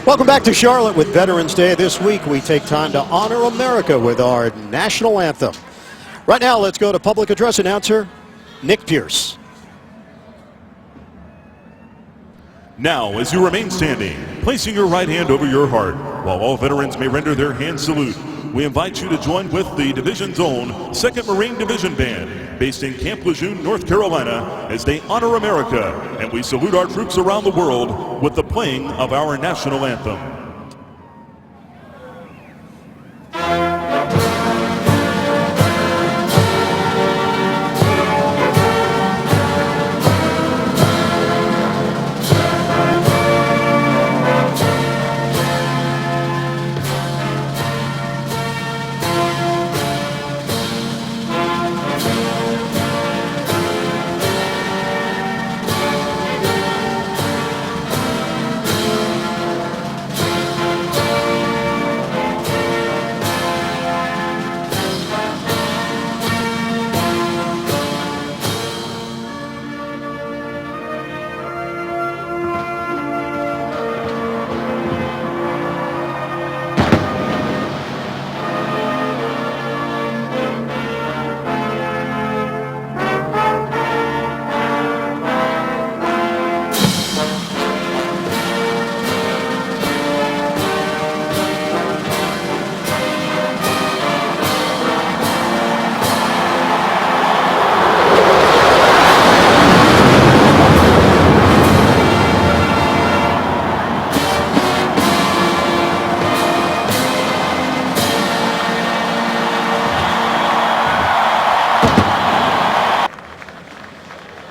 Welcome back to Charlotte with Veterans Day. This week we take time to honor America with our national anthem. Right now, let's go to public address announcer Nick Pierce. Now, as you remain standing, placing your right hand over your heart, while all veterans may render their hand salute, we invite you to join with the Division's own 2nd Marine Division Band, based in Camp Lejeune, North Carolina, as they honor America, and we salute our troops around the world with the playing of our national anthem.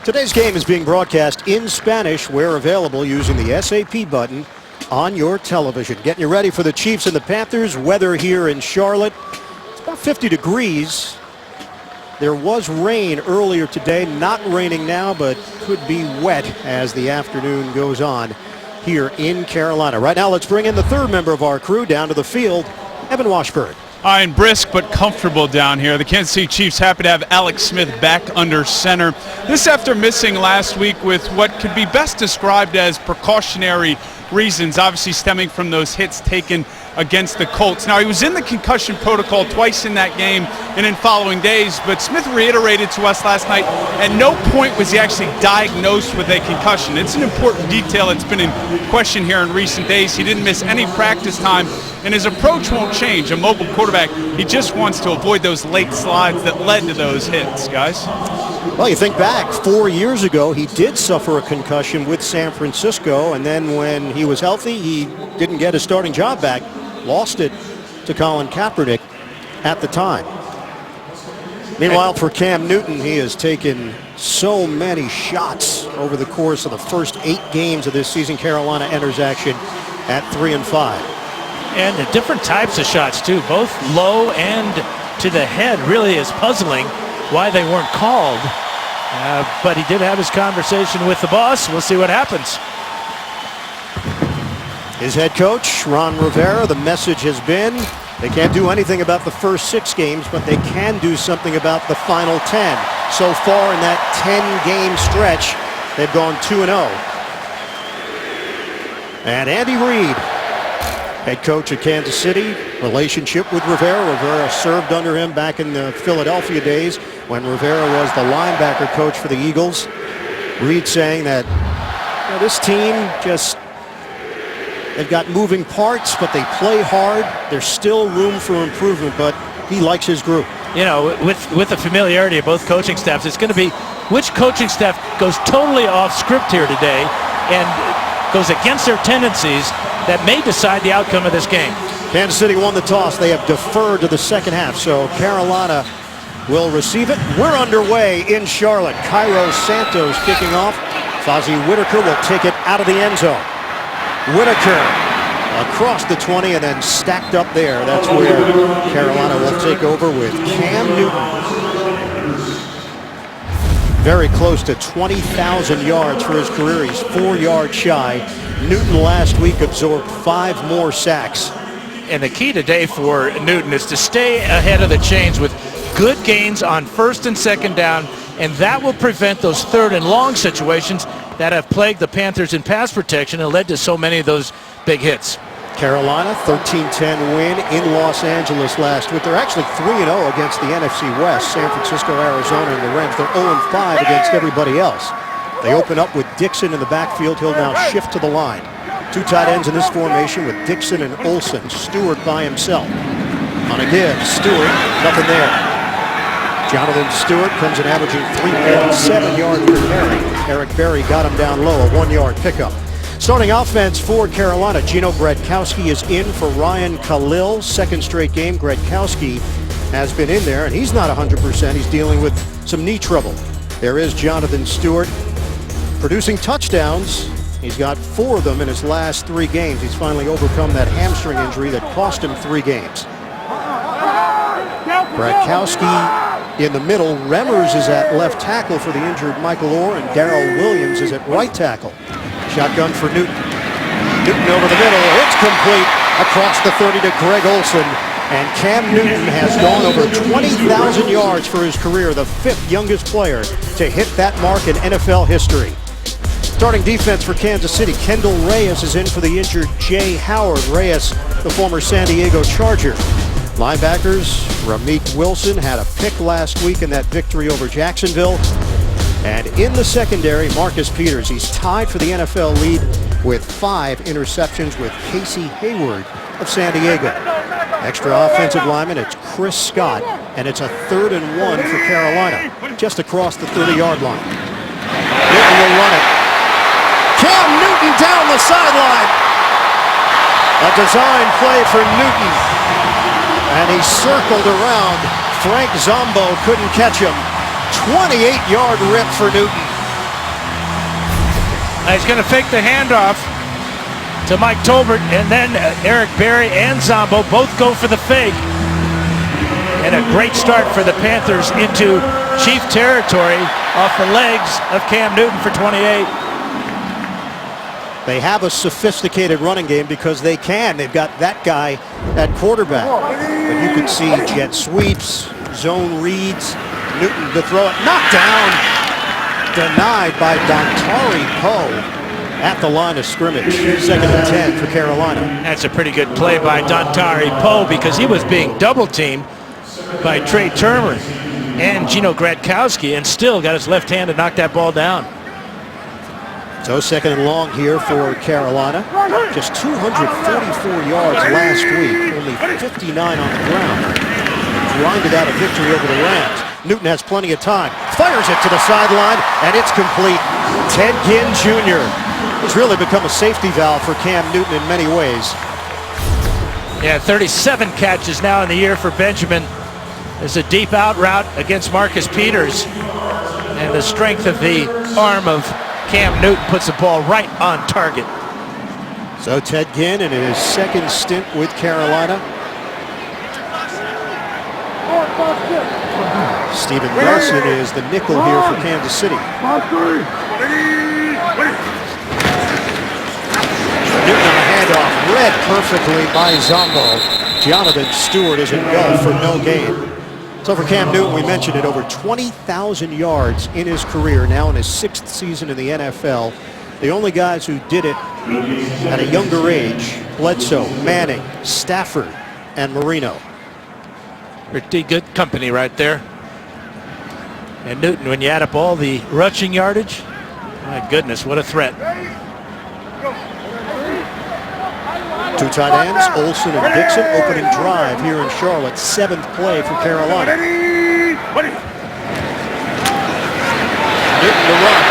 Today's game is being broadcast in Spanish where available using the SAP button on your television. Getting you ready for the Chiefs and the Panthers. Weather here in Charlotte. It's about 50 degrees. There was rain earlier today. Not raining now, but could be wet as the afternoon goes on here in Carolina. Right now, let's bring in the third member of our crew down to the field, Evan Washburn. And brisk but comfortable down here. The Kansas City Chiefs happy to have Alex Smith back under center. This after missing last week with what could be best described as precautionary reasons, obviously stemming from those hits taken against the Colts. Now, he was in the concussion protocol twice in that game and in following days, but Smith reiterated to us last night, at no point was he actually diagnosed with a concussion. It's an important detail that's been in question here in recent days. He didn't miss any practice time, and his approach won't change. A mobile quarterback, he just wants to avoid those late slides that led to those hits, guys. Well, you think back 4 years ago, he did suffer a concussion with San Francisco, and then when he was healthy, he didn't get his starting job back. Lost it to Colin Kaepernick at the time. Meanwhile, for Cam Newton, he has taken so many shots over the course of the first 8 games of this season. Carolina enters action at 3-5. And the different types of shots, too, both low and to the head. Really is puzzling why they weren't called. But he did have his conversation with the boss. We'll see what happens. His head coach, Ron Rivera, the message has been they can't do anything about the first 6 games, but they can do something about the final 10. So far in that 10-game stretch, they've gone 2-0. And Andy Reid, head coach at Kansas City, relationship with Rivera. Rivera served under him back in the Philadelphia days when Rivera was the linebacker coach for the Eagles. Reid saying that this team just, they've got moving parts, but they play hard. There's still room for improvement, but he likes his group. You know, with the familiarity of both coaching staffs, it's going to be which coaching staff goes totally off script here today and goes against their tendencies that may decide the outcome of this game. Kansas City won the toss. They have deferred to the second half, so Carolina will receive it. We're underway in Charlotte. Cairo Santos kicking off. Fozzie Whitaker will take it out of the end zone. Whitaker across the 20 and then stacked up there. That's where Carolina will take over with Cam Newton. Very close to 20,000 yards for his career. He's 4 yards shy. Newton last week absorbed 5 more sacks. And the key today for Newton is to stay ahead of the chains with good gains on first and second down, and that will prevent those third and long situations that have plagued the Panthers in pass protection and led to so many of those big hits. Carolina, 13-10 win in Los Angeles last week. They're actually 3-0 against the NFC West, San Francisco, Arizona, and the Rams. They're 0-5 against everybody else. They open up with Dixon in the backfield. He'll now shift to the line. Two tight ends in this formation with Dixon and Olsen. Stewart by himself. On a give, Stewart, nothing there. Jonathan Stewart comes in averaging 3.7 yards per carry. Eric Berry got him down low, a 1-yard pickup. Starting offense for Carolina, Gino Gradkowski is in for Ryan Khalil. Second straight game, Gradkowski has been in there, and he's not 100%. He's dealing with some knee trouble. There is Jonathan Stewart producing touchdowns. He's got 4 of them in his last 3 games. He's finally overcome that hamstring injury that cost him 3 games. Gradkowski in the middle. Remmers is at left tackle for the injured Michael Orr, and Darrell Williams is at right tackle. Shotgun for Newton. Newton over the middle. It's complete across the 30 to Greg Olsen. And Cam Newton has gone over 20,000 yards for his career, the 5th youngest player to hit that mark in NFL history. Starting defense for Kansas City, Kendall Reyes is in for the injured Jay Howard. Reyes, the former San Diego Charger. Linebackers, Ramik Wilson had a pick last week in that victory over Jacksonville. And in the secondary, Marcus Peters. He's tied for the NFL lead with 5 interceptions with Casey Hayward of San Diego. Extra offensive lineman, it's Chris Scott, and it's a 3rd and 1 for Carolina, just across the 30-yard line. Newton will run it. Cam Newton down the sideline. A design play for Newton. And he circled around. Frank Zombo couldn't catch him. 28-yard rip for Newton. He's going to fake the handoff to Mike Tolbert, and then Eric Berry and Zombo both go for the fake. And a great start for the Panthers into Chief territory off the legs of Cam Newton for 28. They have a sophisticated running game because they can. They've got that guy at quarterback. But you can see jet sweeps, zone reads, Newton to throw it, knocked down, denied by Dontari Poe at the line of scrimmage. 2nd and 10 for Carolina. That's a pretty good play by Dontari Poe because he was being double teamed by Trey Turner and Gino Gradkowski and still got his left hand to knock that ball down. So 2nd and long here for Carolina. Just 244 yards last week, only 59 on the ground. Grinded out a victory over the Rams. Newton has plenty of time, fires it to the sideline, and it's complete. Ted Ginn Jr. has really become a safety valve for Cam Newton in many ways. Yeah, 37 catches now in the year for Benjamin. There's a deep out route against Marcus Peters, and the strength of the arm of Cam Newton puts the ball right on target. So Ted Ginn in his 2nd stint with Carolina. Steven Nelson is the nickel here for Kansas City. Newton on a handoff, read perfectly by Zombo. Jonathan Stewart is in goal for no gain. So for Cam Newton, we mentioned it, over 20,000 yards in his career, now in his 6th season in the NFL. The only guys who did it at a younger age, Bledsoe, Manning, Stafford, and Marino. Pretty good company right there. And Newton, when you add up all the rushing yardage, my goodness, what a threat. 2 tight ends, Olsen and Dixon, opening drive here in Charlotte. 7th play for Carolina. Newton to run.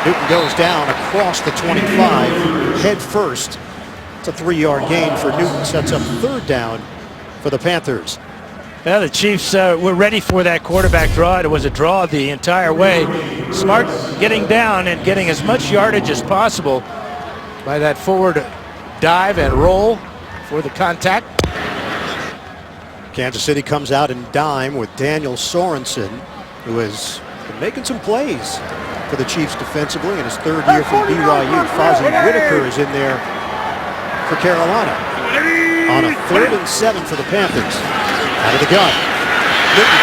Newton goes down across the 25, head first. It's a 3-yard gain for Newton, sets up 3rd down for the Panthers. Well, the Chiefs were ready for that quarterback draw. It was a draw the entire way. Smart getting down and getting as much yardage as possible by that forward dive and roll for the contact. Kansas City comes out in dime with Daniel Sorensen, who has been making some plays for the Chiefs defensively in his 3rd year from BYU. Fozzie Whitaker is in there for Carolina on a 3rd and 7 for the Panthers. Out of the gun. Newton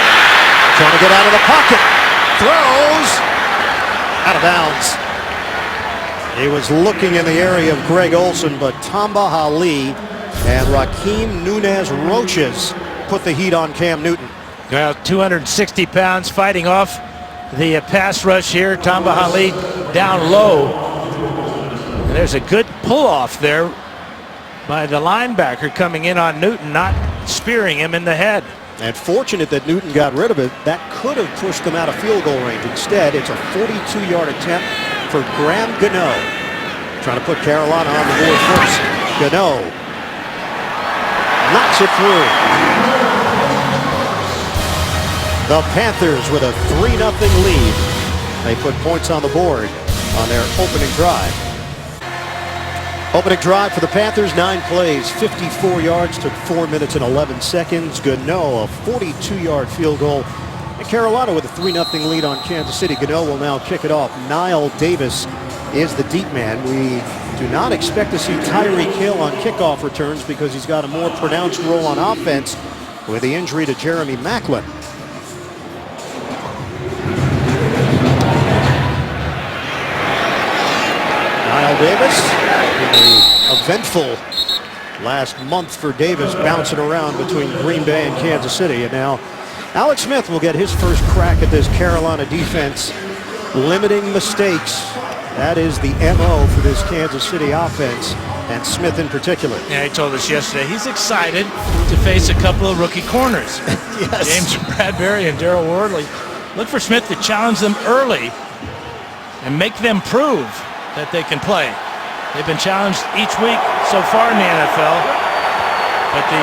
trying to get out of the pocket. Throws. Out of bounds. He was looking in the area of Greg Olson, but Tamba Ali and Raheem Nunez Roches put the heat on Cam Newton. Well, 260 pounds fighting off the pass rush here. Tamba Ali down low. And there's a good pull-off there by the linebacker coming in on Newton, not spearing him in the head. And fortunate that Newton got rid of it. That could have pushed them out of field goal range. Instead, it's a 42-yard attempt for Graham Gano. Trying to put Carolina on the board first. Gano knocks it through. The Panthers with a 3-0 lead. They put points on the board on their opening drive. Opening drive for the Panthers, 9 plays, 54 yards, took 4 minutes and 11 seconds. Gano, a 42-yard field goal. And Carolina with a 3-0 lead on Kansas City. Gano will now kick it off. Niall Davis is the deep man. We do not expect to see Tyreek Hill on kickoff returns because he's got a more pronounced role on offense with the injury to Jeremy Maclin. Niall Davis, an eventful last month for Davis, bouncing around between Green Bay and Kansas City. And now Alex Smith will get his first crack at this Carolina defense, limiting mistakes. That is the MO for this Kansas City offense, and Smith in particular. Yeah, he told us yesterday he's excited to face a couple of rookie corners. Yes. James Bradbury and Darryl Wardley. Look for Smith to challenge them early and make them prove that they can play. They've been challenged each week so far in the NFL, but the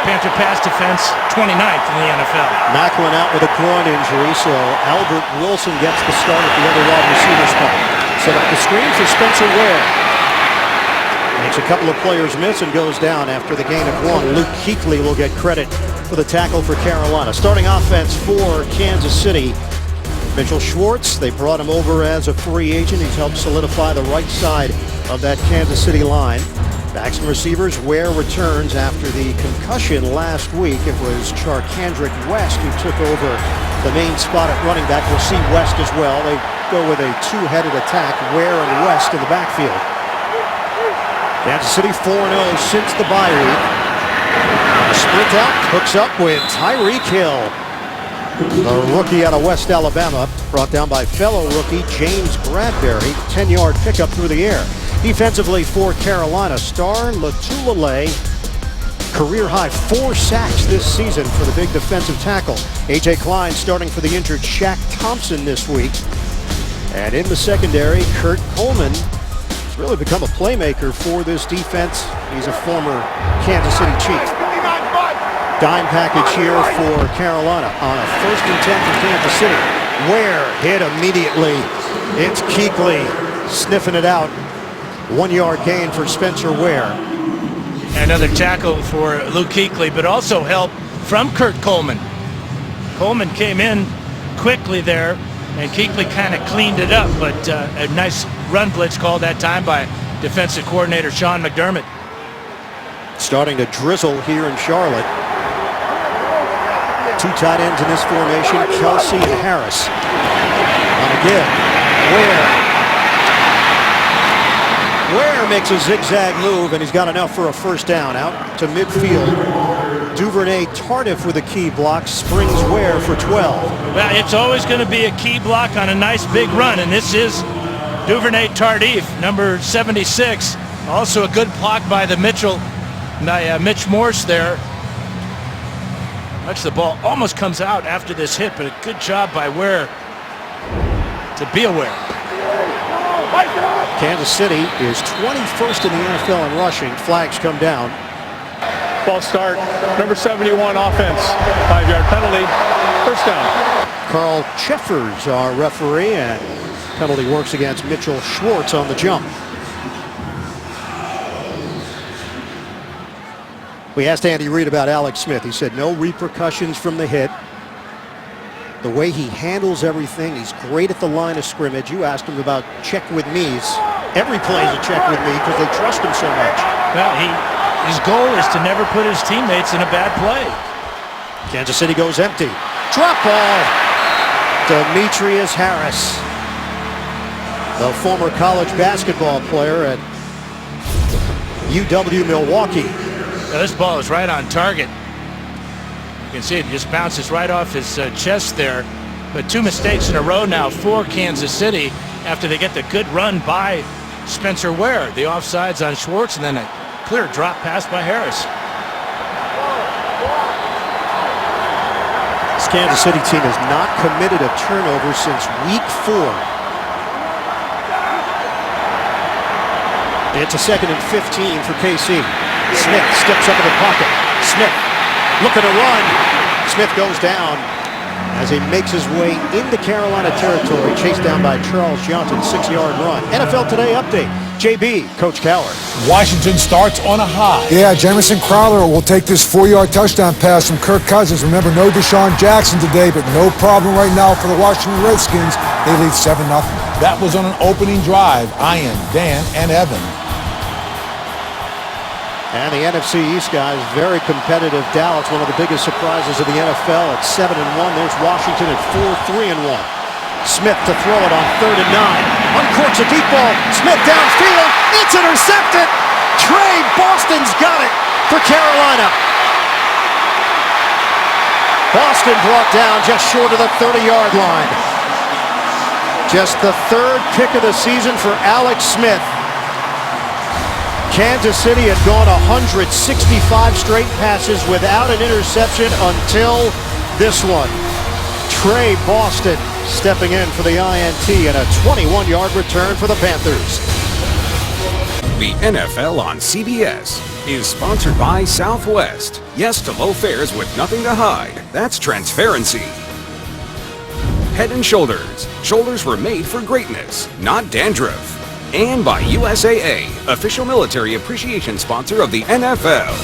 Panther pass defense 29th in the NFL. Maclin out with a groin injury, so Albert Wilson gets the start at the other wide receiver spot. Set up the screen for Spencer Ware. Makes a couple of players miss and goes down after the gain of 1. Luke Kuechly will get credit for the tackle for Carolina. Starting offense for Kansas City, Mitchell Schwartz. They brought him over as a free agent. He's helped solidify the right side of that Kansas City line. Backs and receivers, Ware returns after the concussion last week. It was Charkandrick West who took over the main spot at running back. We'll see West as well. They go with a two-headed attack, Ware and West in the backfield. Kansas City 4-0 since the bye week. Sprint out, hooks up with Tyreek Hill, the rookie out of West Alabama, brought down by fellow rookie James Bradbury. 10-yard pickup through the air. Defensively for Carolina, star Latulele, career high 4 sacks this season for the big defensive tackle. A.J. Klein starting for the injured Shaq Thompson this week. And in the secondary, Kurt Coleman has really become a playmaker for this defense. He's a former Kansas City Chief. Dime package here for Carolina on a 1st and 10 for Kansas City. Ware hit immediately. It's Kuechly sniffing it out. 1-yard gain for Spencer Ware. Another tackle for Luke Kuechly, but also help from Kurt Coleman. Coleman came in quickly there, and Kuechly kind of cleaned it up, but a nice run blitz called that time by defensive coordinator Sean McDermott. Starting to drizzle here in Charlotte. 2 tight ends in this formation, Kelsey and Harris. On a give, Ware makes a zigzag move, and he's got enough for a first down. Out to midfield. Duvernay Tardif with a key block, springs Ware for 12. Well, it's always going to be a key block on a nice big run, and this is Duvernay Tardif, number 76. Also a good block by the Mitch Morse there. Much the ball almost comes out after this hit, but a good job by Ware to be aware. Kansas City is 21st in the NFL in rushing. Flags come down. Ball start, number 71 offense, 5-yard penalty, first down. Carl Cheffers, our referee, and penalty works against Mitchell Schwartz on the jump. We asked Andy Reid about Alex Smith. He said no repercussions from the hit. The way he handles everything, he's great at the line of scrimmage. You asked him about check with me's. Every play is a check with me because they trust him so much. Well, his goal is to never put his teammates in a bad play. Kansas City goes empty. Drop ball. Demetrius Harris. the former college basketball player at UW Milwaukee. Now, this ball is right on target. You can see it just bounces right off his chest there. But 2 mistakes in a row now for Kansas City after they get the good run by Spencer Ware. The offsides on Schwartz and then a clear drop pass by Harris. This Kansas City team has not committed a turnover since week 4. It's a 2nd and 15 for KC. Smith steps up in the pocket. Smith looking to run. Smith goes down as he makes his way into Carolina territory, chased down by Charles Johnson, 6-yard run. NFL Today update. JB, Coach Cowher. Washington starts on a high. Yeah, Jamison Crowder will take this 4-yard touchdown pass from Kirk Cousins. Remember, no Deshaun Jackson today, but no problem right now for the Washington Redskins. They lead 7-0. That was on an opening drive. Ian, Dan, and Evan. And the NFC East guys, very competitive. Dallas, one of the biggest surprises of the NFL at 7-1. There's Washington at 4-3-1. Smith to throw it on 3rd and 9. Uncorks a deep ball. Smith downfield. It's intercepted. Trey Boston's got it for Carolina. Boston brought down just short of the 30-yard line. Just the 3rd pick of the season for Alex Smith. Kansas City had gone 165 straight passes without an interception until this one. Trey Boston stepping in for the INT and a 21-yard return for the Panthers. The NFL on CBS is sponsored by Southwest. Yes to low fares with nothing to hide. That's transparency. Head & Shoulders. Shoulders were made for greatness, not dandruff. And by USAA, official military appreciation sponsor of the NFL.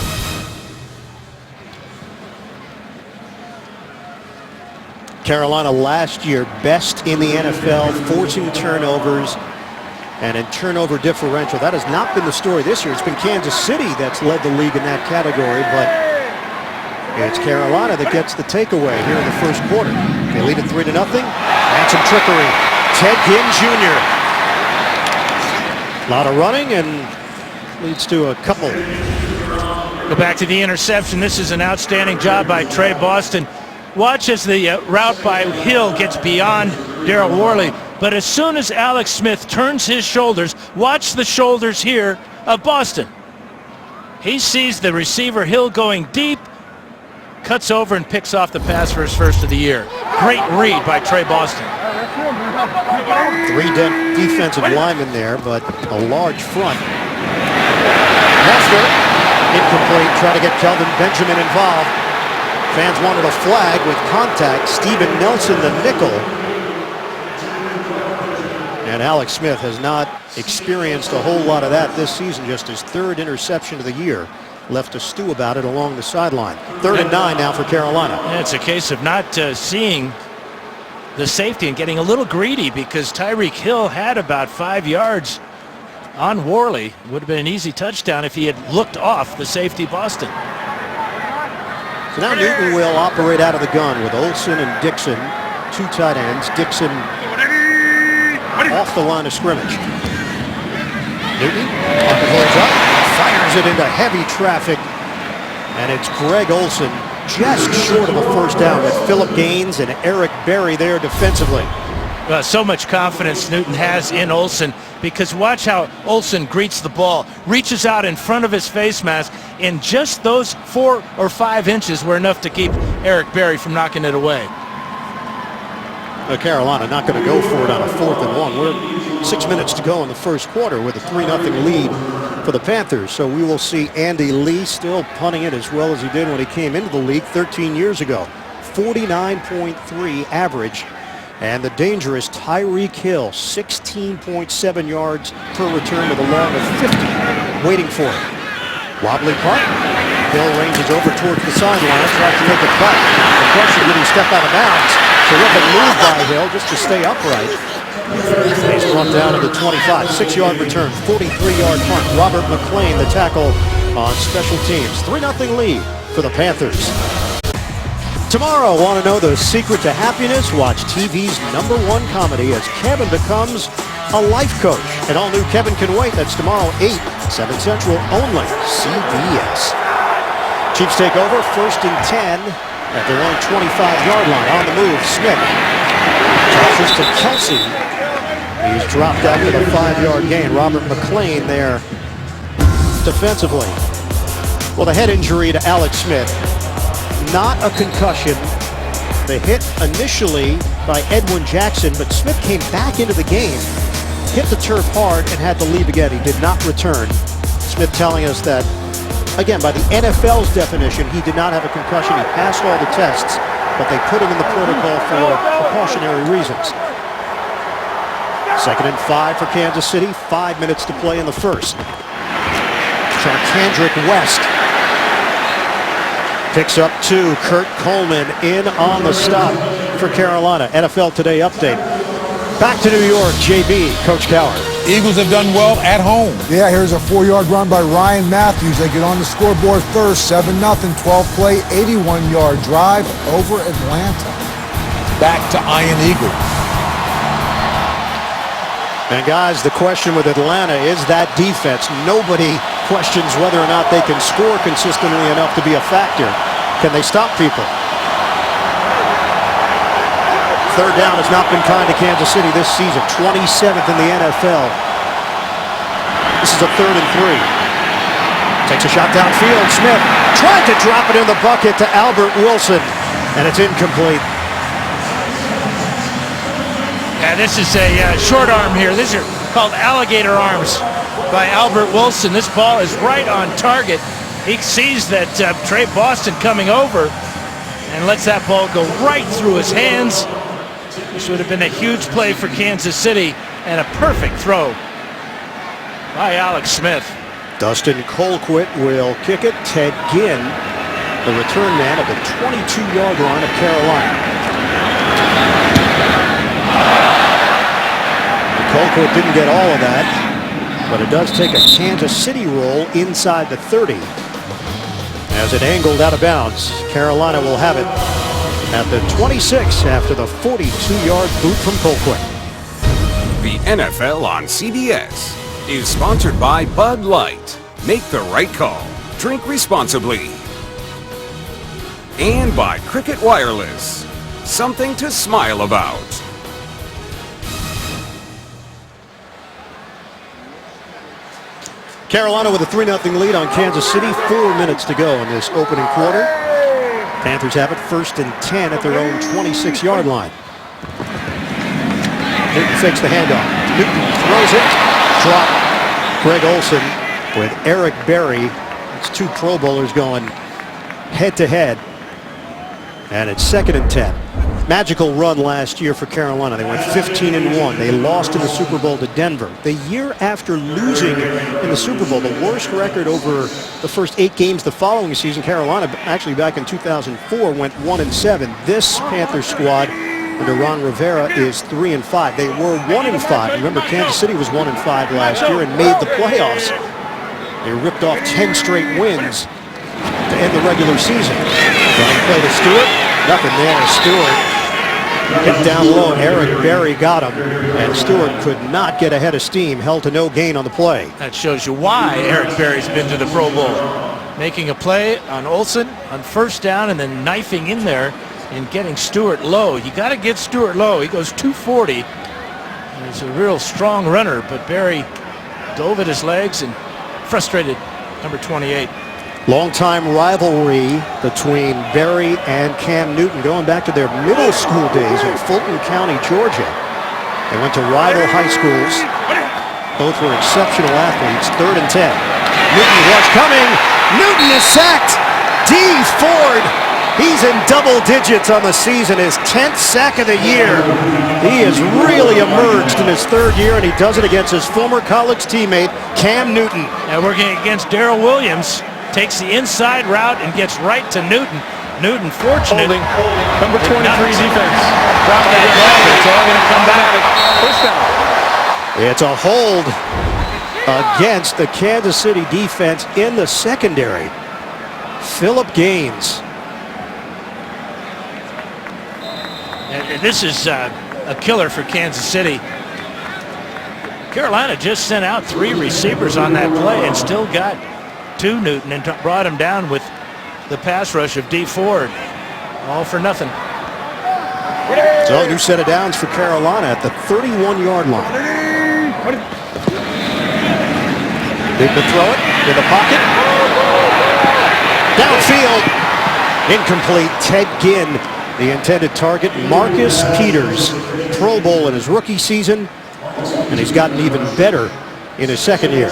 Carolina last year best in the NFL, forcing turnovers and in turnover differential. That has not been the story this year. It's been Kansas City that's led the league in that category, but it's Carolina that gets the takeaway here in the first quarter. They lead it 3-0. And some trickery. Ted Ginn Jr. A lot of running and leads to a couple. Go back to the interception. This is an outstanding job by Trey Boston. Watch as the route by Hill gets beyond Darryl Worley. But as soon as Alex Smith turns his shoulders, watch the shoulders here of Boston. He sees the receiver Hill going deep, cuts over and picks off the pass for his first of the year. Great read by Trey Boston. 3 defensive linemen there, but a large front. Lester, incomplete, try to get Kelvin Benjamin involved. Fans wanted a flag with contact. Steven Nelson, the nickel. And Alex Smith has not experienced a whole lot of that this season, just his 3rd interception of the year. Left to stew about it along the sideline. 3rd and 9 now for Carolina. Yeah, it's a case of not seeing the safety and getting a little greedy because Tyreek Hill had about 5 yards on Worley. Would have been an easy touchdown if he had looked off the safety Boston. So now Newton will operate out of the gun with Olsen and Dixon, 2 tight ends. Dixon off the line of scrimmage. Newton up, fires it into heavy traffic, and it's Greg Olsen just short of a first down with Phillip Gaines and Eric Berry there defensively. So much confidence Newton has in Olsen because watch how Olsen greets the ball, reaches out in front of his face mask, and just those 4 or 5 inches were enough to keep Eric Berry from knocking it away. Carolina not going to go for it on a 4th and 1. We're 6 minutes to go in the first quarter with a 3-0 lead for the Panthers. So we will see Andy Lee still punting it as well as he did when he came into the league 13 years ago. 49.3 average. And the dangerous Tyreek Hill, 16.7 yards per return with a long of 50 waiting for it. Wobbly punt. Hill ranges over towards the sideline, tries to make a cut. The question, did he step out of bounds? Terrific move by Hill just to stay upright. He's brought down to the 25. 6-yard return, 43-yard punt. Robert McClain, the tackle on special teams. 3-0 lead for the Panthers. Tomorrow, want to know the secret to happiness? Watch TV's #1 comedy as Kevin becomes a life coach. An all-new Kevin Can Wait. That's tomorrow, 8, 7 Central, only CBS. Chiefs take over, 1st and 10 at their own 25-yard line. On the move, Smith tosses to Kelsey. He's dropped after the 5-yard gain. Robert McClain there defensively. Well, the head injury to Alex Smith, not a concussion. The hit initially by Edwin Jackson, but Smith came back into the game, hit the turf hard, and had to leave again. He did not return. Smith telling us that, again, by the NFL's definition, he did not have a concussion. He passed all the tests, but they put him in the protocol for precautionary reasons. 2nd and 5 for Kansas City. 5 minutes to play in the first. Charkandrick West picks up 2. Kurt Coleman in on the stop for Carolina. NFL Today update. Back to New York, JB, Coach Cowher. Eagles have done well at home. Yeah, here's a 4-yard run by Ryan Matthews. They get on the scoreboard first, 7-0, 12-play, 81-yard drive over Atlanta. Back to Iron Eagle. And guys, the question with Atlanta is that defense. Nobody questions whether or not they can score consistently enough to be a factor. Can they stop people? 3rd down has not been kind to Kansas City this season. 27th in the NFL. This is a 3rd and 3. Takes a shot downfield. Smith tried to drop it in the bucket to Albert Wilson, and it's incomplete. Yeah, this is a short arm here. These are called alligator arms by Albert Wilson. This ball is right on target. He sees that Trey Boston coming over and lets that ball go right through his hands. This would have been a huge play for Kansas City and a perfect throw by Alex Smith. Dustin Colquitt will kick it. Ted Ginn, the return man at the 22-yard line of Carolina. Colquitt didn't get all of that, but it does take a Kansas City roll inside the 30. As it angled out of bounds, Carolina will have it at the 26 after the 42-yard boot from Colquitt. The NFL on CBS is sponsored by Bud Light. Make the right call. Drink responsibly. And by Cricket Wireless. Something to smile about. Carolina with a 3-0 lead on Kansas City. 4 minutes to go in this opening quarter. Panthers have it 1st and 10 at their own 26-yard line. Newton fakes the handoff. Newton throws it. Drop. Greg Olsen with Eric Berry. It's 2 Pro Bowlers going head-to-head. And it's 2nd and 10. Magical run last year for Carolina. They went 15-1. They lost in the Super Bowl to Denver. The year after losing in the Super Bowl, the worst record over the first 8 games the following season, Carolina, actually back in 2004, went 1-7. This Panthers squad under Ron Rivera is 3-5. They were 1-5. Remember, Kansas City was 1-5 last year and made the playoffs. They ripped off 10 straight wins to end the regular season. Trying to play to Stewart. Nothing there. Stewart hit down low. Eric Berry got him, and Stewart could not get ahead of steam. Held to no gain on the play. That shows you why Eric Berry's been to the Pro Bowl. Making a play on Olsen on 1st down and then knifing in there and getting Stewart low. You got to get Stewart low. He goes 240. He's a real strong runner, but Berry dove at his legs and frustrated number 28. Long-time rivalry between Berry and Cam Newton going back to their middle school days in Fulton County, Georgia. They went to rival high schools. Both were exceptional athletes. 3rd and 10. Newton rush coming. Newton is sacked. D. Ford. He's in double digits on the season. His 10th sack of the year. He has really emerged in his 3rd year, and he does it against his former college teammate, Cam Newton. And working against Darrell Williams. Takes the inside route and gets right to Newton. Newton fortunate. Holding. Number 23 defense. Drop that ball. It's all going to come back. First down. It's a hold against the Kansas City defense in the secondary. Philip Gaines. And this is a killer for Kansas City. Carolina just sent out 3 receivers on that play and still got to Newton and brought him down with the pass rush of D. Ford. All for nothing. So a new set of downs for Carolina at the 31-yard line. Newton to throw it in the pocket. Downfield. Incomplete. Ted Ginn, the intended target. Marcus Peters, Pro Bowl in his rookie season, and he's gotten even better in his second year.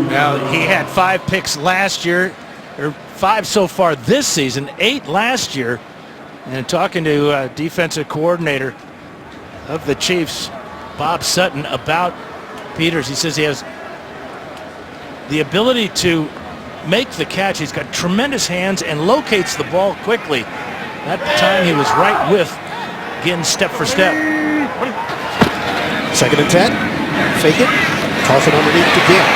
Now, he had 5 picks last year, or 5 so far this season, 8 last year. And talking to defensive coordinator of the Chiefs, Bob Sutton, about Peters, he says he has the ability to make the catch. He's got tremendous hands and locates the ball quickly. That time he was right with Ginn step for step. 2nd and 10. Fake it. Toss it underneath to Ginn.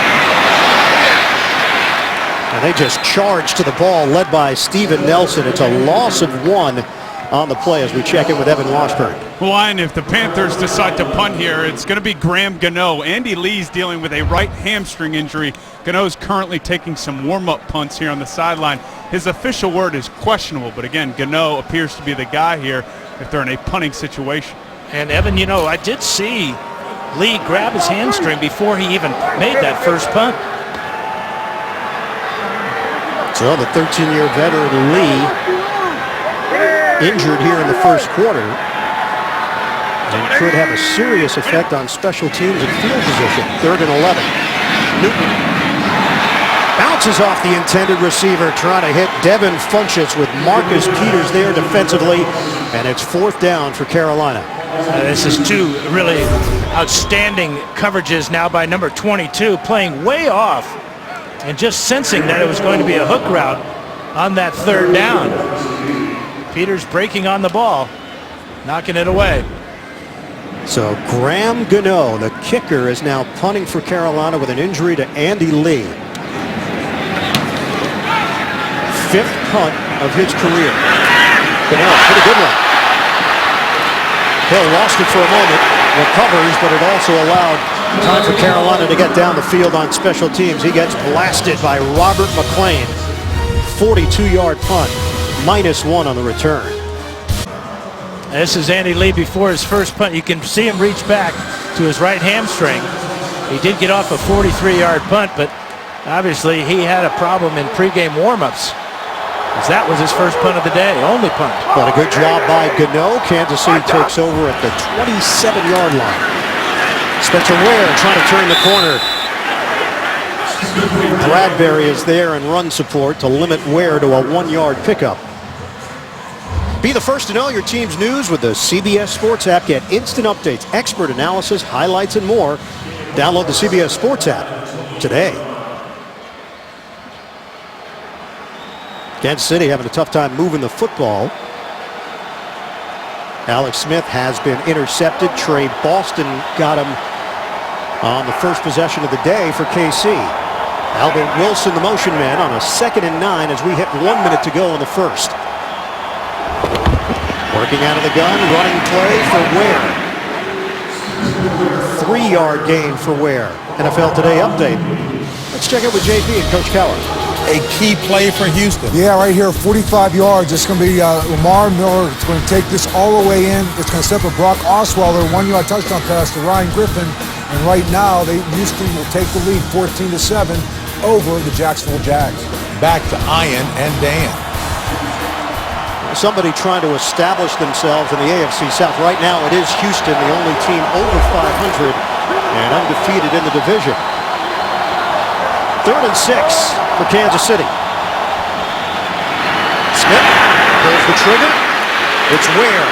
And they just charge to the ball, led by Steven Nelson. It's a loss of 1 on the play as we check in with Evan Washburn. Well, and if the Panthers decide to punt here, it's going to be Graham Gano. Andy Lee's dealing with a right hamstring injury. Gano's currently taking some warm-up punts here on the sideline. His official word is questionable, but again, Gano appears to be the guy here if they're in a punting situation. And Evan, you know, I did see Lee grab his hamstring before he even made that first punt. So the 13-year veteran Lee injured here in the first quarter and could have a serious effect on special teams and field position. 3rd and 11. Newton bounces off the intended receiver, trying to hit Devin Funchess with Marcus Peters there defensively, and it's 4th down for Carolina. This is 2 really outstanding coverages now by number 22, playing way off and just sensing that it was going to be a hook route on that 3rd down. Peters breaking on the ball, knocking it away. So Graham Gano, the kicker, is now punting for Carolina with an injury to Andy Lee. 5th punt of his career. Gano, pretty good one. Hill lost it for a moment, recovers, but it also allowed time for Carolina to get down the field on special teams. He gets blasted by Robert McClain. 42-yard punt. -1 on the return. This is Andy Lee before his first punt. You can see him reach back to his right hamstring. He did get off a 43-yard punt, but obviously he had a problem in pregame warm-ups, as that was his first punt of the day, only punt. But a good job by Gano. Kansas City takes over at the 27-yard line. Spencer Ware trying to turn the corner. Bradbury is there in run support to limit Ware to a 1-yard pickup. Be the first to know your team's news with the CBS Sports app. Get instant updates, expert analysis, highlights, and more. Download the CBS Sports app today. Kansas City having a tough time moving the football. Alex Smith has been intercepted. Trey Boston got him on the first possession of the day for KC. Albert Wilson, the motion man, on a 2nd and 9 as we hit 1 minute to go in the first. Working out of the gun, running play for Ware. 3-yard gain for Ware. NFL Today update. Let's check it with JP and Coach Keller. A key play for Houston. Yeah, right here, 45 yards. It's going to be Lamar Miller. It's going to take this all the way in. It's going to set up a Brock Osweiler 1-yard touchdown pass to Ryan Griffin. And right now, Houston will take the lead 14-7 over the Jacksonville Jags. Back to Ian and Dan. Somebody trying to establish themselves in the AFC South. Right now, it is Houston, the only team over 500 and undefeated in the division. 3rd and 6 for Kansas City. Smith pulls the trigger. It's Ware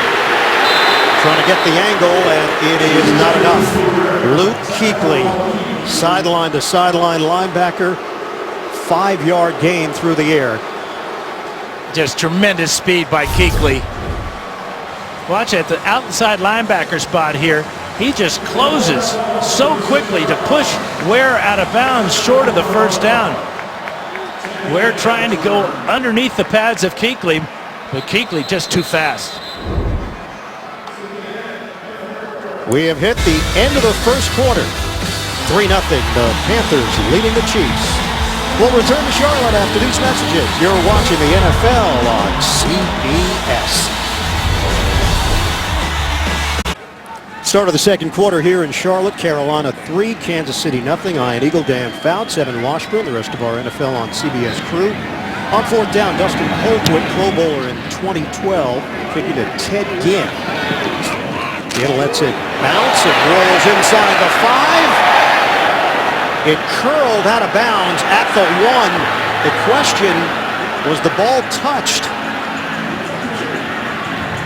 trying to get the angle, and it is not enough. Luke Kuechly, sideline to sideline linebacker, 5-yard gain through the air. Just tremendous speed by Kuechly. Watch at the outside linebacker spot here. He just closes so quickly to push Ware out of bounds short of the first down. Ware trying to go underneath the pads of Kuechly, but Kuechly just too fast. We have hit the end of the first quarter. 3-0, the Panthers leading the Chiefs. We'll return to Charlotte after these messages. You're watching the NFL on CBS. Start of the second quarter here in Charlotte. Carolina 3, Kansas City 0. Ian Eagle, Dan Fouts, Evan Washburn, the rest of our NFL on CBS crew. On fourth down, Dustin Colquitt, Pro Bowler in 2012, kicking to Ted Ginn. Ginn lets it bounce. It rolls inside the 5. It curled out of bounds at the 1. The question, was the ball touched?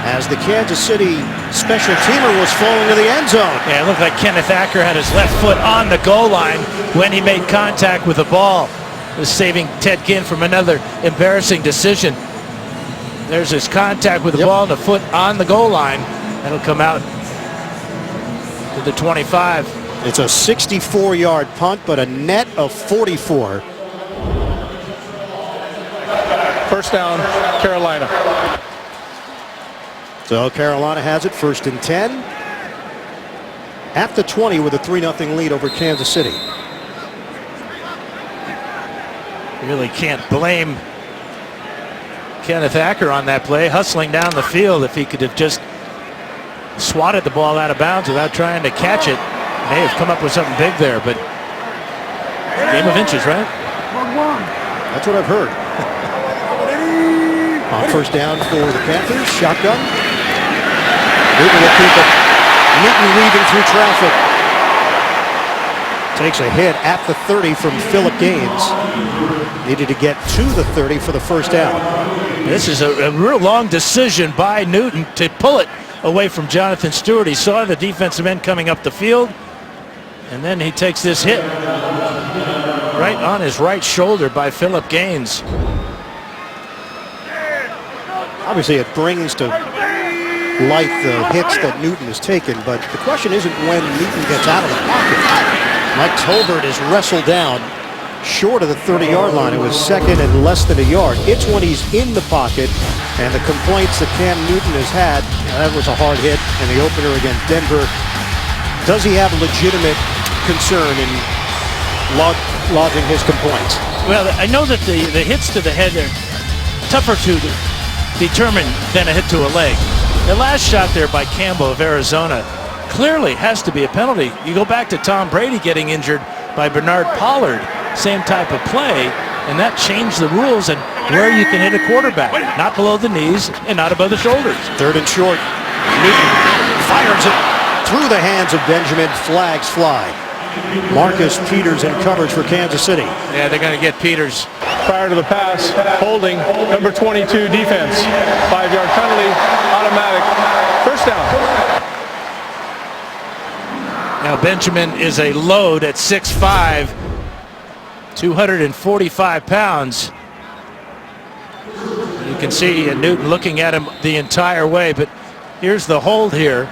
As the Kansas City special teamer was falling to the end zone. Yeah, it looked like Kenneth Acker had his left foot on the goal line when he made contact with the ball. It was saving Ted Ginn from another embarrassing decision. There's his contact with the ball and the foot on the goal line. That'll come out to the 25. It's a 64-yard punt, but a net of 44. First down, Carolina. So Carolina has it, 1st and 10. At the 20 with a 3-0 lead over Kansas City. Really can't blame Kenneth Acker on that play, hustling down the field. If he could have just swatted the ball out of bounds without trying to catch it, may have come up with something big there, but game of inches, right? That's what I've heard. On first down for the Panthers, shotgun. Newton will keep it. Newton weaving through traffic. Takes a hit at the 30 from Philip Gaines. Needed to get to the 30 for the first down. This is a real long decision by Newton to pull it away from Jonathan Stewart. He saw the defensive end coming up the field, and then he takes this hit right on his right shoulder by Philip Gaines. Obviously, it brings to light the hits that Newton has taken, but the question isn't when Newton gets out of the pocket. Mike Tolbert is wrestled down short of the 30-yard line. It was second and less than a yard. It's when he's in the pocket, and the complaints that Cam Newton has had, that was a hard hit in the opener against Denver. Does he have legitimate concern in lodging his complaints? Well, I know that the hits to the head are tougher to determine than a hit to a leg. The last shot there by Campbell of Arizona clearly has to be a penalty. You go back to Tom Brady getting injured by Bernard Pollard, same type of play, and that changed the rules and where you can hit a quarterback, not below the knees and not above the shoulders. 3rd and short. Newton fires it through the hands of Benjamin. Flags fly. Marcus Peters in coverage for Kansas City. Yeah, they're going to get Peters. Prior to the pass, holding, number 22 defense. 5-yard penalty, automatic. First down. Now Benjamin is a load at 6'5", 245 pounds. You can see Newton looking at him the entire way, but here's the hold here.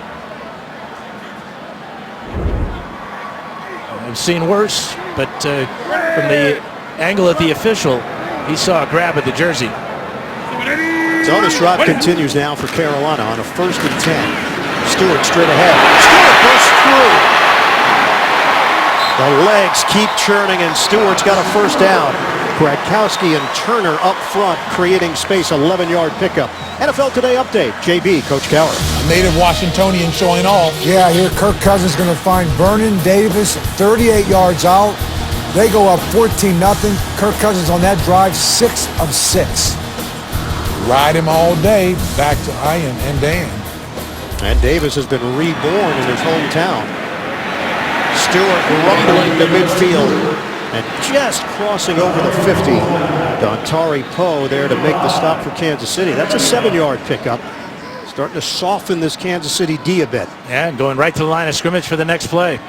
I've seen worse, but from the angle of the official, he saw a grab at the jersey. So this drive continues now for Carolina on a 1st and 10. Stewart straight ahead. Stewart bursts through. The legs keep churning, and Stewart's got a first down. Gradkowski and Turner up front, creating space, 11-yard pickup. NFL Today update. JB, Coach Cowher. A native Washingtonian showing off. Yeah, here Kirk Cousins going to find Vernon Davis 38 yards out. They go up 14-0. Kirk Cousins on that drive, 6 of 6. Ride him all day. Back to Ian and Dan. And Davis has been reborn in his hometown. Stewart rumbling to midfield and just crossing over the 50. Dontari Poe there to make the stop for Kansas City. That's a 7-yard pickup. Starting to soften this Kansas City D a bit. Yeah, and going right to the line of scrimmage for the next play.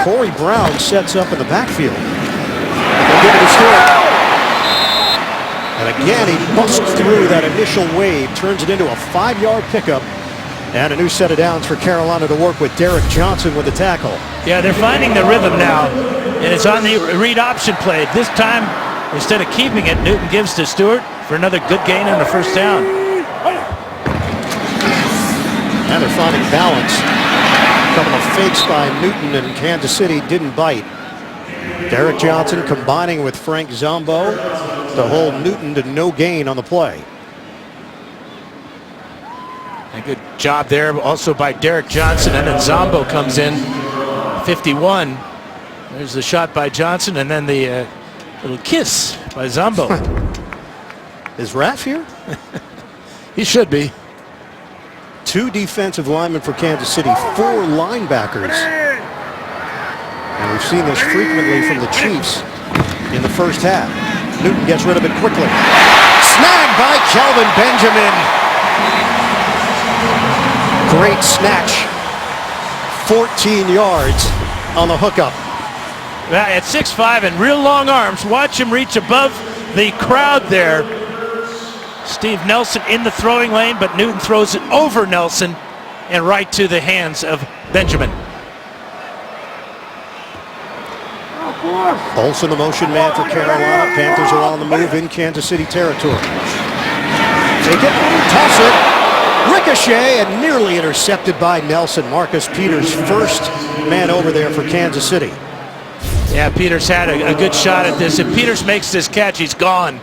Corey Brown sets up in the backfield. They'll give it to Stewart. And again, he busts through that initial wave, turns it into a 5-yard pickup. And a new set of downs for Carolina to work with. Derek Johnson with the tackle. Yeah, they're finding the rhythm now, and it's on the read option play. This time, instead of keeping it, Newton gives to Stewart for another good gain on the first down. And they're finding balance. fakes by Newton, and Kansas City didn't bite. Derek Johnson combining with Frank Zombo to hold Newton to no gain on the play. A good job there also by Derek Johnson, and then Zombo comes in, 51. There's the shot by Johnson, and then the little kiss by Zombo. Is Raff here? He should be. 2 defensive linemen for Kansas City, 4 linebackers. And we've seen this frequently from the Chiefs in the first half. Newton gets rid of it quickly. Snagged by Kelvin Benjamin. Great snatch. 14 yards on the hookup. At 6'5" and real long arms, watch him reach above the crowd there. Steve Nelson in the throwing lane, but Newton throws it over Nelson and right to the hands of Benjamin. Olsen, the motion man for Carolina. Panthers are on the move in Kansas City territory. Take it, toss it, ricochet, and nearly intercepted by Nelson. Marcus Peters, first man over there for Kansas City. Yeah, Peters had a good shot at this. If Peters makes this catch, he's gone.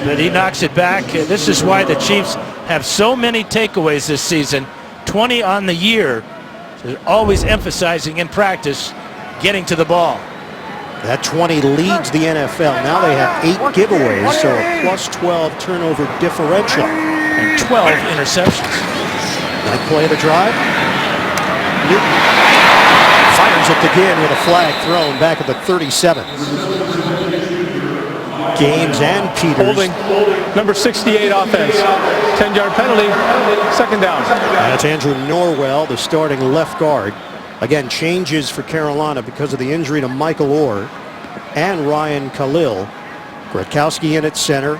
But he knocks it back. This is why the Chiefs have so many takeaways this season, 20 on the year. They're always emphasizing in practice getting to the ball. That 20 leads the NFL. Now they have 8 giveaways, so a plus 12 turnover differential. And 12 interceptions. Nice play of the drive. Newton fires it again with a flag thrown back at the 37. Gaines and Peters. Holding number 68 offense. 10-yard penalty, second down. That's Andrew Norwell, the starting left guard. Again, changes for Carolina because of the injury to Michael Orr and Ryan Khalil. Gronkowski in at center.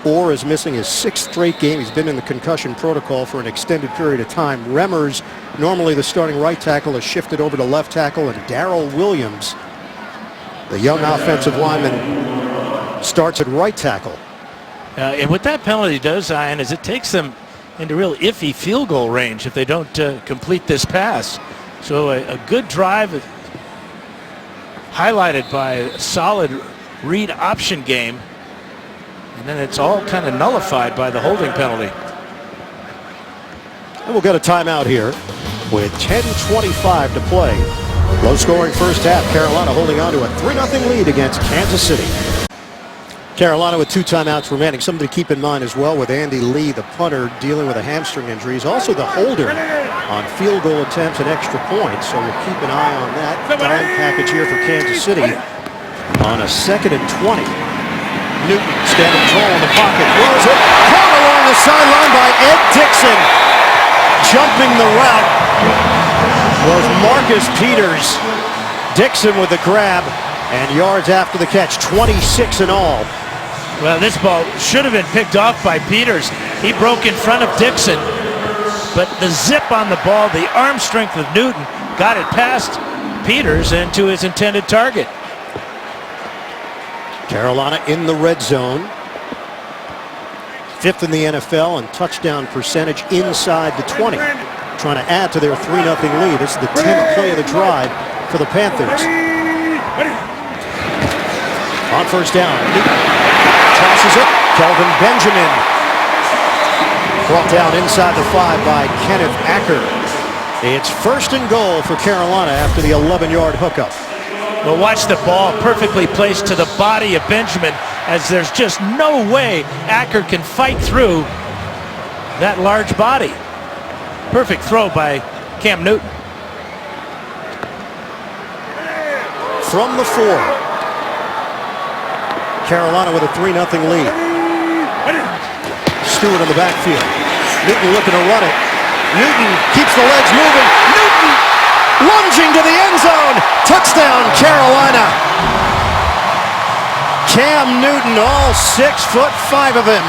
Orr is missing his 6th straight game. He's been in the concussion protocol for an extended period of time. Remmers, normally the starting right tackle, has shifted over to left tackle, and Darrell Williams, the young offensive lineman, starts at right tackle. And what that penalty does, Ian, is it takes them into real iffy field goal range if they don't complete this pass. So a good drive highlighted by a solid read option game. And then it's all kind of nullified by the holding penalty. And we'll get a timeout here with 10:25 to play. Low-scoring first half. Carolina holding on to a 3-0 lead against Kansas City. Carolina with 2 timeouts remaining. Something to keep in mind as well with Andy Lee, the punter, dealing with a hamstring injury. He's also the holder on field goal attempts and extra points, so we'll keep an eye on that time package here for Kansas City on a 2nd and 20. Newton standing tall in the pocket, throws it, caught along the sideline by Ed Dixon. Jumping the route was Marcus Peters. Dixon with the grab and yards after the catch, 26 in all. Well, this ball should have been picked off by Peters. He broke in front of Dixon, but the zip on the ball, the arm strength of Newton, got it past Peters and to his intended target. Carolina in the red zone. 5th in the NFL in touchdown percentage inside the 20. Trying to add to their 3-0 lead. This is the 10th play of the drive for the Panthers. On first down, Newton tosses it. Kelvin Benjamin brought down inside the 5 by Kenneth Acker. It's 1st and goal for Carolina after the 11-yard hookup. Well, watch the ball perfectly placed to the body of Benjamin, as there's just no way Acker can fight through that large body. Perfect throw by Cam Newton. From the 4. Carolina with a 3-0 lead. Stewart in the backfield. Newton looking to run it. Newton keeps the legs moving. Newton lunging to the end zone. Touchdown, Carolina. Cam Newton, all 6'5" of him.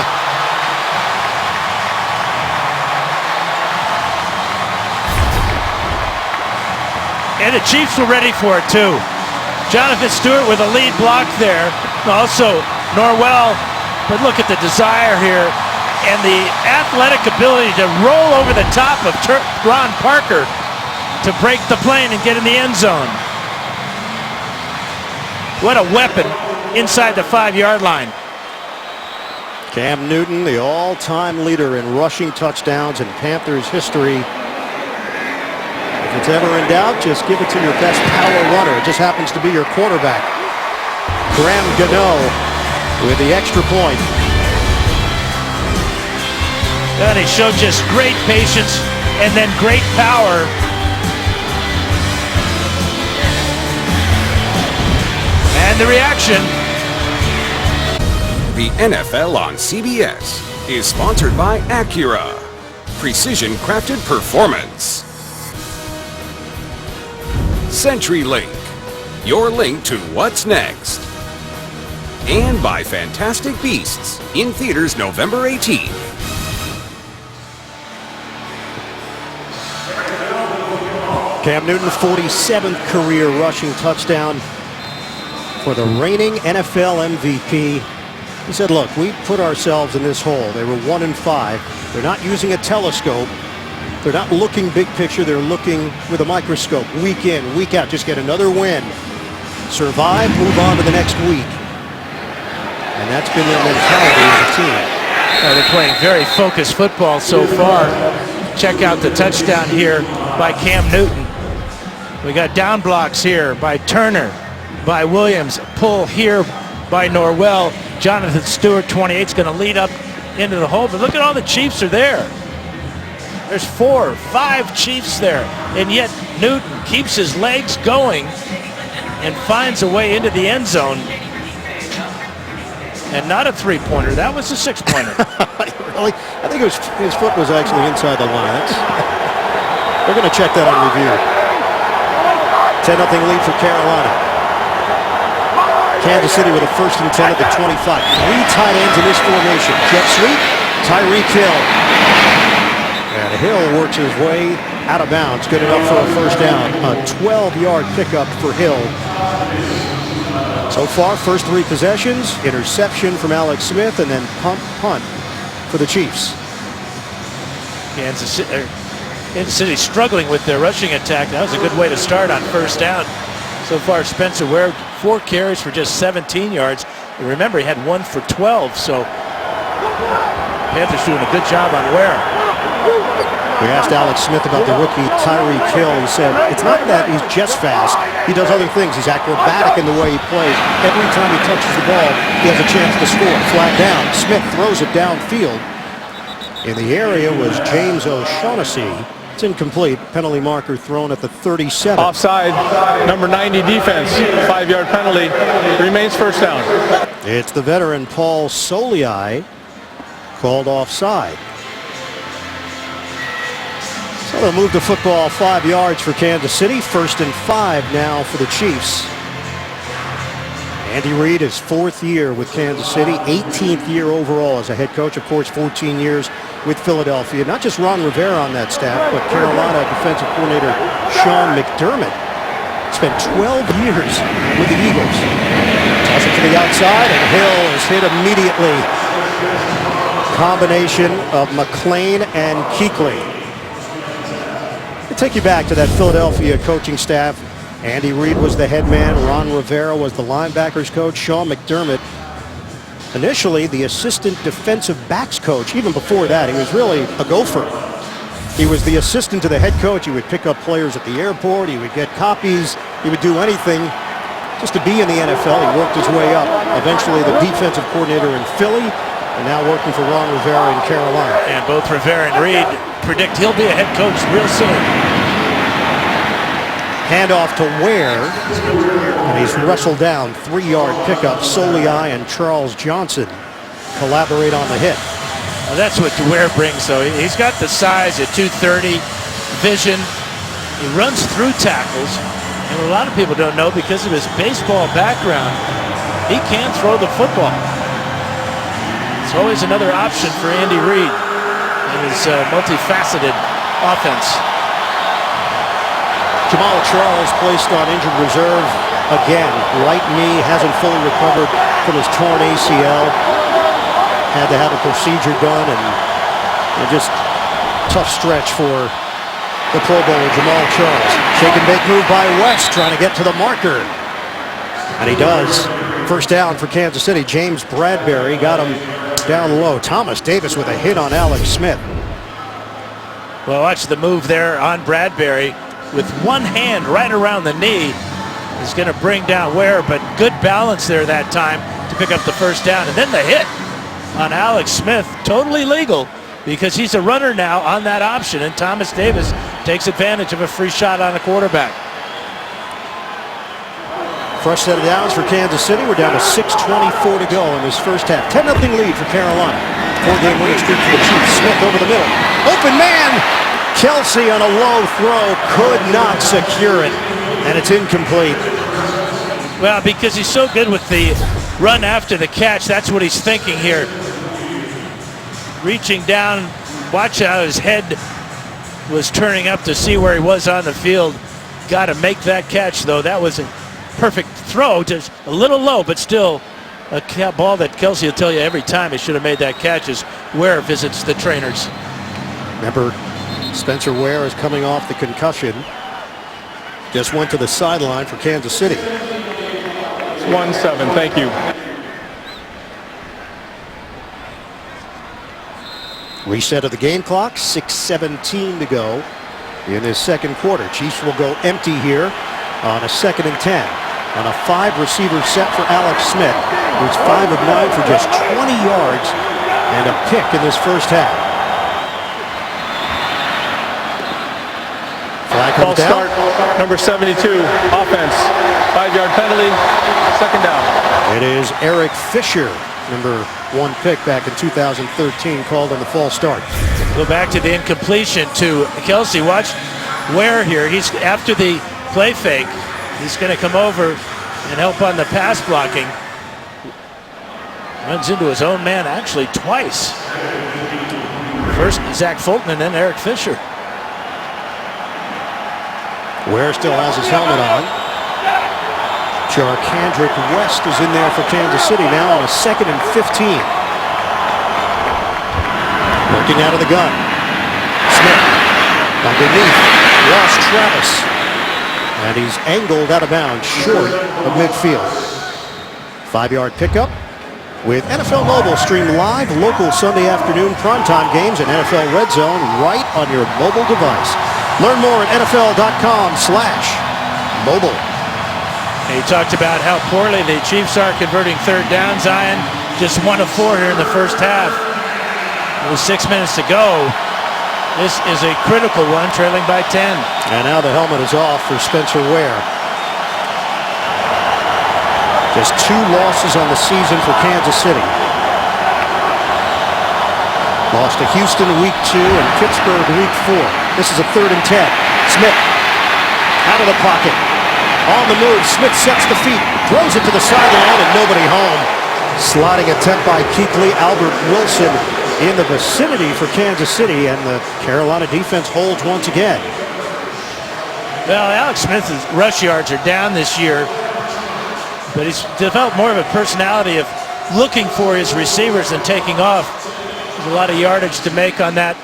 And the Chiefs were ready for it too. Jonathan Stewart with a lead block there. Also Norwell, but look at the desire here and the athletic ability to roll over the top of Ron Parker to break the plane and get in the end zone. What a weapon inside the 5-yard line. Cam Newton, the all-time leader in rushing touchdowns in Panthers history. If it's ever in doubt, just give it to your best power runner. It just happens to be your quarterback. Graham Gano with the extra point. And he showed just great patience and then great power. And the reaction. The NFL on CBS is sponsored by Acura. Precision crafted performance. CenturyLink, your link to what's next. And by Fantastic Beasts, in theaters November 18th. Cam Newton, 47th career rushing touchdown for the reigning NFL MVP. He said, look, we put ourselves in this hole. They were 1-5. They're not using a telescope. They're not looking big picture. They're looking with a microscope week in, week out. Just get another win. Survive, move on to the next week. And that's been their mentality as a team. They're playing very focused football so far. Check out the touchdown here by Cam Newton. We got down blocks here by Turner, by Williams. Pull here by Norwell. Jonathan Stewart, 28, is going to lead up into the hole. But look at all the Chiefs are there. There's 4 or 5 Chiefs there. And yet Newton keeps his legs going and finds a way into the end zone. And not a 3-pointer. That was a 6-pointer. Really? I think his foot was actually inside the line. We're going to check that on review. 10-0 lead for Carolina. Kansas City with a 1st and 10 at the 25. 3 tight ends in this formation. Jet sweep, Tyreek Hill. And Hill works his way out of bounds. Good enough for a 1st down. A 12-yard pickup for Hill. So far, first 3 possessions, interception from Alex Smith, and then punt for the Chiefs. Kansas City struggling with their rushing attack. That was a good way to start on 1st down. So far, Spencer Ware, 4 carries for just 17 yards. And remember, he had 1 for 12, so Panthers doing a good job on Ware. We asked Alex Smith about the rookie Tyreek Hill. He said, it's not that he's just fast. He does other things. He's acrobatic in the way he plays. Every time he touches the ball, he has a chance to score. Flat down. Smith throws it downfield. In the area was James O'Shaughnessy. It's incomplete. Penalty marker thrown at the 37. Offside, number 90 defense, 5-yard penalty, remains 1st down. It's the veteran Paul Soliai called offside. So they'll move the football 5 yards for Kansas City. 1st and 5 now for the Chiefs. Andy Reid, his 4th year with Kansas City, 18th year overall as a head coach. Of course, 14 years with Philadelphia. Not just Ron Rivera on that staff, but Carolina defensive coordinator Sean McDermott spent 12 years with the Eagles. Toss it to the outside, and Hill is hit immediately. Combination of McClain and Kuechly. Take you back to that Philadelphia coaching staff. Andy Reid was the head man. Ron Rivera was the linebackers coach. Sean McDermott, initially the assistant defensive backs coach. Even before that, he was really a gopher. He was the assistant to the head coach. He would pick up players at the airport. He would get copies. He would do anything just to be in the NFL. He worked his way up. Eventually the defensive coordinator in Philly, and now working for Ron Rivera in Carolina. And both Rivera and Reid predict he'll be a head coach real soon. Handoff to Ware, and he's wrestled down. 3-yard pickup. Soliai and Charles Johnson collaborate on the hit. Well, that's what Ware brings, though. He's got the size at 230, vision. He runs through tackles, and a lot of people don't know because of his baseball background, he can throw the football. It's always another option for Andy Reid in his multifaceted offense. Jamal Charles placed on injured reserve again. Right knee, hasn't fully recovered from his torn ACL. Had to have a procedure done, and just tough stretch for the Pro Bowl, Jamal Charles. Shake and bake move by West, trying to get to the marker. And he does. First down for Kansas City. James Bradbury got him down low. Thomas Davis with a hit on Alex Smith. Well, watch the move there on Bradbury with one hand right around the knee. He's going to bring down Ware, but good balance there that time to pick up the first down. And then the hit on Alex Smith, totally legal because he's a runner now on that option, and Thomas Davis takes advantage of a free shot on a quarterback. Fresh set of downs for Kansas City. We're down to 6:24 to go in this first half. 10-0 lead for Carolina. 4-game winning streak for the Chiefs. Smith over the middle. Open man! Kelsey on a low throw could not secure it, and it's incomplete. Well, because he's so good with the run after the catch, that's what he's thinking here. Reaching down, watch how his head was turning up to see where he was on the field. Got to make that catch, though. That was a perfect throw, just a little low, but still a ball that Kelsey will tell you every time he should have made that catch is Ware visits the trainers. Remember, Spencer Ware is coming off the concussion. Just went to the sideline for Kansas City. It's 1-7. Thank you. Reset of the game clock. 6:17 to go in this second quarter. Chiefs will go empty here on a 2nd and 10. On a 5-receiver set for Alex Smith, who's 5 of 9 for just 20 yards and a pick in this first half. Flag comes False down. start, number 72, offense. 5-yard penalty, 2nd down. It is Eric Fisher, number 1 pick back in 2013, called on the false start. Go back to the incompletion to Kelsey. Watch Ware here. He's after the play fake. He's going to come over and help on the pass blocking. Runs into his own man actually twice. First Zach Fulton and then Eric Fisher. Ware still has his helmet on. Jarkandrick West is in there for Kansas City now on a 2nd and 15. Working out of the gun. Smith underneath. Ross Travis. And he's angled out of bounds short of midfield. 5-yard pickup with NFL Mobile. Stream live local Sunday afternoon primetime games and NFL Red Zone right on your mobile device. Learn more at NFL.com/mobile. He talked about how poorly the Chiefs are converting third downs. Zion just 1 of 4 here in the first half. With 6 minutes to go. This is a critical one, trailing by 10. And now the helmet is off for Spencer Ware. Just 2 losses on the season for Kansas City. Lost to Houston week 2 and Pittsburgh week 4. This is a 3rd and 10. Smith out of the pocket. On the move, Smith sets the feet, throws it to the sideline, and nobody home. Sliding attempt by Kuechly. Albert Wilson in the vicinity for Kansas City, and the Carolina defense holds once again. Well, Alex Smith's rush yards are down this year, but he's developed more of a personality of looking for his receivers and taking off. There's a lot of yardage to make on that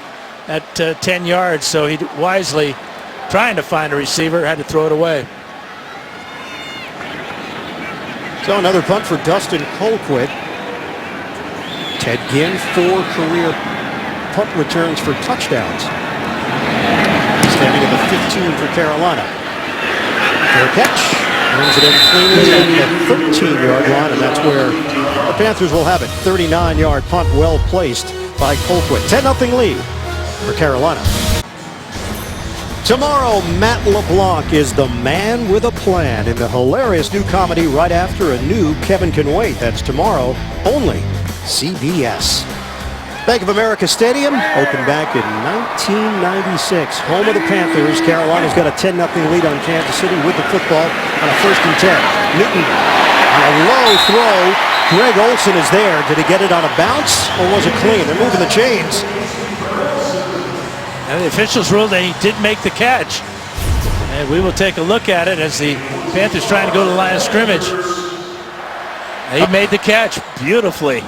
at 10 yards, so he wisely, trying to find a receiver, had to throw it away. So another punt for Dustin Colquitt. Ted Ginn, 4 career punt returns for touchdowns. Standing at the 15 for Carolina. Fair catch. Brings it in cleanly at the 13-yard line, and that's where the Panthers will have it. 39-yard punt, well placed by Colquitt. 10-0 lead for Carolina. Tomorrow, Matt LeBlanc is the man with a plan in the hilarious new comedy Right After a New Kevin Can Wait. That's tomorrow, only CBS. Bank of America Stadium opened back in 1996. Home of the Panthers. Carolina's got a 10-0 lead on Kansas City with the football on a 1st and 10. Newton on a low throw. Greg Olsen is there. Did he get it on a bounce or was it clean? They're moving the chains. And the officials ruled that he did make the catch. And we will take a look at it as the Panthers trying to go to the line of scrimmage. He made the catch beautifully.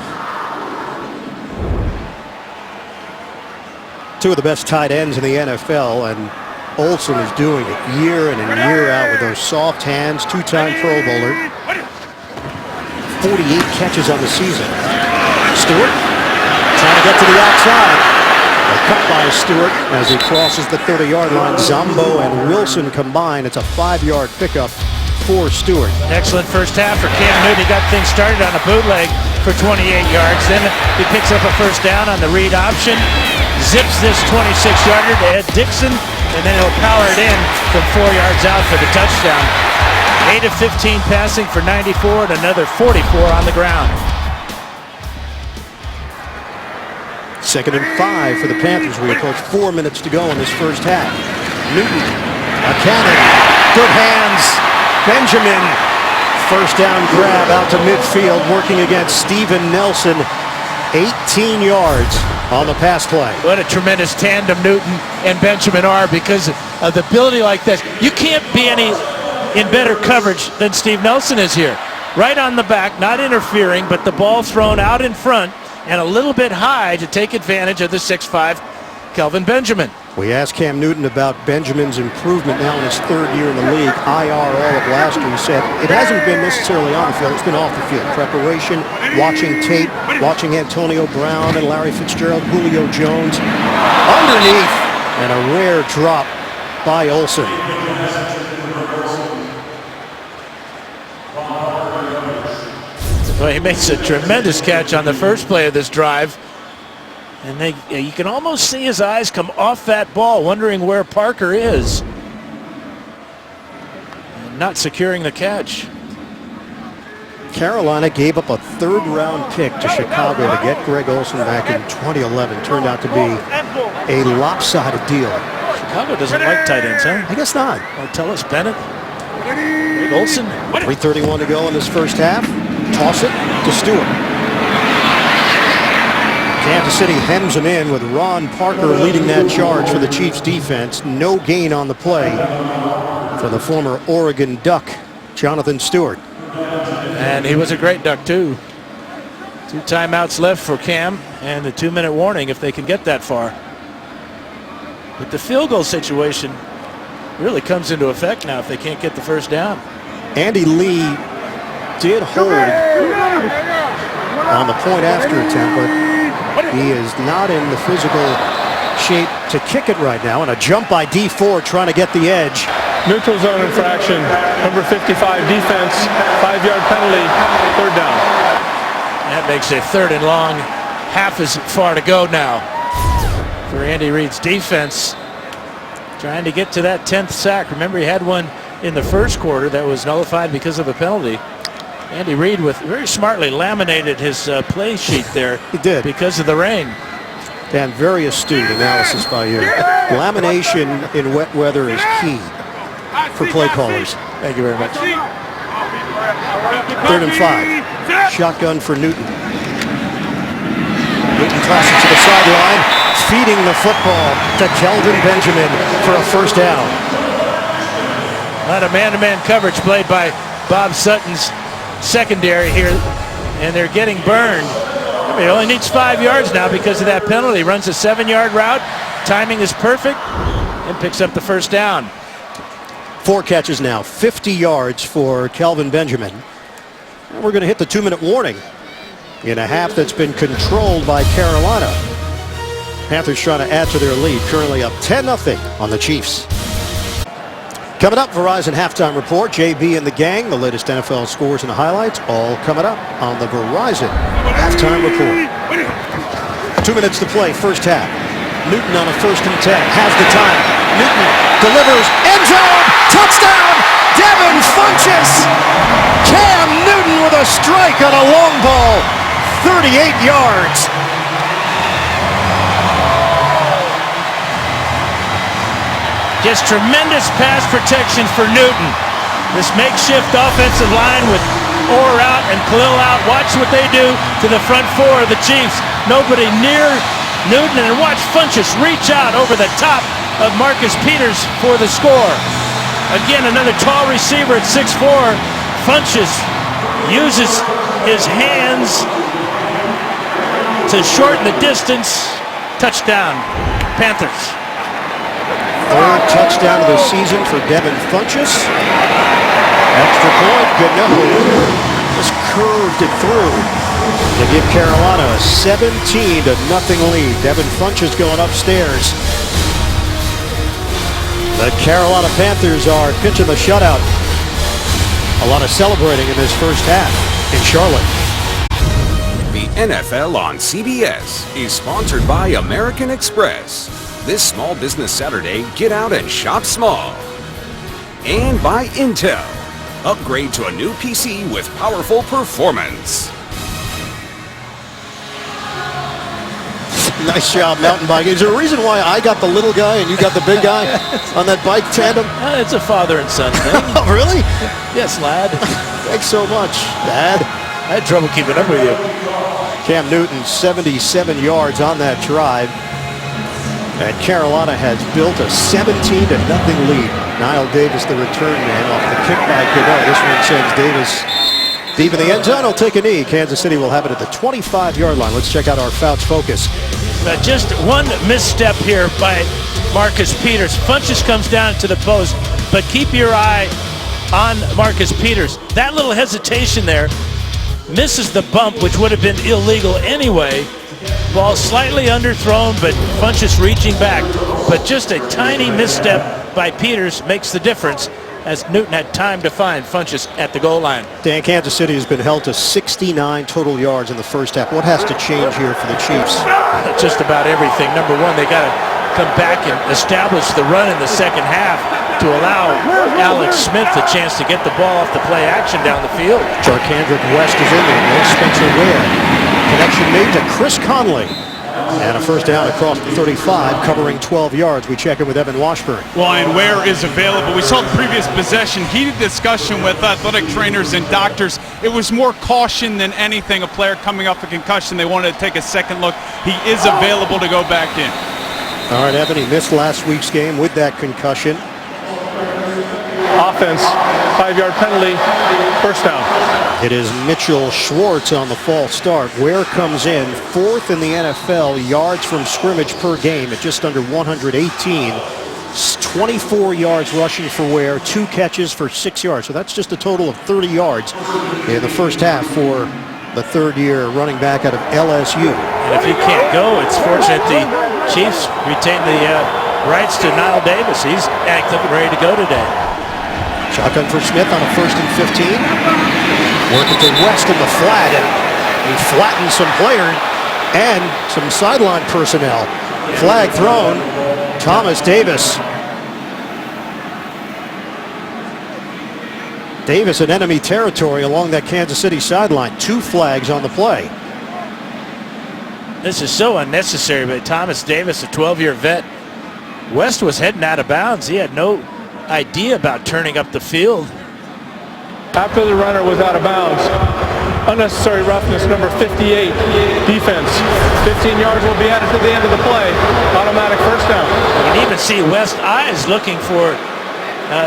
2 of the best tight ends in the NFL, and Olsen is doing it year in and year out with those soft hands. Two-time Pro Bowler. 48 catches on the season. Stewart trying to get to the outside. A cut by Stewart as he crosses the 30-yard line. Zombo and Wilson combine. It's a 5-yard pickup for Stewart. Excellent first half for Cam Newton. He got things started on a bootleg for 28 yards. Then he picks up a first down on the read option. Zips this 26-yarder to Ed Dixon, and then he'll power it in from 4 yards out for the touchdown. 8 of 15 passing for 94 and another 44 on the ground. 2nd and 5 for the Panthers. We approach 4 minutes to go in this first half. Newton, a cannon, good hands. Benjamin, first down grab out to midfield, working against Steven Nelson. 18 yards on the pass play. What a tremendous tandem Newton and Benjamin are because of the ability like this. You can't be any in better coverage than Steve Nelson is here. Right on the back, not interfering, but the ball thrown out in front and a little bit high to take advantage of the 6'5" Kelvin Benjamin. We asked Cam Newton about Benjamin's improvement now in his 3rd year in the league. IR all of last year. He said it hasn't been necessarily on the field, it's been off the field. Preparation, watching tape, watching Antonio Brown and Larry Fitzgerald, Julio Jones. Underneath, and a rare drop by Olsen. Well, he makes a tremendous catch on the first play of this drive. And you can almost see his eyes come off that ball, wondering where Parker is. And not securing the catch. Carolina gave up a 3rd-round pick to Chicago to get Greg Olsen back in 2011. Turned out to be a lopsided deal. Chicago doesn't like tight ends, huh? I guess not. Tellus Bennett. Greg Olsen. 3:31 to go in this first half. Toss it to Stewart. Kansas City hems him in with Ron Parker leading that charge for the Chiefs defense. No gain on the play for the former Oregon Duck, Jonathan Stewart. And he was a great Duck, too. 2 timeouts left for Cam and the 2-minute warning if they can get that far. But the field goal situation really comes into effect now if they can't get the first down. Andy Lee did hold on the point after attempt, but he is not in the physical shape to kick it right now. And a jump by D4 trying to get the edge. Neutral zone infraction. Number 55 defense. 5-yard penalty. 3rd down. That makes a 3rd and long. Half as far to go now for Andy Reid's defense. Trying to get to that 10th sack. Remember, he had one in the first quarter that was nullified because of a penalty. Andy Reid very smartly laminated his play sheet there. He did. Because of the rain. Dan, very astute analysis by you. Lamination in wet weather is key for play callers. Thank you very much. 3rd and 5. Shotgun for Newton. Newton tosses to the sideline, feeding the football to Kelvin Benjamin for a first down. A lot of man-to-man coverage played by Bob Sutton's secondary here, and they're getting burned. I mean, he only needs 5 yards now because of that penalty. Runs a 7-yard route. Timing is perfect and picks up the first down. 4 catches now, 50 yards for Kelvin Benjamin. And we're going to hit the 2-minute warning in a half that's been controlled by Carolina. Panthers trying to add to their lead, currently up 10-0 on the Chiefs. Coming up, Verizon Halftime Report, JB and the gang, the latest NFL scores and highlights, all coming up on the Verizon Halftime Report. 2 minutes to play, first half. Newton on a 1st and 10, has the time. Newton delivers, end zone, touchdown, Devin Funchess. Cam Newton with a strike on a long ball, 38 yards. Just tremendous pass protection for Newton. This makeshift offensive line with Orr out and Khalil out. Watch what they do to the front 4 of the Chiefs. Nobody near Newton, and watch Funchess reach out over the top of Marcus Peters for the score. Again, another tall receiver at 6'4". Funchess uses his hands to shorten the distance. Touchdown, Panthers. Third touchdown of the season for Devin Funchess. Extra point, Gano just curved it through to give Carolina a 17-0 lead. Devin Funchess going upstairs. The Carolina Panthers are pitching the shutout. A lot of celebrating in this first half in Charlotte. The NFL on CBS is sponsored by American Express. This Small Business Saturday, get out and shop small. And by Intel. Upgrade to a new PC with powerful performance. Nice job, mountain biking. Is there a reason why I got the little guy and you got the big guy on that bike tandem? It's a father and son thing. Oh, really? Yes, lad. Thanks so much, Dad. I had trouble keeping up with you. Cam Newton, 77 yards on that drive. And Carolina has built a 17-0 lead. Niall Davis, the return man, off the kick by Gano. This one sends Davis deep in the end zone. He'll take a knee. Kansas City will have it at the 25-yard line. Let's check out our Fouts Focus. Just one misstep here by Marcus Peters. Funchess comes down to the post, but keep your eye on Marcus Peters. That little hesitation there misses the bump, which would have been illegal anyway. Ball slightly underthrown, but Funchess reaching back. But just a tiny misstep by Peters makes the difference, as Newton had time to find Funchess at the goal line. Dan, Kansas City has been held to 69 total yards in the first half. What has to change here for the Chiefs? Just about everything. Number one, they got to come back and establish the run in the second half to allow Alex Smith a chance to get the ball off the play action down the field. Jarkandrick West is in there. No Spencer Ware. Connection made to Chris Conley. And a first down across the 35, covering 12 yards. We check in with Evan Washburn. Well, and Ware is available. We saw the previous possession, heated discussion with athletic trainers and doctors. It was more caution than anything. A player coming off a concussion, they wanted to take a second look. He is available to go back in. All right, Evan, he missed last week's game with that concussion. Offense, 5-yard penalty, first down. It is Mitchell Schwartz on the false start. Ware comes in fourth in the NFL yards from scrimmage per game at just under 118. 24 yards rushing for Ware, 2 catches for 6 yards. So that's just a total of 30 yards in the first half for the third-year running back out of LSU. And if he can't go, it's fortunate the Chiefs retain the rights to Niall Davis. He's active and ready to go today. Shotgun for Smith on a 1st and 15. Working to West in the flat, and he flattens some player and some sideline personnel. Flag thrown. Thomas Davis. Davis in enemy territory along that Kansas City sideline. 2 flags on the play. This is so unnecessary, but Thomas Davis, a 12-year vet, West was heading out of bounds. He had no idea about turning up the field. After the runner was out of bounds, unnecessary roughness, number 58, defense. 15 yards will be added to the end of the play. Automatic first down. You can even see West's eyes looking for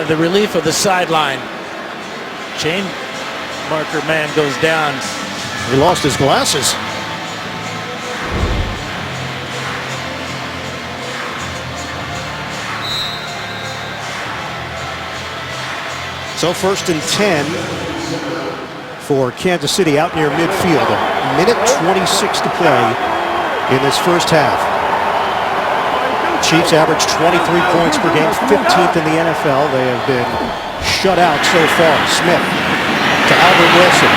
the relief of the sideline. Chain marker man goes down. He lost his glasses. So 1st and 10 for Kansas City out near midfield. A minute 26 to play in this first half. Chiefs average 23 points per game, 15th in the NFL. They have been shut out so far. Smith to Albert Wilson.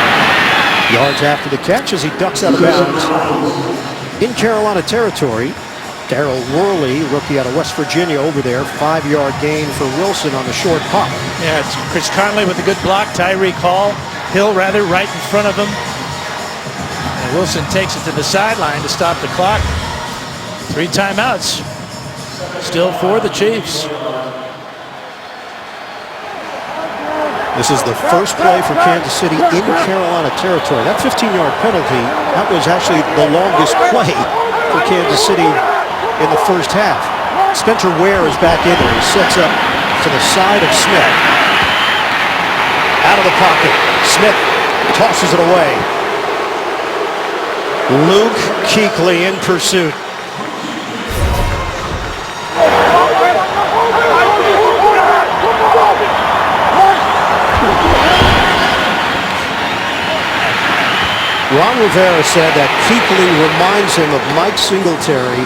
Yards after the catch as he ducks out of bounds. In Carolina territory, Darryl Worley, rookie out of West Virginia, over there. 5-yard gain for Wilson on the short pop. Yeah, it's Chris Conley with a good block. Tyreek Hill rather, right in front of him. And Wilson takes it to the sideline to stop the clock. 3 timeouts. Still for the Chiefs. This is the first play for Kansas City in Carolina territory. That 15-yard penalty, that was actually the longest play for Kansas City in the first half. Spencer Ware is back in there. He sets up to the side of Smith. Out of the pocket. Smith tosses it away. Luke Kuechly in pursuit. Ron Rivera said that Kuechly reminds him of Mike Singletary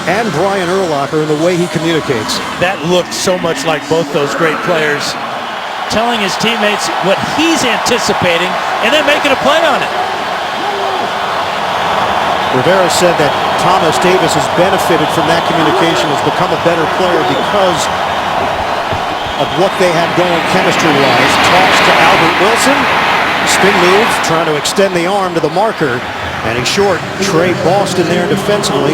and Brian Urlacher in the way he communicates. That looked so much like both those great players, telling his teammates what he's anticipating and then making a play on it. Rivera said that Thomas Davis has benefited from that communication, has become a better player because of what they had going chemistry-wise. Toss to Albert Wilson. Spin move, trying to extend the arm to the marker. And he's short. Trey Boston there defensively.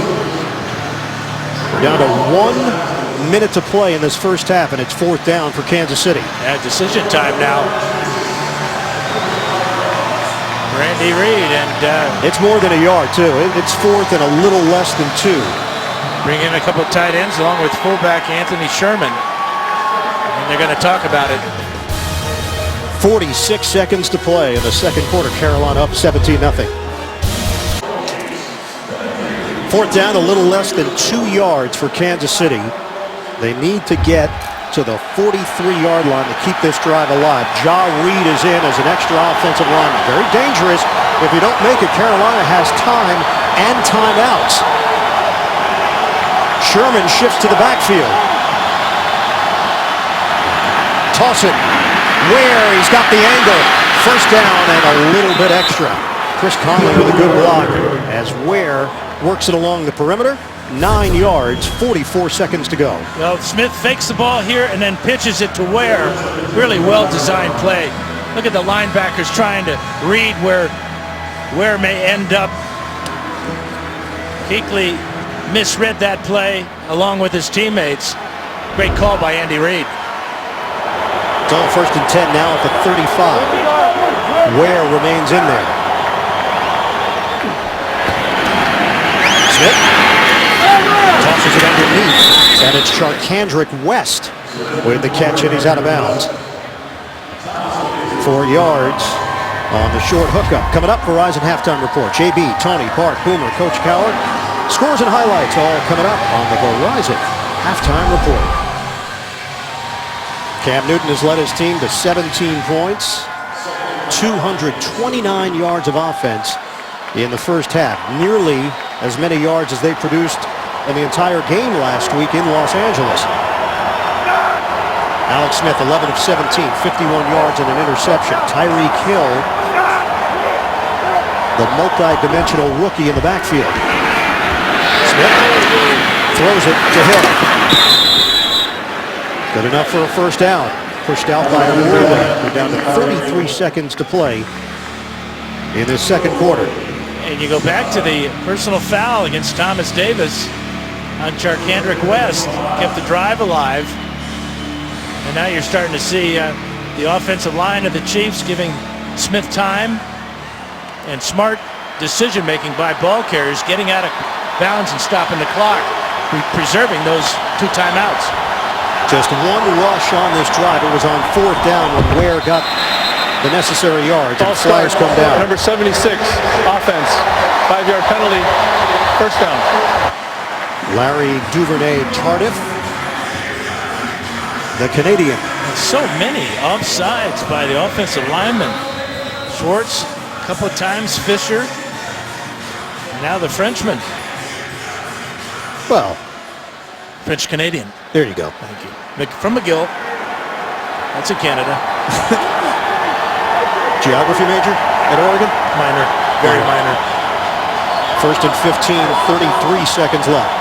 We're down to 1 minute to play in this first half, and it's 4th down for Kansas City. Yeah, decision time now. Randy Reed, and it's more than a yard, too. It's 4th and a little less than 2. Bring in a couple of tight ends along with fullback Anthony Sherman. And they're going to talk about it. 46 seconds to play in the second quarter. Carolina up 17-0. 4th down, a little less than 2 yards for Kansas City. They need to get to the 43-yard line to keep this drive alive. Ja Reed is in as an extra offensive lineman. Very dangerous. If you don't make it, Carolina has time and timeouts. Sherman shifts to the backfield. Toss it. Ware, he's got the angle. First down and a little bit extra. Chris Conley with a good block as Ware works it along the perimeter. 9 yards, 44 seconds to go. Well, Smith fakes the ball here and then pitches it to Ware. Really well-designed play. Look at the linebackers trying to read where Ware may end up. Kuechly misread that play along with his teammates. Great call by Andy Reid. It's all 1st and 10 now at the 35. Ware remains in there. Smith tosses it underneath, and it's Charkandrick West with the catch, and he's out of bounds. 4 yards on the short hookup. Coming up, Verizon Halftime Report. JB, Tony, Bart, Boomer, Coach Coward. Scores and highlights all coming up on the Verizon Halftime Report. Cam Newton has led his team to 17 points, 229 yards of offense in the first half. Nearly as many yards as they produced in the entire game last week in Los Angeles. Alex Smith, 11 of 17, 51 yards and an interception. Tyreek Hill, the multi-dimensional rookie in the backfield. Smith throws it to Hill. Good enough for a first down. Pushed out by Orland. We're down to 33 seconds to play in this second quarter. And you go back to the personal foul against Thomas Davis on Charkandrick West. Kept the drive alive. And now you're starting to see the offensive line of the Chiefs giving Smith time and smart decision-making by ball carriers, getting out of bounds and stopping the clock, preserving those 2 timeouts. Just 1 rush on this drive. It was on 4th down when Ware got the necessary yards. And Flyers come down. Number 76, offense, 5-yard penalty, first down. Larry Duvernay-Tardif, the Canadian. And so many offsides by the offensive linemen. Schwartz, a couple of times, Fisher, and now the Frenchman. Well, French-Canadian. There you go. Thank you. From McGill. That's in Canada. Geography major at Oregon? Minor. Very minor. 1st and 15, 33 seconds left.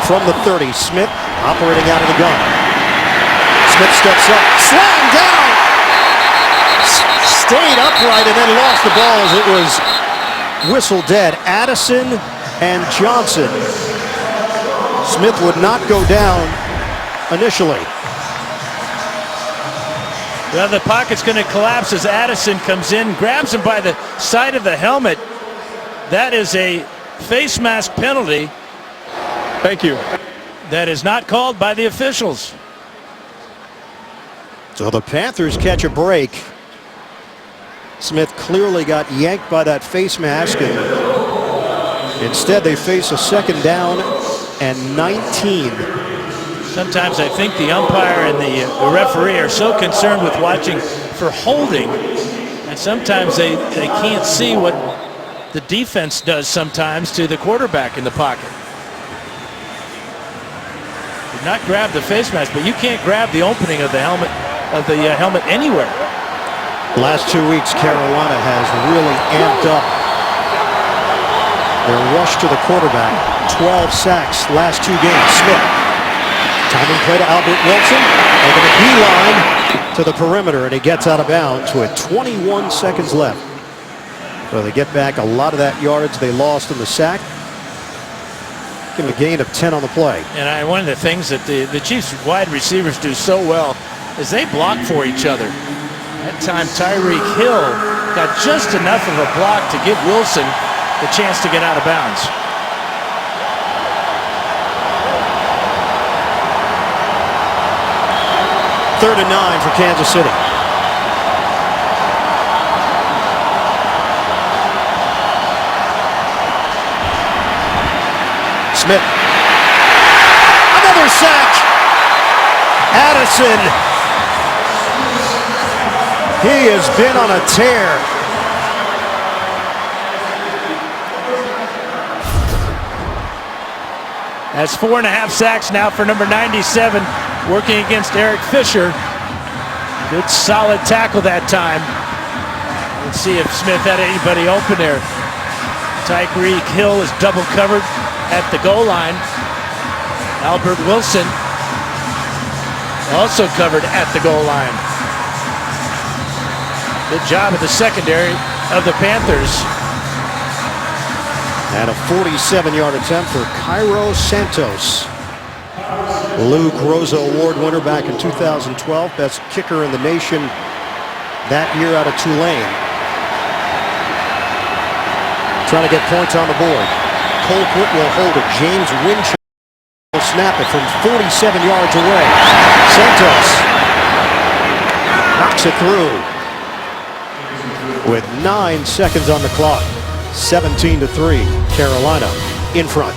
From the 30, Smith operating out of the gun. Smith steps up, slammed down, stayed upright and then lost the ball as it was whistled dead. Addison and Johnson. Smith would not go down initially. Well, the pocket's going to collapse as Addison comes in, grabs him by the side of the helmet. That is a face mask penalty. Thank you. That is not called by the officials. So the Panthers catch a break. Smith clearly got yanked by that face mask, and instead they face a 2nd down and 19. Sometimes I think the umpire and the referee are so concerned with watching for holding And sometimes they can't see what the defense does sometimes to the quarterback in the pocket. Did not grab the face mask, but you can't grab the opening of the helmet anywhere. Last 2 weeks, Carolina has really amped up their rush to the quarterback. 12 sacks last 2 games. Smith. Timing play to Albert Wilson. Making a beeline to the perimeter, and he gets out of bounds with 21 seconds left. So they get back a lot of that yardage they lost in the sack. Give him a gain of 10 on the play. And one of the things that the Chiefs wide receivers do so well is they block for each other. That time Tyreek Hill got just enough of a block to give Wilson the chance to get out of bounds. Third and 9 for Kansas City. Smith. Another sack. Addison. He has been on a tear. That's 4.5 sacks now for number 97, working against Eric Fisher. Good solid tackle that time. Let's see if Smith had anybody open there. Tyreek Hill is double covered at the goal line. Albert Wilson also covered at the goal line. Good job of the secondary of the Panthers. And a 47-yard attempt for Cairo Santos. Luke Rosa Award winner back in 2012. Best kicker in the nation that year out of Tulane. Trying to get points on the board. Colquitt will hold it. James Winchester will snap it from 47 yards away. Santos knocks it through with 9 seconds on the clock. 17-3, Carolina in front.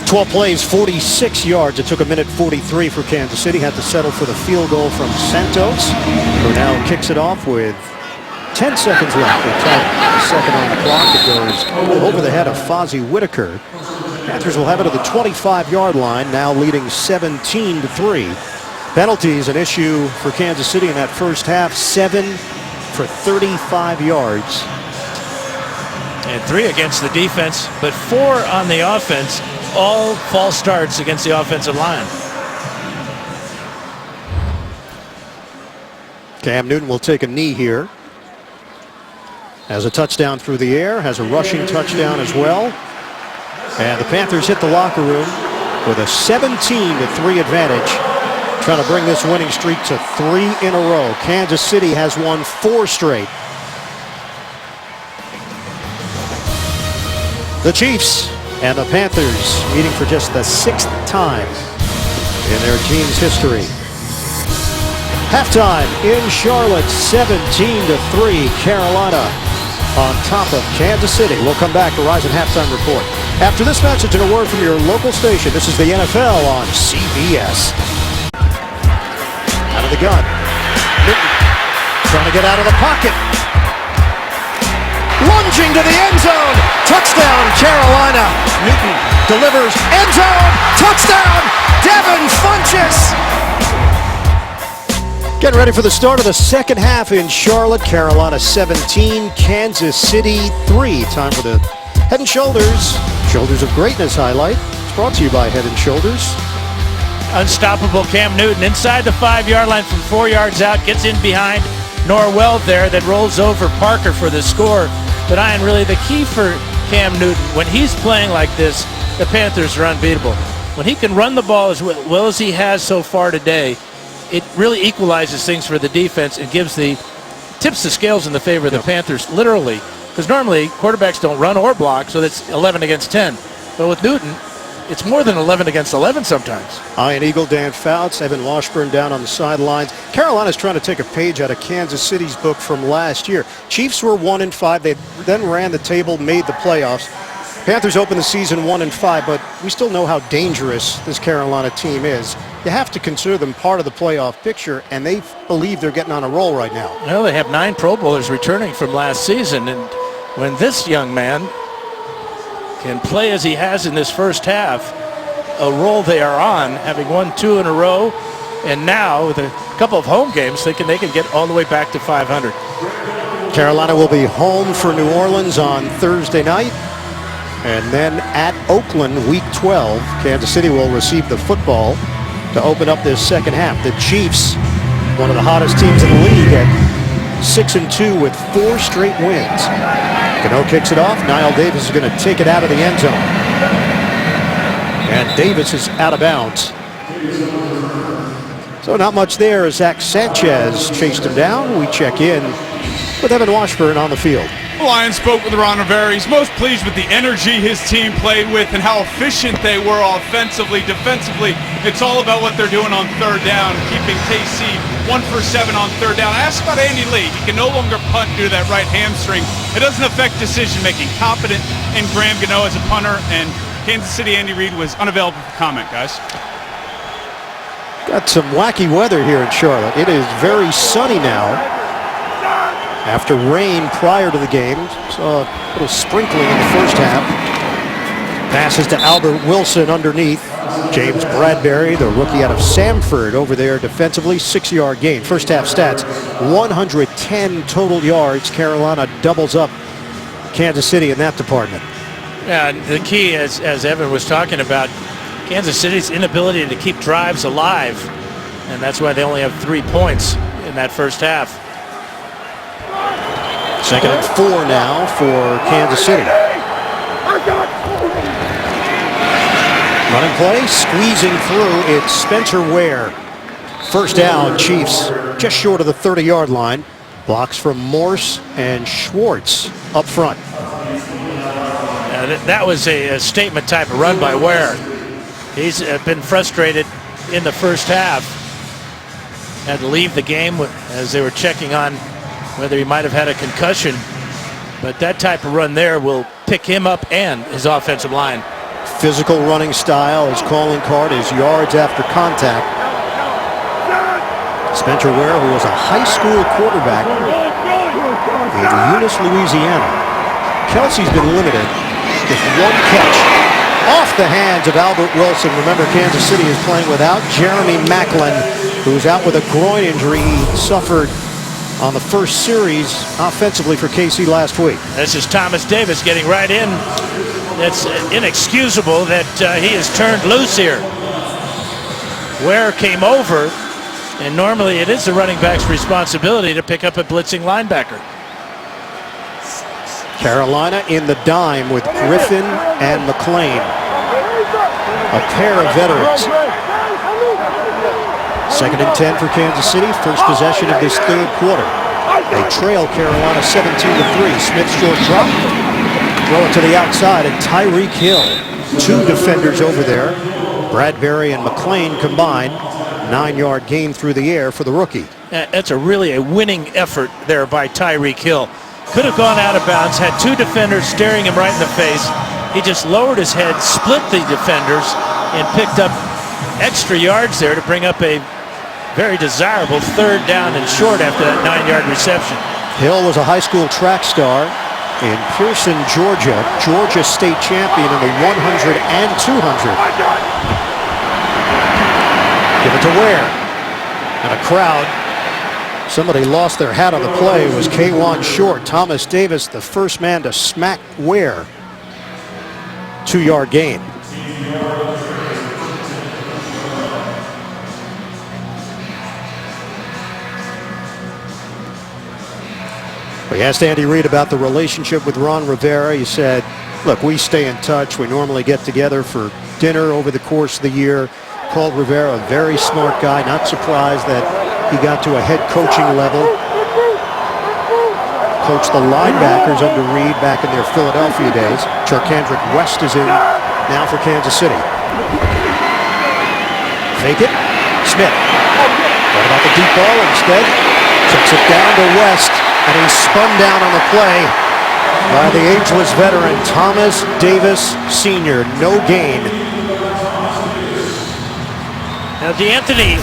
12 plays, 46 yards. It took 1:43 for Kansas City. Had to settle for the field goal from Santos, who now kicks it off with 10 seconds left. The second on the clock. It goes over the head of Fozzie Whitaker. Panthers will have it at the 25-yard line, now leading 17-3. Penalties an issue for Kansas City in that first half. 7 for 35 yards. And 3 against the defense, but 4 on the offense. All false starts against the offensive line. Cam Newton will take a knee here. Has a touchdown through the air, has a rushing touchdown as well. And the Panthers hit the locker room with a 17-3 advantage, trying to bring this winning streak to 3 in a row. Kansas City has won 4 straight. The Chiefs and the Panthers meeting for just the 6th time in their team's history. Halftime in Charlotte, 17-3, Carolina on top of Kansas City. We'll come back to Verizon Halftime Report after this message and a word from your local station. This is the NFL on CBS. Out of the gun. Newton trying to get out of the pocket. Lunging to the end zone. Touchdown, Carolina. Newton delivers. End zone. Touchdown, Devin Funchess. Getting ready for the start of the second half in Charlotte. Carolina 17, Kansas City 3. Time for the Head & Shoulders of Greatness highlight. It's brought to you by Head & Shoulders. Unstoppable Cam Newton inside the 5-yard line from 4 yards out. Gets in behind Norwell there, that rolls over Parker for the score. But Ian, really the key for Cam Newton, when he's playing like this, the Panthers are unbeatable. When he can run the ball as well as he has so far today, it really equalizes things for the defense and tips the scales in the favor of the Panthers, literally. Because normally quarterbacks don't run or block, so that's 11 against 10. But with Newton, it's more than 11 against 11 sometimes. Ian Eagle, Dan Fouts, Evan Washburn down on the sidelines. Carolina's trying to take a page out of Kansas City's book from last year. Chiefs were 1-5. They then ran the table, made the playoffs. Panthers open the season 1-5, but we still know how dangerous this Carolina team is. You have to consider them part of the playoff picture, and they believe they're getting on a roll right now. Well, they have 9 Pro Bowlers returning from last season, and when this young man can play as he has in this first half, a roll they are on, having won 2 in a row, and now with a couple of home games, thinking they can get all the way back to 500. Carolina will be home for New Orleans on Thursday night. And then at Oakland, week 12, Kansas City will receive the football to open up this second half. The Chiefs, one of the hottest teams in the league, at 6-2 with 4 straight wins. Gano kicks it off. Niall Davis is going to take it out of the end zone. And Davis is out of bounds. So not much there as Zach Sanchez chased him down. We check in with Evan Washburn on the field. The Lions spoke with Ron Rivera. He's most pleased with the energy his team played with and how efficient they were offensively. Defensively, it's all about what they're doing on third down, keeping KC 1 for 7 on third down. I asked about Andy Lee. He can no longer punt due to that right hamstring. It doesn't affect decision-making. Confident in Graham Gano as a punter, and Kansas City Andy Reid was unavailable for comment, guys. Got some wacky weather here in Charlotte. It is very sunny now. After rain prior to the game, saw a little sprinkling in the first half. Passes to Albert Wilson underneath. James Bradbury, the rookie out of Samford, over there defensively, 6-yard gain. First half stats, 110 total yards. Carolina doubles up Kansas City in that department. Yeah, and the key, as Evan was talking about, Kansas City's inability to keep drives alive, and that's why they only have 3 points in that first half. 2nd and 4 now for Kansas City. Running play, squeezing through, it's Spencer Ware. First down, Chiefs just short of the 30-yard line. Blocks from Morse and Schwartz up front. That was a statement type of run by Ware. He's been frustrated in the first half. Had to leave the game as they were checking on whether he might have had a concussion. But that type of run there will pick him up and his offensive line. Physical running style. His calling card is yards after contact. Spencer Ware, who was a high school quarterback in Eunice, Louisiana. Kelsey's been limited with 1 catch off the hands of Albert Wilson. Remember, Kansas City is playing without Jeremy Maclin, who's out with a groin injury he suffered on the first series offensively for KC last week. This is Thomas Davis getting right in. It's inexcusable that he is turned loose here. Ware came over, and normally it is the running back's responsibility to pick up a blitzing linebacker. Carolina in the dime with Griffin and McLean. A pair of veterans. 2nd and 10 for Kansas City. First possession of this third quarter. They trail Carolina 17-3. Smith short drop. Throw it to the outside, and Tyreek Hill. 2 defenders over there. Bradbury and McLean combined. 9-yard gain through the air for the rookie. That's a winning effort there by Tyreek Hill. Could have gone out of bounds, had 2 defenders staring him right in the face. He just lowered his head, split the defenders, and picked up extra yards there to bring up a very desirable 3rd down and short after that 9-yard reception. Hill was a high school track star in Pearson, Georgia. Georgia state champion in the 100 and 200. Give it to Ware. And a crowd. Somebody lost their hat on the play. It was K1 Short. Thomas Davis, the first man to smack Ware. 2-yard gain. We asked Andy Reid about the relationship with Ron Rivera. He said, look, we stay in touch. We normally get together for dinner over the course of the year. Called Rivera a very smart guy. Not surprised that he got to a head coaching level. Coached the linebackers under Reid back in their Philadelphia days. Charkandrick West is in now for Kansas City. Fake it. Smith. What about the deep ball instead? Checks it down to West. And he's spun down on the play. by the ageless veteran Thomas Davis Sr. No gain. Now DeAnthony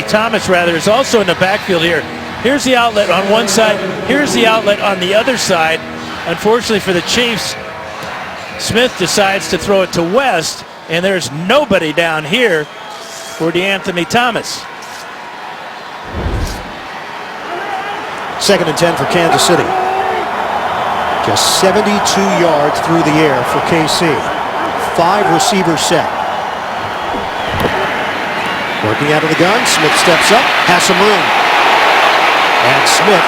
Thomas rather is also in the backfield here. Here's the outlet on one side. Here's the outlet on the other side. Unfortunately for the Chiefs, Smith decides to throw it to West, and there's nobody down here for DeAnthony Thomas. 2nd and 10 for Kansas City. Just 72 yards through the air for KC. 5 receivers set. Working out of the gun, Smith steps up, has some room. And Smith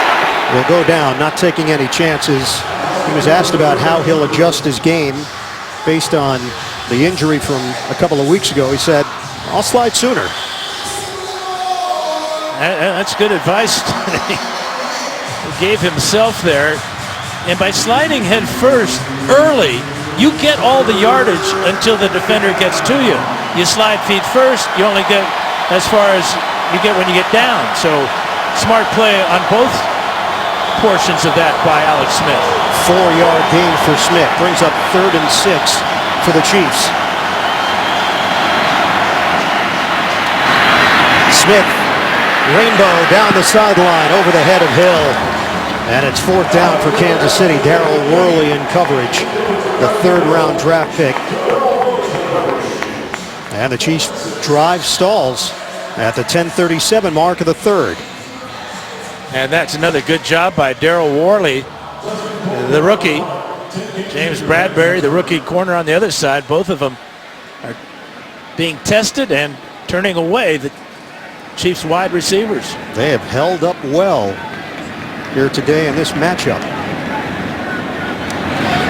will go down, not taking any chances. He was asked about how he'll adjust his game based on the injury from a couple of weeks ago. He said, I'll slide sooner. That's good advice. He gave himself there. And by sliding head first early, you get all the yardage until the defender gets to you. You slide feet first, you only get as far as you get when you get down. So smart play on both portions of that by Alex Smith. 4-yard gain for Smith. Brings up 3rd and 6 for the Chiefs. Smith, rainbow down the sideline over the head of Hill. And it's 4th down for Kansas City. Darryl Worley in coverage, the 3rd-round draft pick. And the Chiefs drive stalls at the 10:37 mark of the 3rd. And that's another good job by Darryl Worley, the rookie. James Bradbury, the rookie corner on the other side. Both of them are being tested and turning away the Chiefs wide receivers. They have held up well here today in this matchup.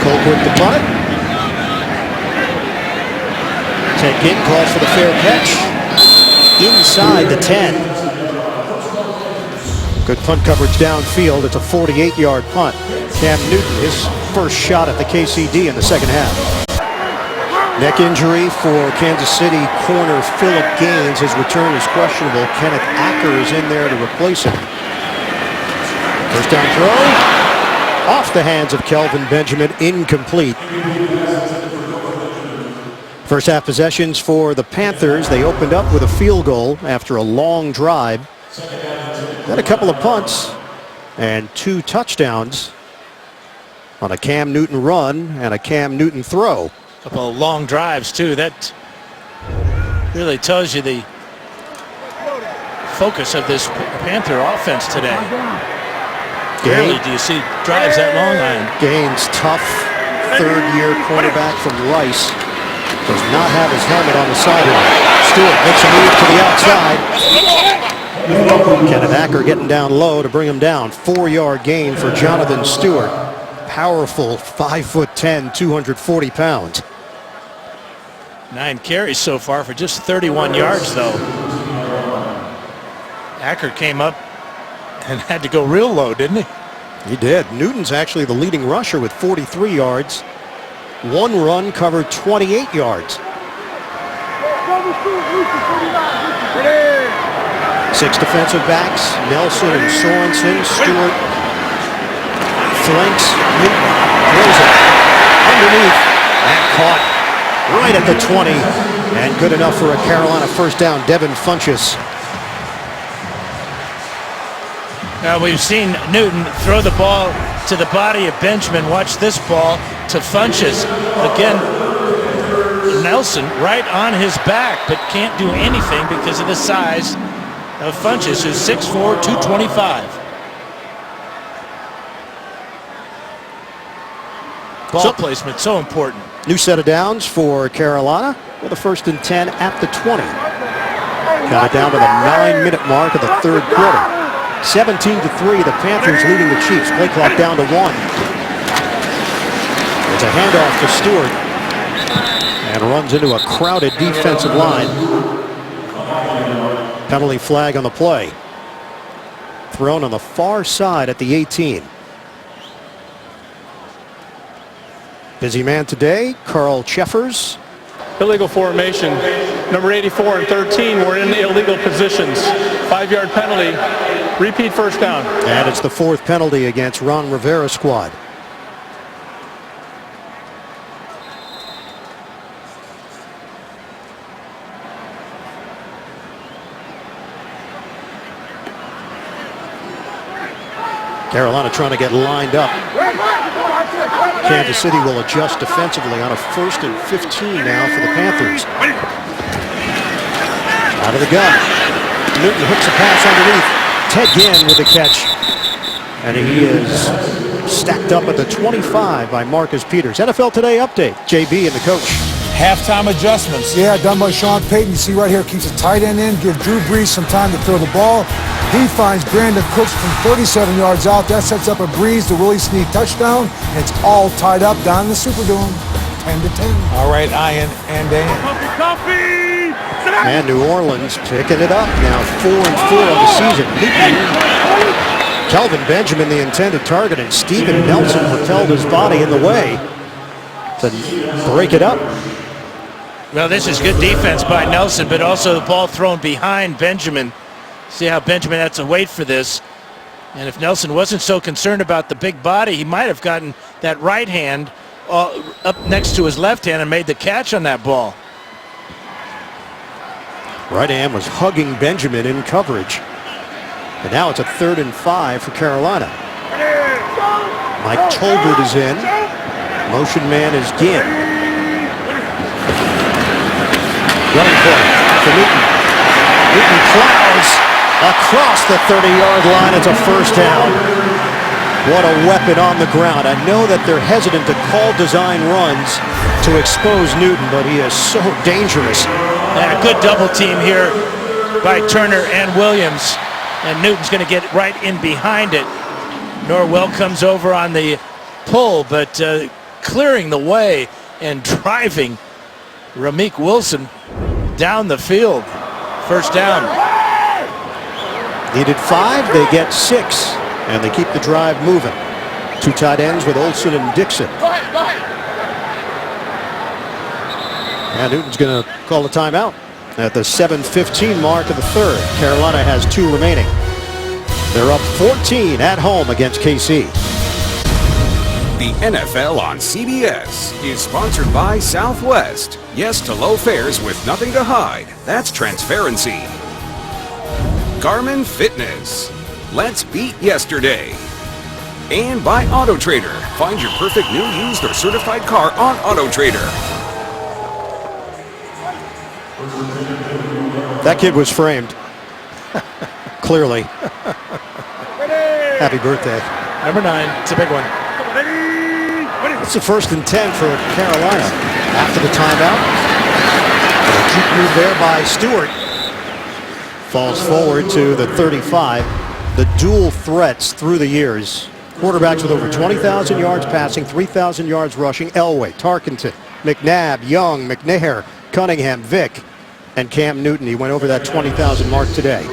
Colquitt to punt it. Ted Ginn calls for the fair catch. Inside the 10. Good punt coverage downfield. It's a 48-yard punt. Cam Newton, his first shot at the KCD in the 2nd half. Neck injury for Kansas City corner Philip Gaines. His return is questionable. Kenneth Acker is in there to replace him. First down throw. Off the hands of Kelvin Benjamin. Incomplete. First half possessions for the Panthers. They opened up with a field goal after a long drive. Had a couple of punts and 2 touchdowns on a Cam Newton run and a Cam Newton throw. A couple of long drives too. That really tells you the focus of this Panther offense today. Rarely do you see drives that long on. Gaines, tough 3rd-year quarterback from Rice, does not have his helmet on the sideline. Stewart makes a move to the outside. Kenneth Acker getting down low to bring him down. 4-yard gain for Jonathan Stewart. Powerful 5'10", 240 pounds. 9 carries so far for just 31 yards though. Acker came up and had to go real low, didn't he? He did. Newton's actually the leading rusher with 43 yards. 1 run covered 28 yards. 6 defensive backs. Nelson and Sorensen. Stewart flanks. Newton throws it underneath and caught right at the 20. And good enough for a Carolina first down. Devin Funchess. Now we've seen Newton throw the ball to the body of Benjamin. Watch this ball to Funchess. Again, Nelson right on his back, but can't do anything because of the size of Funchess, who's 6'4", 225. Ball placement, so important. New set of downs for Carolina with a 1st and 10 at the 20. Got it down to the 9-minute mark of the 3rd quarter. 17-3, the Panthers leading the Chiefs. Play clock down to 1. It's a handoff to Stewart. And runs into a crowded defensive line. Penalty flag on the play. Thrown on the far side at the 18. Busy man today, Carl Cheffers. Illegal formation. Number 84 and 13 were in illegal positions. 5-yard penalty. Repeat first down. And it's the 4th penalty against Ron Rivera's squad. Carolina trying to get lined up. Kansas City will adjust defensively on a 1st and 15 now for the Panthers. Out of the gun. Newton hooks a pass underneath. Ted Ginn with the catch. And he is stacked up at the 25 by Marcus Peters. NFL Today update. JB and the coach. Halftime adjustments. Yeah, done by Sean Payton. You see right here, keeps a tight end in, give Drew Brees some time to throw the ball. He finds Brandon Cooks from 37 yards out. That sets up a Brees to Willie Snead touchdown. And it's all tied up down in the Superdome, 10-10. All right, Ian and Dan. And New Orleans picking it up now, 4-4 on the season. Kelvin Benjamin, the intended target, and Steven Nelson propelled his body in the way to break it up. Well, this is good defense by Nelson, but also the ball thrown behind Benjamin. See how Benjamin had to wait for this. And if Nelson wasn't so concerned about the big body, he might have gotten that right hand up next to his left hand and made the catch on that ball. Right hand was hugging Benjamin in coverage. And now it's a 3rd and 5 for Carolina. Mike Tolbert is in. Motion man is Ginn. Running for it for Newton. Newton plows across the 30-yard line. It's a first down. What a weapon on the ground. I know that they're hesitant to call design runs to expose Newton, but he is so dangerous. And a good double team here by Turner and Williams. And Newton's going to get right in behind it. Norwell comes over on the pull, but clearing the way and driving Ramik Wilson down the field. First down. Needed 5, they get 6, and they keep the drive moving. 2 tight ends with Olsen and Dixon. And Newton's going to call a timeout at the 7:15 mark of the 3rd. Carolina has 2 remaining. They're up 14 at home against KC. The NFL on CBS is sponsored by Southwest. Yes to low fares with nothing to hide. That's transparency. Garmin Fitness. Let's beat yesterday. And by AutoTrader. Find your perfect new, used, or certified car on AutoTrader. That kid was framed. Clearly. Happy birthday. Number 9. It's a big one. It's the 1st and 10 for Carolina. After the timeout. And a juke move there by Stewart. Falls forward to the 35. The dual threats through the years. Quarterbacks with over 20,000 yards passing, 3,000 yards rushing. Elway, Tarkenton, McNabb, Young, McNair, Cunningham, Vick, and Cam Newton. He went over that 20,000 mark today.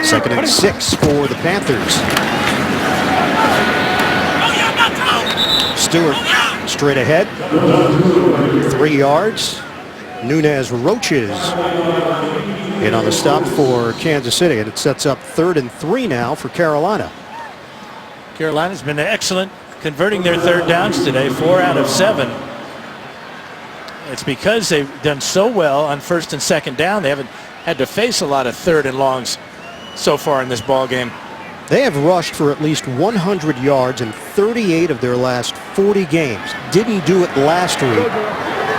Second and 6 for the Panthers. Stewart straight ahead. 3 yards. Nunez Roaches in on the stop for Kansas City, and it sets up 3rd and 3 now for Carolina. Carolina's been excellent converting their 3rd downs today, 4 out of 7. It's because they've done so well on 1st and 2nd down. They haven't had to face a lot of 3rd and longs so far in this ball game. They have rushed for at least 100 yards in 38 of their last 40 games. Didn't do it last week.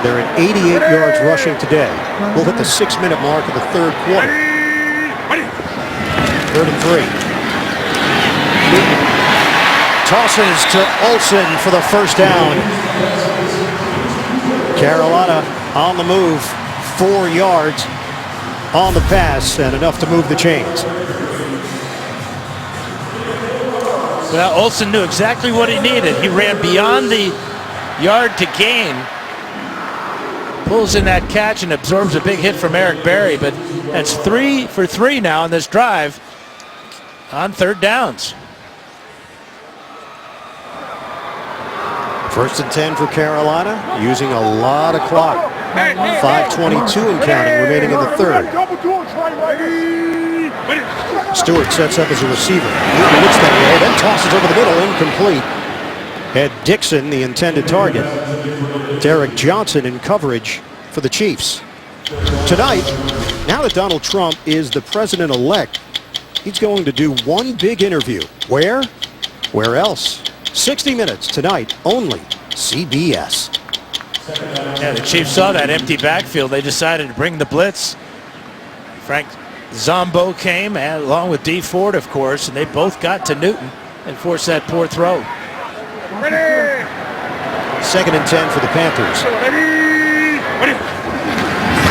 They're at 88 yards rushing today. We'll hit the 6-minute mark of the 3rd quarter. 3rd and 3. Newton tosses to Olsen for the first down. Carolina on the move, 4 yards on the pass, and enough to move the chains. Well, Olsen knew exactly what he needed. He ran beyond the yard to gain. Pulls in that catch and absorbs a big hit from Eric Berry, but that's 3 for 3 now in this drive on 3rd downs. 1st and 10 for Carolina, using a lot of clock. 5:22 and counting remaining in the 3rd. Stewart sets up as a receiver. Newton looks that way, then tosses over the middle, incomplete. Had Dixon the intended target. Derek Johnson in coverage for the Chiefs. Tonight, now that Donald Trump is the president-elect, he's going to do one big interview. Where? Where else? 60 Minutes tonight, only CBS. Yeah, the Chiefs saw that empty backfield. They decided to bring the blitz. Frank Zombo came, along with D. Ford, of course, and they both got to Newton and forced that poor throw. Ready. 2nd and 10 for the Panthers.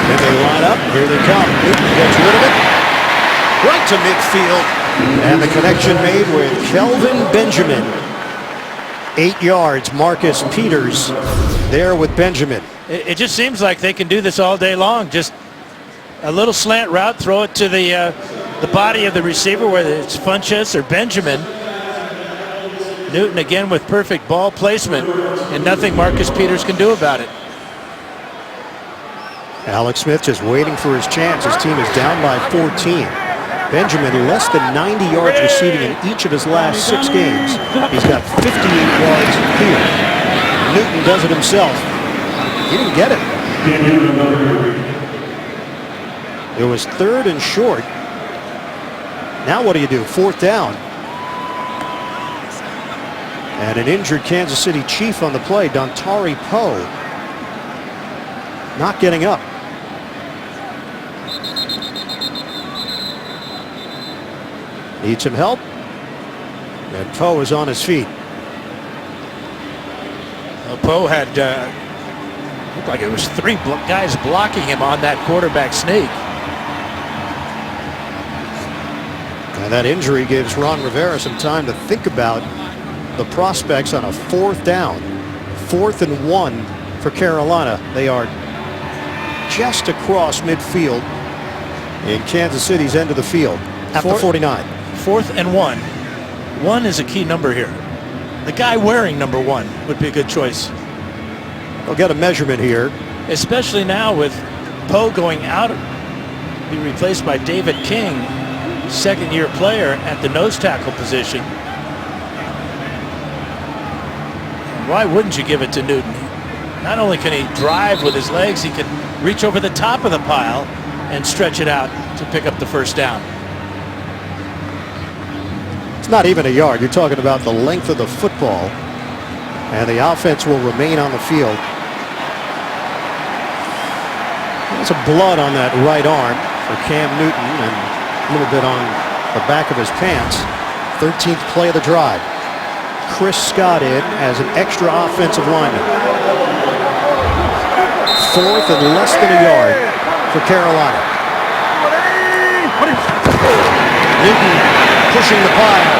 Then they line up. Here they come. Newton gets rid of it. Right to midfield. And the connection made with Kelvin Benjamin. 8 yards. Marcus Peters there with Benjamin. It just seems like they can do this all day long. Just a little slant route, throw it to the body of the receiver, whether it's Funchess or Benjamin. Newton again with perfect ball placement, and nothing Marcus Peters can do about it. Alex Smith just waiting for his chance. His team is down by 14. Benjamin less than 90 yards receiving in each of his last 6 games. He's got 58 yards here. Newton does it himself. He didn't get it. It was 3rd and short. Now what do you do? 4th down. And an injured Kansas City Chief on the play, Dontari Poe, not getting up. Needs some help. And Poe is on his feet. Well, Poe had, looked like it was 3 guys blocking him on that quarterback sneak. And that injury gives Ron Rivera some time to think about the prospects on a 4th down. 4th and 1 for Carolina. They are just across midfield in Kansas City's end of the field at the 49. 4th and 1. 1 is a key number here. The guy wearing number 1 would be a good choice. They'll get a measurement here. Especially now with Poe going out, be replaced by David King, 2nd-year player at the nose tackle position. Why wouldn't you give it to Newton? Not only can he drive with his legs, he can reach over the top of the pile and stretch it out to pick up the 1st down. It's not even a yard. You're talking about the length of the football. And the offense will remain on the field. There's some blood on that right arm for Cam Newton and a little bit on the back of his pants. 13th play of the drive. Chris Scott in as an extra offensive lineman. 4th and less than a yard for Carolina. Newton pushing the pile.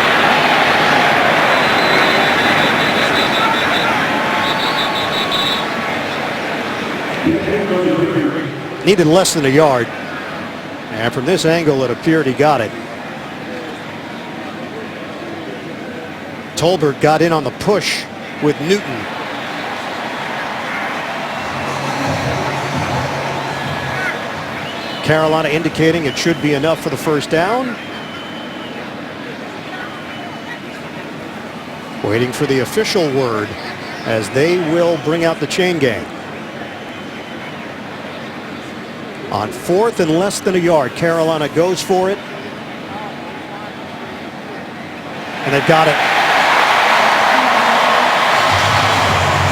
Needed less than a yard. And from this angle, it appeared he got it. Tolbert got in on the push with Newton. Carolina indicating it should be enough for the 1st down. Waiting for the official word as they will bring out the chain gang. On 4th and less than a yard, Carolina goes for it. And they've got it.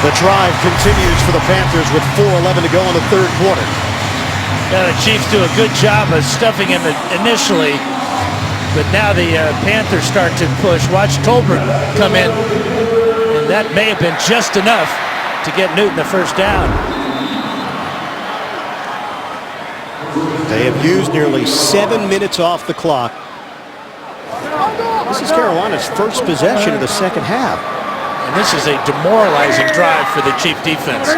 The drive continues for the Panthers with 4:11 to go in the 3rd quarter. Yeah, the Chiefs do a good job of stuffing him initially, but now the Panthers start to push. Watch Tolbert come in, and that may have been just enough to get Newton the 1st down. They have used nearly 7 minutes off the clock. This is Carolina's 1st possession of the 2nd half. And this is a demoralizing drive for the Chief defense.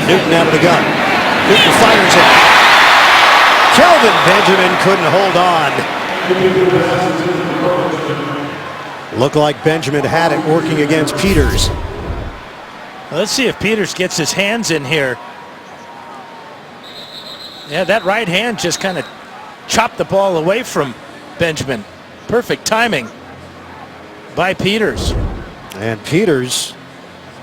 Newton out of the gun. Newton fires it. Kelvin Benjamin couldn't hold on. Looked like Benjamin had it working against Peters. Well, let's see if Peters gets his hands in here. Yeah, that right hand just kind of chopped the ball away from Benjamin. Perfect timing by Peters. And Peters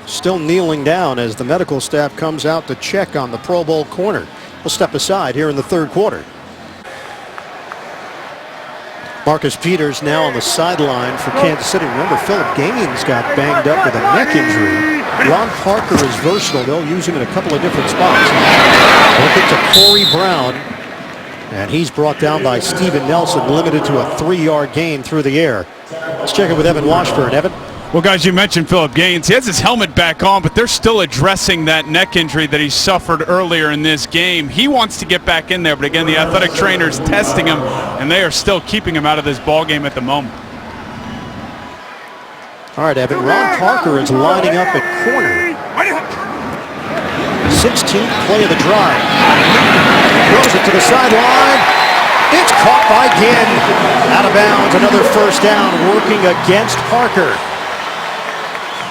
still kneeling down as the medical staff comes out to check on the Pro Bowl corner. We'll step aside here in the third quarter. Marcus Peters now on the sideline for Kansas City. Remember, Philip Gaines got banged up with a neck injury. Ron Parker is versatile. They'll use him in a couple of different spots. Look it to Corey Brown. And he's brought down by Steven Nelson, limited to a 3-yard gain through the air. Let's check it with Evan Washburn. Evan? Well, guys, you mentioned Philip Gaines. He has his helmet back on, but they're still addressing that neck injury that he suffered earlier in this game. He wants to get back in there, but again, the athletic trainer's testing him, and they are still keeping him out of this ball game at the moment. All right, Evan. Ron Parker is lining up at corner. 16th play of the drive. Throws it to the sideline. It's caught by Ginn. Out of bounds. Another first down, working against Parker.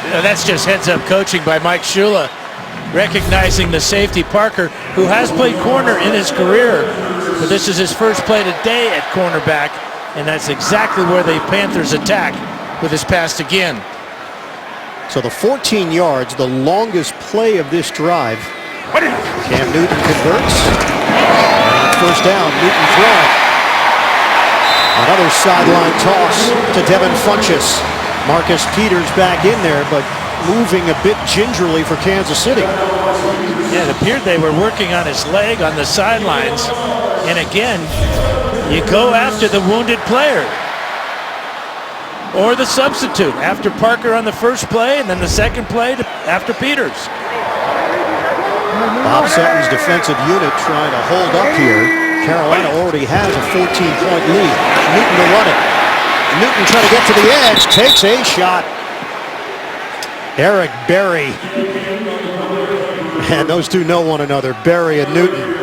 That's just heads-up coaching by Mike Shula, recognizing the safety Parker, who has played corner in his career, but this is his first play today at cornerback, and that's exactly where the Panthers attack with his pass to Ginn. So the 14 yards, the longest play of this drive. Cam Newton converts. And first down, Newton throwing. Another sideline toss to Devin Funchess. Marcus Peters back in there, but moving a bit gingerly for Kansas City. Yeah, it appeared they were working on his leg on the sidelines. And again, you go after the wounded player or the substitute after Parker on the first play, and then the second play after Peters. Bob Sutton's defensive unit trying to hold up here. Carolina already has a 14-point lead. Newton to run it. Newton trying to get to the edge, takes a shot. Eric Berry. And those two know one another, Berry and Newton.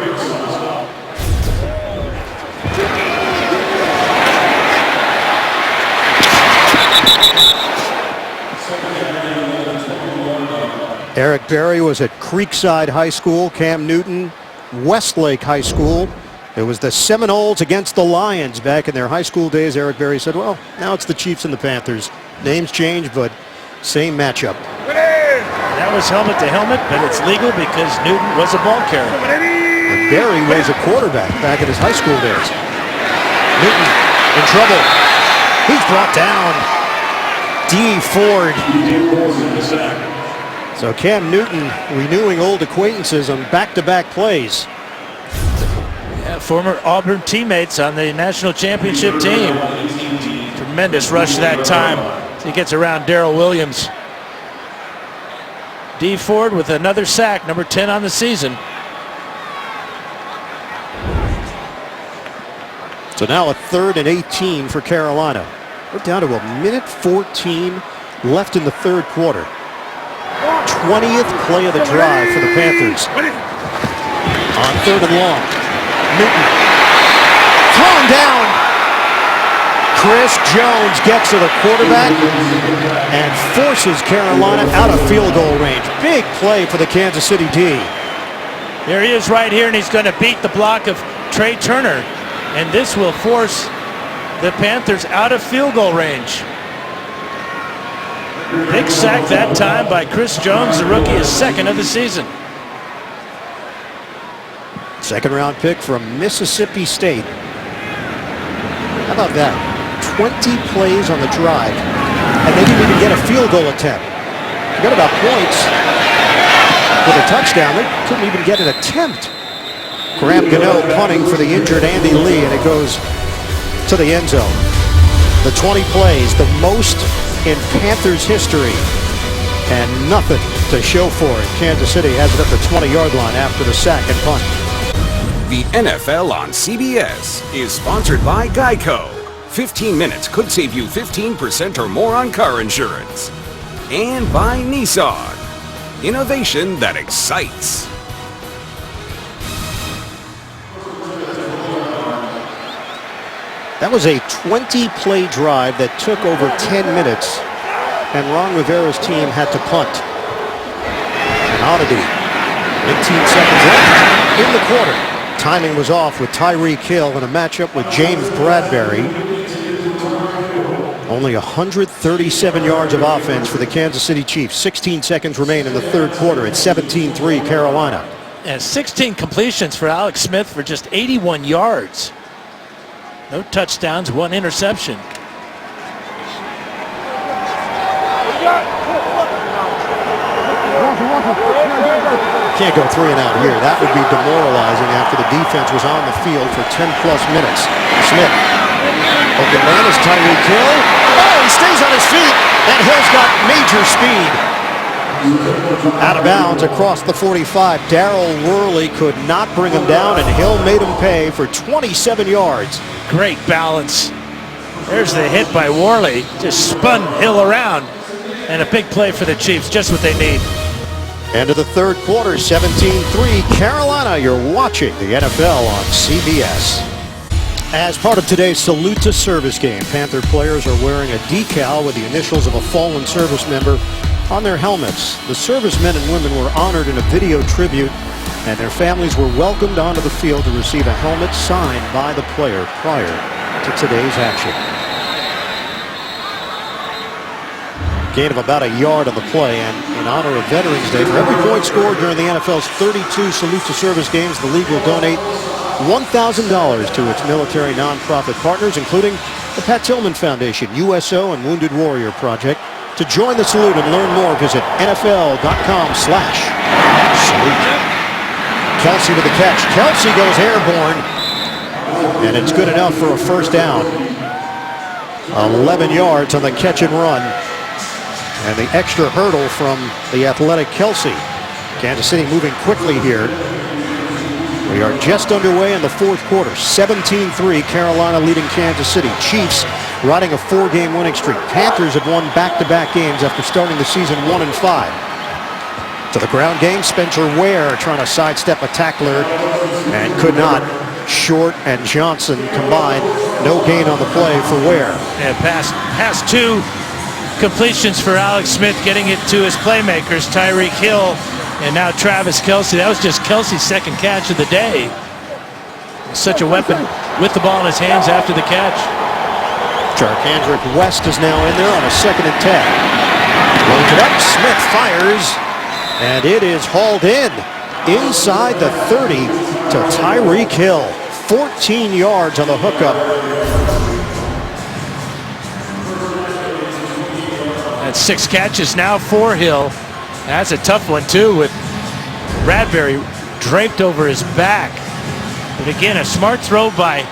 Eric Berry was at Creekside High School. Cam Newton, Westlake High School. It was the Seminoles against the Lions back in their high school days. Eric Berry said, well, now it's the Chiefs and the Panthers. Names change, but same matchup. That was helmet to helmet, but it's legal because Newton was a ball carrier. And Berry was a quarterback back in his high school days. Newton in trouble. He's brought down. D. Ford. So Cam Newton renewing old acquaintances on back-to-back plays. Former Auburn teammates on the national championship team. Tremendous rush that time. He gets around Darrell Williams. D. Ford with another sack, number 10 on the season. So now a 3rd and 18 for Carolina. We're down to a minute 14 left in the third quarter. 20th play of the drive for the Panthers. On 3rd and long. Newton thrown down. Chris Jones gets to the quarterback and forces Carolina out of field goal range. Big play for the Kansas City D. There he is right here, and he's going to beat the block of Trey Turner. And this will force the Panthers out of field goal range. Big sack that time by Chris Jones, the rookie, his 2nd of the season. 2nd round pick from Mississippi State. How about that? 20 plays on the drive, and they didn't even get a field goal attempt. Forget about points. With a touchdown, they couldn't even get an attempt. Graham Gano punting for the injured Andy Lee, and it goes to the end zone. The 20 plays, the most in Panthers history, and nothing to show for it. Kansas City has it at the 20-yard line after the sack and punt. The NFL on CBS is sponsored by Geico. 15 minutes could save you 15% or more on car insurance. And by Nissan. Innovation that excites. That was a 20-play drive that took over 10 minutes, and Ron Rivera's team had to punt. And Oddity, 18 seconds left in the quarter. Timing was off with Tyreek Hill in a matchup with James Bradbury. Only 137 yards of offense for the Kansas City Chiefs. 16 seconds remain in the third quarter. It's 17-3 Carolina. And 16 completions for Alex Smith for just 81 yards. No touchdowns, 1 interception. Can't go 3 and out here. That would be demoralizing after the defense was on the field for 10-plus minutes. Smith. Open man is Tyreek Hill. Oh, he stays on his feet. And Hill's got major speed. Out of bounds across the 45. Darrell Worley could not bring him down, and Hill made him pay for 27 yards. Great balance. There's the hit by Worley. Just spun Hill around. And a big play for the Chiefs. Just what they need. End of the third quarter, 17-3 Carolina. You're watching the NFL on CBS. As part of today's Salute to Service game, Panther players are wearing a decal with the initials of a fallen service member on their helmets. The servicemen and women were honored in a video tribute, and their families were welcomed onto the field to receive a helmet signed by the player prior to today's action. Gain of about a yard on the play, and in honor of Veterans Day, for every point scored during the NFL's 32 Salute to Service games, the league will donate $1,000 to its military nonprofit partners, including the Pat Tillman Foundation, USO, and Wounded Warrior Project. To join the salute and learn more, visit NFL.com/salute. Kelsey with the catch. Kelsey goes airborne, and it's good enough for a first down. 11 yards on the catch and run. And the extra hurdle from the athletic Kelsey. Kansas City moving quickly here. We are just underway in the fourth quarter. 17-3 Carolina leading Kansas City. Chiefs riding a 4-game winning streak. Panthers have won back-to-back games after starting the season 1-5. To the ground game, Spencer Ware trying to sidestep a tackler and could not. Short and Johnson combined. No gain on the play for Ware. And pass 2 completions for Alex Smith, getting it to his playmakers, Tyreek Hill and now Travis Kelsey. That was just Kelsey's second catch of the day. Such a weapon with the ball in his hands after the catch. Charkandrick West is now in there on a 2nd and 10. Loads it up. Smith fires, and it is hauled in inside the 30 to Tyreek Hill. 14 yards on the hookup. That's 6 catches now for Hill. That's a tough one too, with Bradbury draped over his back. But again, a smart throw by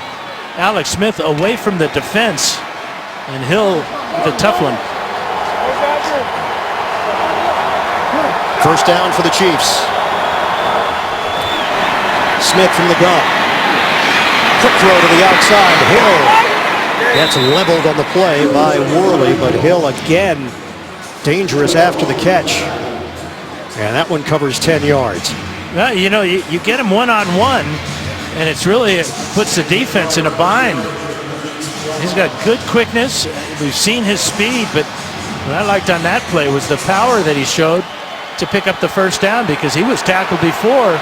Alex Smith away from the defense. And Hill with a tough one. First down for the Chiefs. Smith from the gun. Quick throw to the outside. Hill gets leveled on the play by Worley, but Hill again dangerous after the catch. And that one covers 10 yards. Well, you know, you get him one-on-one, and it puts the defense in a bind. He's got good quickness. We've seen his speed, but what I liked on that play was the power that he showed to pick up the first down, because he was tackled before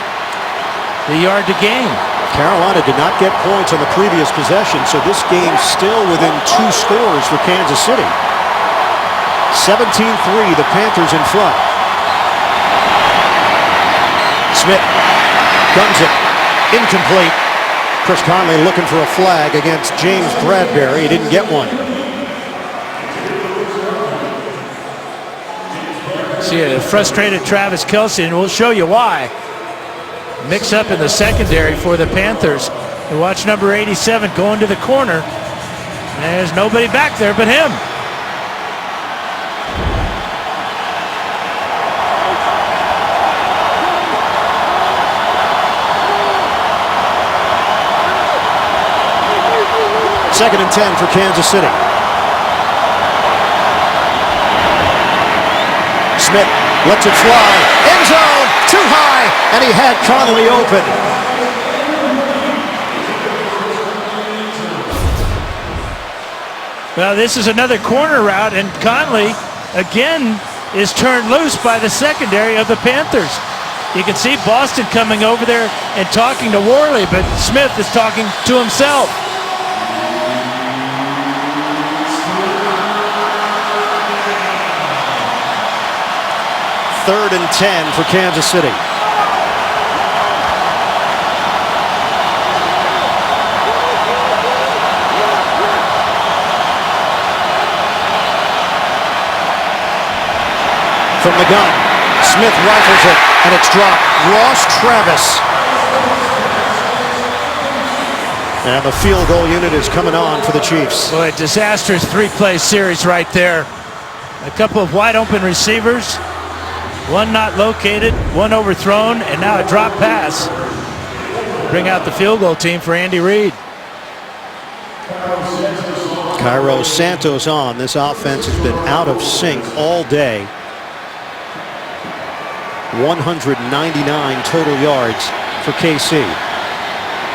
the yard to gain. Carolina did not get points on the previous possession, so this game's still within 2 scores for Kansas City. 17-3, the Panthers in front. Smith guns it. Incomplete. Chris Conley looking for a flag against James Bradbury. He didn't get one. See a frustrated Travis Kelsey, and we'll show you why. Mix up in the secondary for the Panthers. And watch number 87 going to the corner. There's nobody back there but him. Second and 10 for Kansas City. Smith lets it fly. End zone, too high, and he had Conley open. Well, this is another corner route, and Conley again is turned loose by the secondary of the Panthers. You can see Boston coming over there and talking to Worley, but Smith is talking to himself. 3rd and 10 for Kansas City. From the gun, Smith rifles it, and it's dropped. Ross Travis. And the field goal unit is coming on for the Chiefs. Boy, disastrous 3-play series right there. A couple of wide open receivers, one not located, one overthrown, and now a drop pass. Bring out the field goal team for Andy Reid. Cairo Santos on. This offense has been out of sync all day. 199 total yards for KC.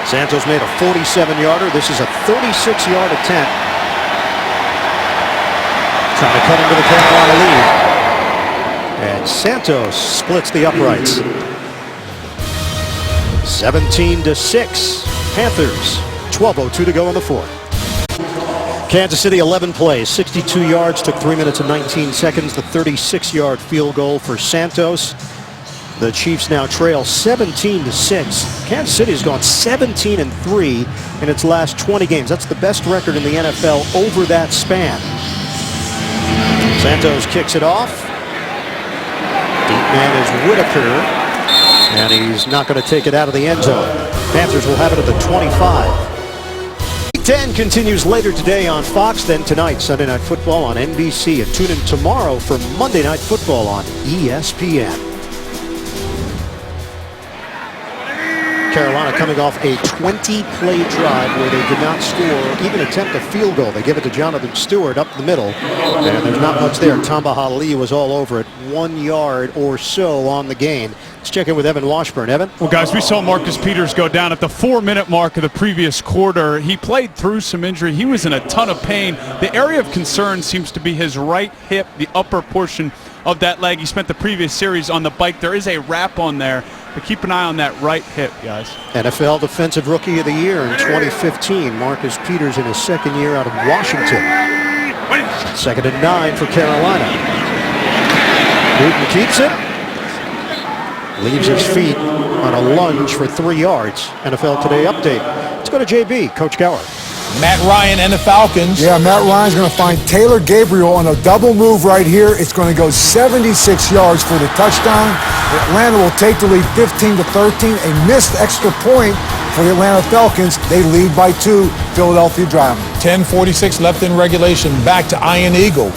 Santos made a 47-yarder. This is a 36-yard attempt. Trying to cut into the Carolina lead. And Santos splits the uprights. 17-6. Panthers. 12:02 to go in the fourth. Kansas City 11 plays, 62 yards, took 3 minutes and 19 seconds. The 36-yard field goal for Santos. The Chiefs now trail 17-6. Kansas City has gone 17-3 in its last 20 games. That's the best record in the NFL over that span. Santos kicks it off. Deep man is Whitaker, and he's not going to take it out of the end zone. Panthers will have it at the 25. 10 continues later today on Fox, then tonight Sunday Night Football on NBC, and tune in tomorrow for Monday Night Football on ESPN. Carolina coming off a 20-play drive where they did not score or even attempt a field goal. They give it to Jonathan Stewart up the middle, and there's not much there. Tamba Hali was all over it, 1 yard or so on the gain. Let's check in with Evan Washburn. Evan? Well, guys, we saw Marcus Peters go down at the 4-minute mark of the previous quarter. He played through some injury. He was in a ton of pain. The area of concern seems to be his right hip, the upper portion of that leg. He spent the previous series on the bike. There is a wrap on there, but keep an eye on that right hip, guys. NFL Defensive Rookie of the Year in 2015. Marcus Peters in his second year out of Washington. 2nd and 9 for Carolina. Newton keeps it. Leaves his feet on a lunge for 3 yards. NFL Today update. Let's go to JB, Coach Gower. Matt Ryan and the Falcons. Yeah, Matt Ryan's going to find Taylor Gabriel on a double move right here. It's going to go 76 yards for the touchdown. Atlanta will take the lead 15-13. A missed extra point for the Atlanta Falcons. They lead by 2. Philadelphia driving. 10:46 left in regulation. Back to Iron Eagle.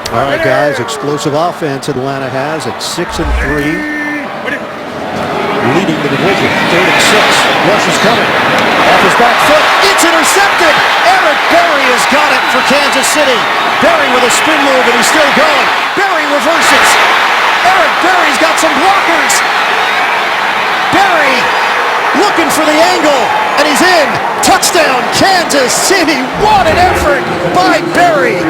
All right, guys, explosive offense Atlanta has at 6-3. Leading the division, 3rd and 6. Rush is coming. Off his back foot. It's intercepted. Eric Berry has got it for Kansas City. Berry with a spin move, and he's still going. Berry reverses. Eric Berry's got some blockers. Berry looking for the angle, and he's in. Touchdown, Kansas City. What an effort by Berry.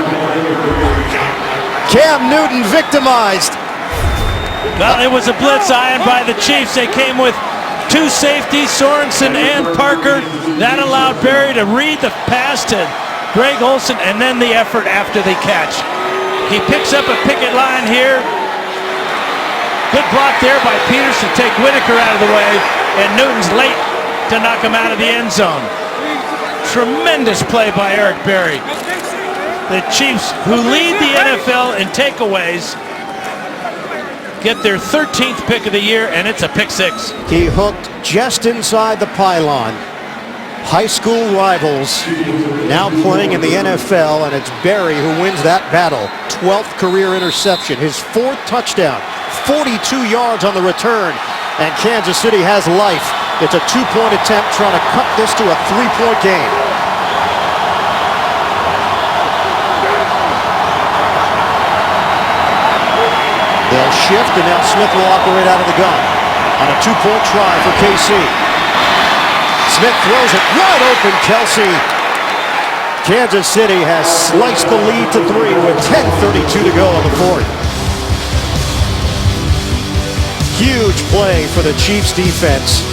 Cam Newton victimized. Well, it was a blitz iron by the Chiefs. They came with 2 safeties, Sorensen and Parker. That allowed Berry to read the pass to Greg Olsen, and then the effort after the catch. He picks up a picket line here. Good block there by Peters to take Whitaker out of the way, and Newton's late to knock him out of the end zone. Tremendous play by Eric Berry. The Chiefs, who lead the NFL in takeaways, get their 13th pick of the year, and it's a pick 6. He hooked just inside the pylon. High school rivals now playing in the NFL, and it's Berry who wins that battle. 12th career interception, his 4th touchdown, 42 yards on the return, and Kansas City has life. It's a 2-point attempt trying to cut this to a 3-point game. They'll shift, and now Smith will operate out of the gun on a 2-point try for KC. Smith throws it wide open. Kelsey. Kansas City has sliced the lead to 3 with 10:32 to go in the fourth. Huge play for the Chiefs defense.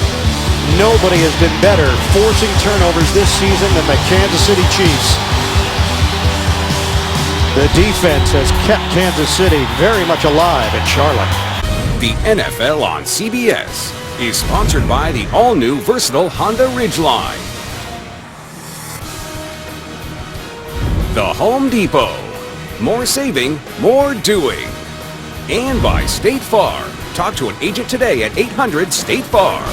Nobody has been better forcing turnovers this season than the Kansas City Chiefs. The defense has kept Kansas City very much alive in Charlotte. The NFL on CBS is sponsored by the all-new versatile Honda Ridgeline. The Home Depot. More saving, more doing. And by State Farm. Talk to an agent today at 800-STATE-FARM.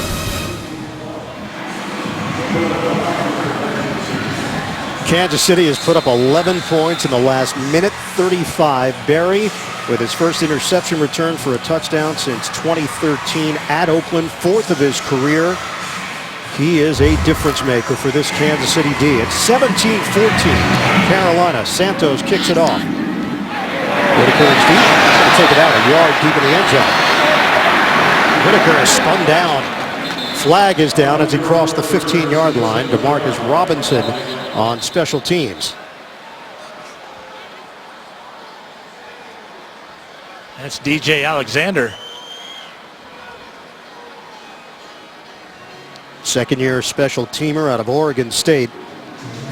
Kansas City has put up 11 points in the last minute 35. Barry with his first interception return for a touchdown since 2013 at Oakland, 4th of his career. He is a difference maker for this Kansas City D. It's 17-14. Carolina. Santos kicks it off. Whitaker is deep. He's going to take it out a yard deep in the end zone. Whitaker is spun down. Flag is down as he crossed the 15-yard line. DeMarcus Robinson on special teams. That's DJ Alexander. Second-year special teamer out of Oregon State.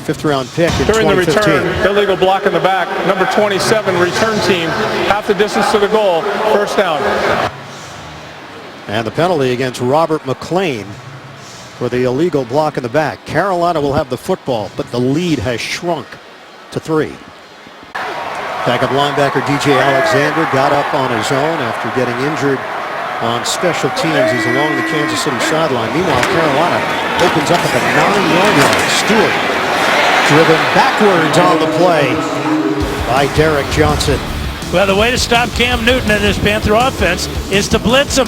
5th-round pick in During the 2015. return, illegal block in the back. Number 27, return team. Half the distance to the goal. First down. And the penalty against Robert McLean for the illegal block in the back. Carolina will have the football, but the lead has shrunk to 3. Backup linebacker DJ Alexander got up on his own after getting injured on special teams. He's along the Kansas City sideline. Meanwhile, Carolina opens up at the 9-yard line. Stewart driven backwards on the play by Derek Johnson. Well, the way to stop Cam Newton and his Panther offense is to blitz him.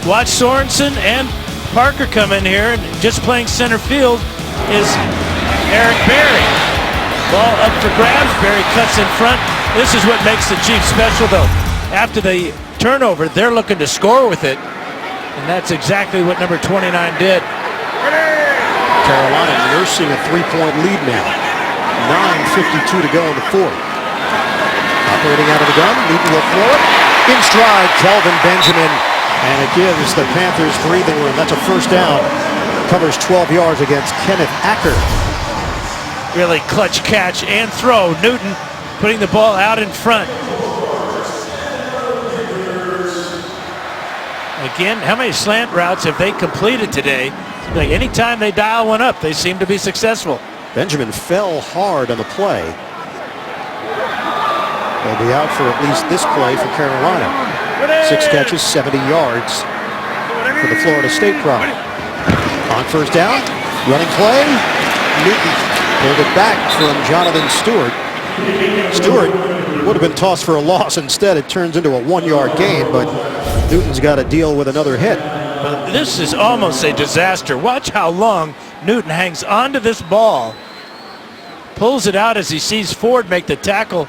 Watch Sorensen and Parker come in here, and just playing center field is Eric Berry. Ball up for grabs. Berry cuts in front. This is what makes the Chiefs special, though. After the turnover, they're looking to score with it, and that's exactly what number 29 did. Carolina nursing a 3-point lead now. 9:52 to go in the 4th. Operating out of the gun. Newton will throw it. In stride, Kelvin Benjamin. And it gives the Panthers breathing room. That's a first down. Covers 12 yards against Kenneth Acker. Really clutch catch and throw. Newton putting the ball out in front. Again, how many slant routes have they completed today? Like anytime they dial one up, they seem to be successful. Benjamin fell hard on the play. They'll be out for at least this play for Carolina. 6 catches, 70 yards for the Florida State product. On first down, running play. Newton pulled it back from Jonathan Stewart. Stewart would have been tossed for a loss. Instead, it turns into a 1-yard gain, but Newton's got to deal with another hit. Well, this is almost a disaster. Watch how long Newton hangs onto this ball. Pulls it out as he sees Ford make the tackle.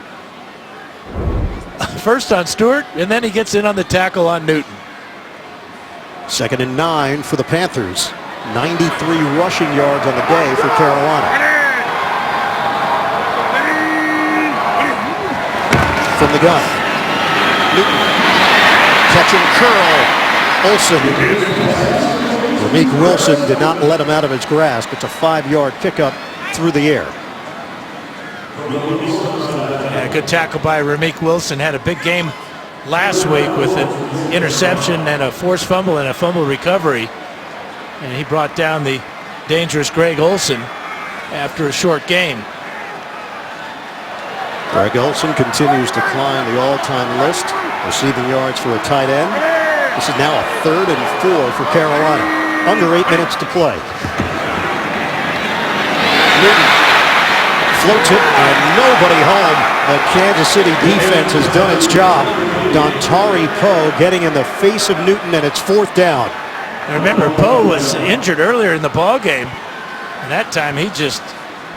First on Stewart, and then he gets in on the tackle on Newton. 2nd and 9 for the Panthers. 93 rushing yards on the day for Carolina. From the gun. Newton. Catch and curl. Olsen. Ramik Wilson did not let him out of his grasp. It's a 5-yard pickup through the air. Yeah, good tackle by Ramik Wilson. Had a big game last week with an interception and a forced fumble and a fumble recovery. And he brought down the dangerous Greg Olsen after a short game. Greg Olsen continues to climb the all-time list. Receiving yards for a tight end. This is now a 3rd and 4 for Carolina. Under 8 minutes to play. Newton floats it and nobody home. The Kansas City defense has done its job. Dontari Poe getting in the face of Newton, and it's 4th down. And remember, Poe was injured earlier in the ball game, and that time he just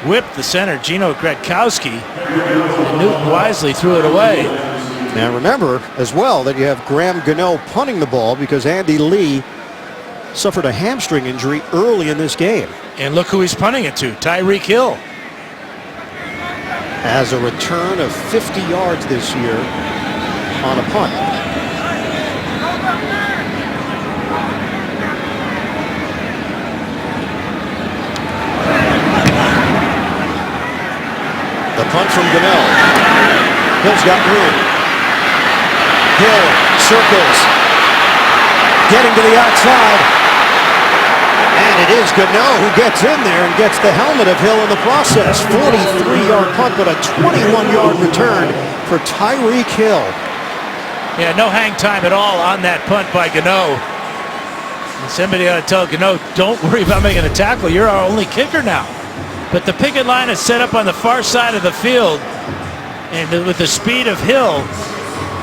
whipped the center, Gino Gretkowski, and Newton wisely threw it away. Now remember as well that you have Graham Gano punting the ball because Andy Lee suffered a hamstring injury early in this game. And look who he's punting it to, Tyreek Hill. Has a return of 50 yards this year on a punt. The punt from Gano. Hill's got room. Hill circles. Getting to the outside. And it is Gano who gets in there and gets the helmet of Hill in the process. 43-yard punt, but a 21-yard return for Tyreek Hill. Yeah, no hang time at all on that punt by Gano. And somebody ought to tell Gano, don't worry about making a tackle. You're our only kicker now. But the picket line is set up on the far side of the field. And with the speed of Hill,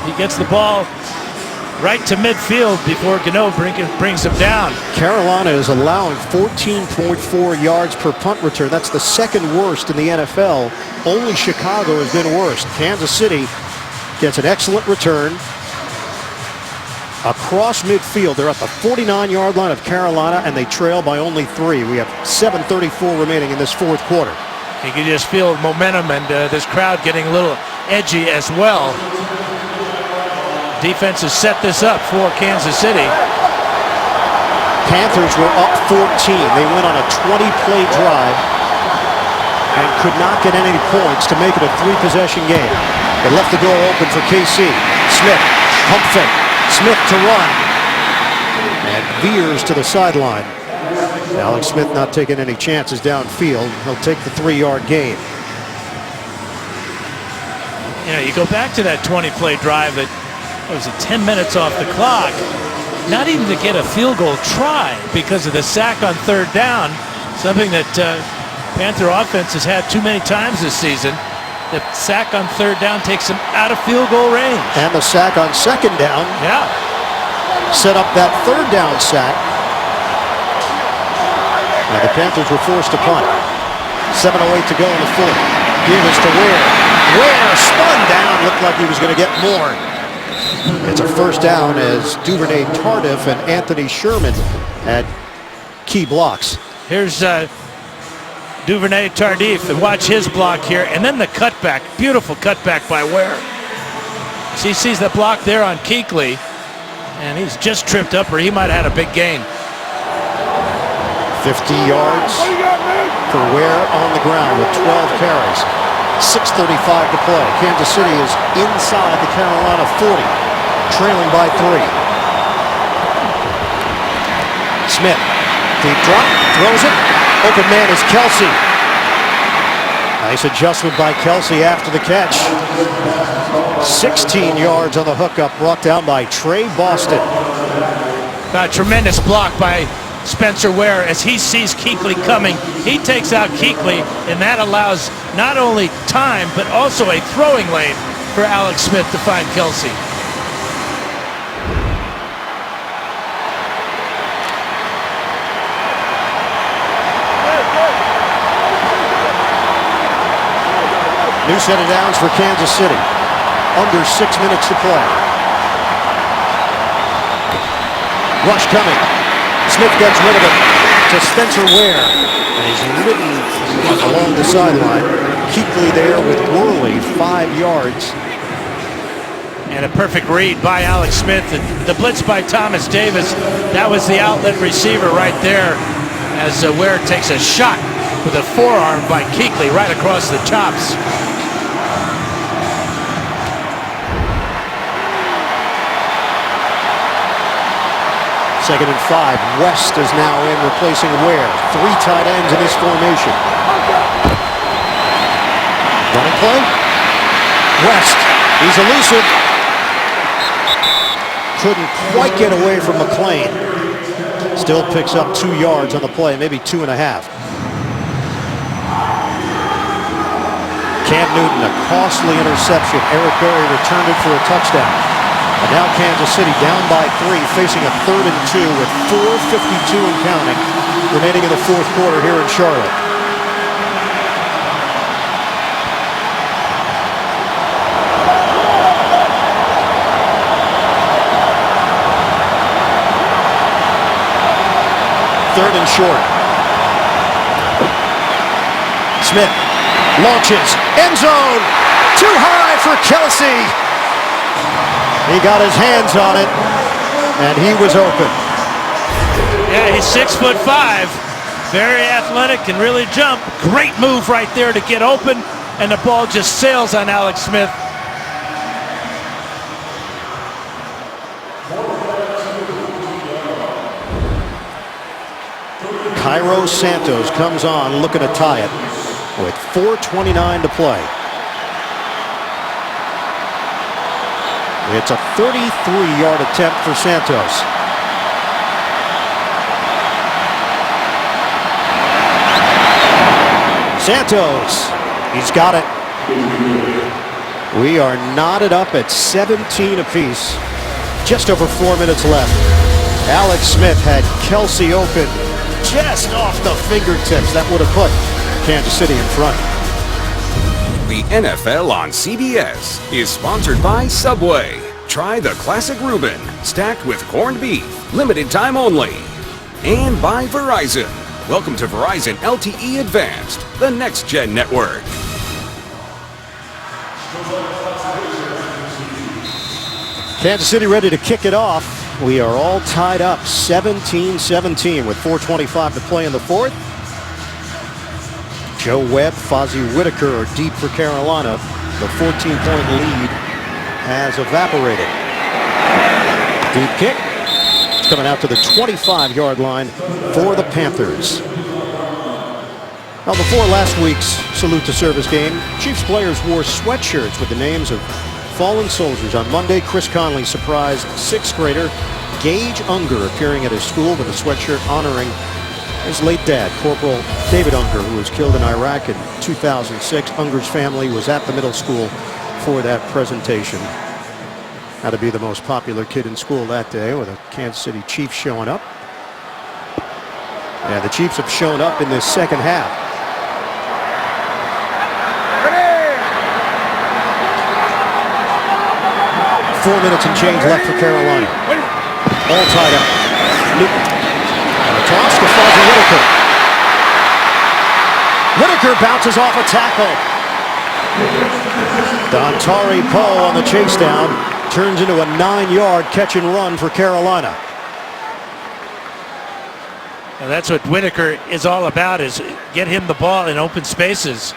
he gets the ball right to midfield before Gano brings him down. Carolina is allowing 14.4 yards per punt return. That's the second worst in the NFL. Only Chicago has been worse. Kansas City gets an excellent return across midfield. They're at the 49-yard line of Carolina, and they trail by only 3. We have 7:34 remaining in this fourth quarter. You can just feel momentum, and this crowd getting a little edgy as well. Defense has set this up for Kansas City. Panthers were up 14. They went on a 20-play drive and could not get any points to make it a 3-possession game. They left the door open for KC. Smith, pump fake. Smith to run. And veers to the sideline. Alex Smith not taking any chances downfield. He'll take the 3-yard gain. You know, you go back to that 20-play drive that was 10 minutes off the clock. Not even to get a field goal try because of the sack on third down. Something that Panther offense has had too many times this season. The sack on third down takes them out of field goal range. And the sack on second down. Yeah. Set up that third down sack. Now the Panthers were forced to punt. 7:08 to go in the fourth. Davis to Ware. Ware spun down. Looked like he was going to get more. It's a first down as Duvernay Tardif and Anthony Sherman had key blocks. Here's Duvernay Tardif, and watch his block here, and then the cutback, beautiful cutback by Ware. He sees the block there on Kuechly, and he's just tripped up, or he might have had a big gain. 50 yards for Ware on the ground with 12 carries. 6:35 to play. Kansas City is inside the Carolina 40, trailing by 3. Smith, deep drop, throws it. Open man is Kelsey. Nice adjustment by Kelsey after the catch. 16 yards on the hookup, brought down by Trey Boston. A tremendous block by Spencer Ware as he sees Kuechly coming. He takes out Kuechly, and that allows not only time, but also a throwing lane for Alex Smith to find Kelsey. New set of downs for Kansas City. Under 6 minutes to play. Rush coming. Smith gets rid of it to Spencer Ware. And he's ridden along the sideline. Kuechly there with Worley, 5 yards. And a perfect read by Alex Smith. And the blitz by Thomas Davis. That was the outlet receiver right there as Ware takes a shot with a forearm by Kuechly right across the chops. Second and 5. West is now in, replacing Ware. 3 tight ends in this formation. Running play. West. He's elusive. Couldn't quite get away from McClain. Still picks up 2 yards on the play, maybe 2.5. Cam Newton, a costly interception. Eric Berry returned it for a touchdown. And now Kansas City down by 3, facing a 3rd and 2 with 4:52 and counting remaining in the fourth quarter here in Charlotte. Third and short. Smith launches, end zone, too high for Kelsey. He got his hands on it, and he was open. Yeah, he's 6'5", very athletic, can really jump. Great move right there to get open, and the ball just sails on Alex Smith. Cairo Santos comes on looking to tie it with 4:29 to play. It's a 33-yard attempt for Santos. Santos, he's got it. We are knotted up at 17 apiece. Just over 4 minutes left. Alex Smith had Kelsey open just off the fingertips. That would have put Kansas City in front. The NFL on CBS is sponsored by Subway. Try the classic Reuben, stacked with corned beef, limited time only. And by Verizon. Welcome to Verizon LTE Advanced, the next-gen network. Kansas City ready to kick it off. We are all tied up 17-17 with 4:25 to play in the fourth. Joe Webb, Fozzie Whitaker are deep for Carolina. The 14-point lead has evaporated. Deep kick. It's coming out to the 25-yard line for the Panthers. Now, before last week's salute to service game, Chiefs players wore sweatshirts with the names of fallen soldiers. On Monday, Chris Conley surprised sixth grader Gage Unger appearing at his school with a sweatshirt honoring his late dad, Corporal David Unger, who was killed in Iraq in 2006. Unger's family was at the middle school for that presentation. Had to be the most popular kid in school that day, with a Kansas City Chiefs showing up. And the Chiefs have shown up in this second half. Ready! 4 minutes and change left for Carolina. All tied up. Newton. And a toss to Fozzie Whitaker. Whitaker bounces off a tackle. Dontari Poe on the chase down. Turns into a 9-yard catch and run for Carolina. And that's what Whitaker is all about, is get him the ball in open spaces.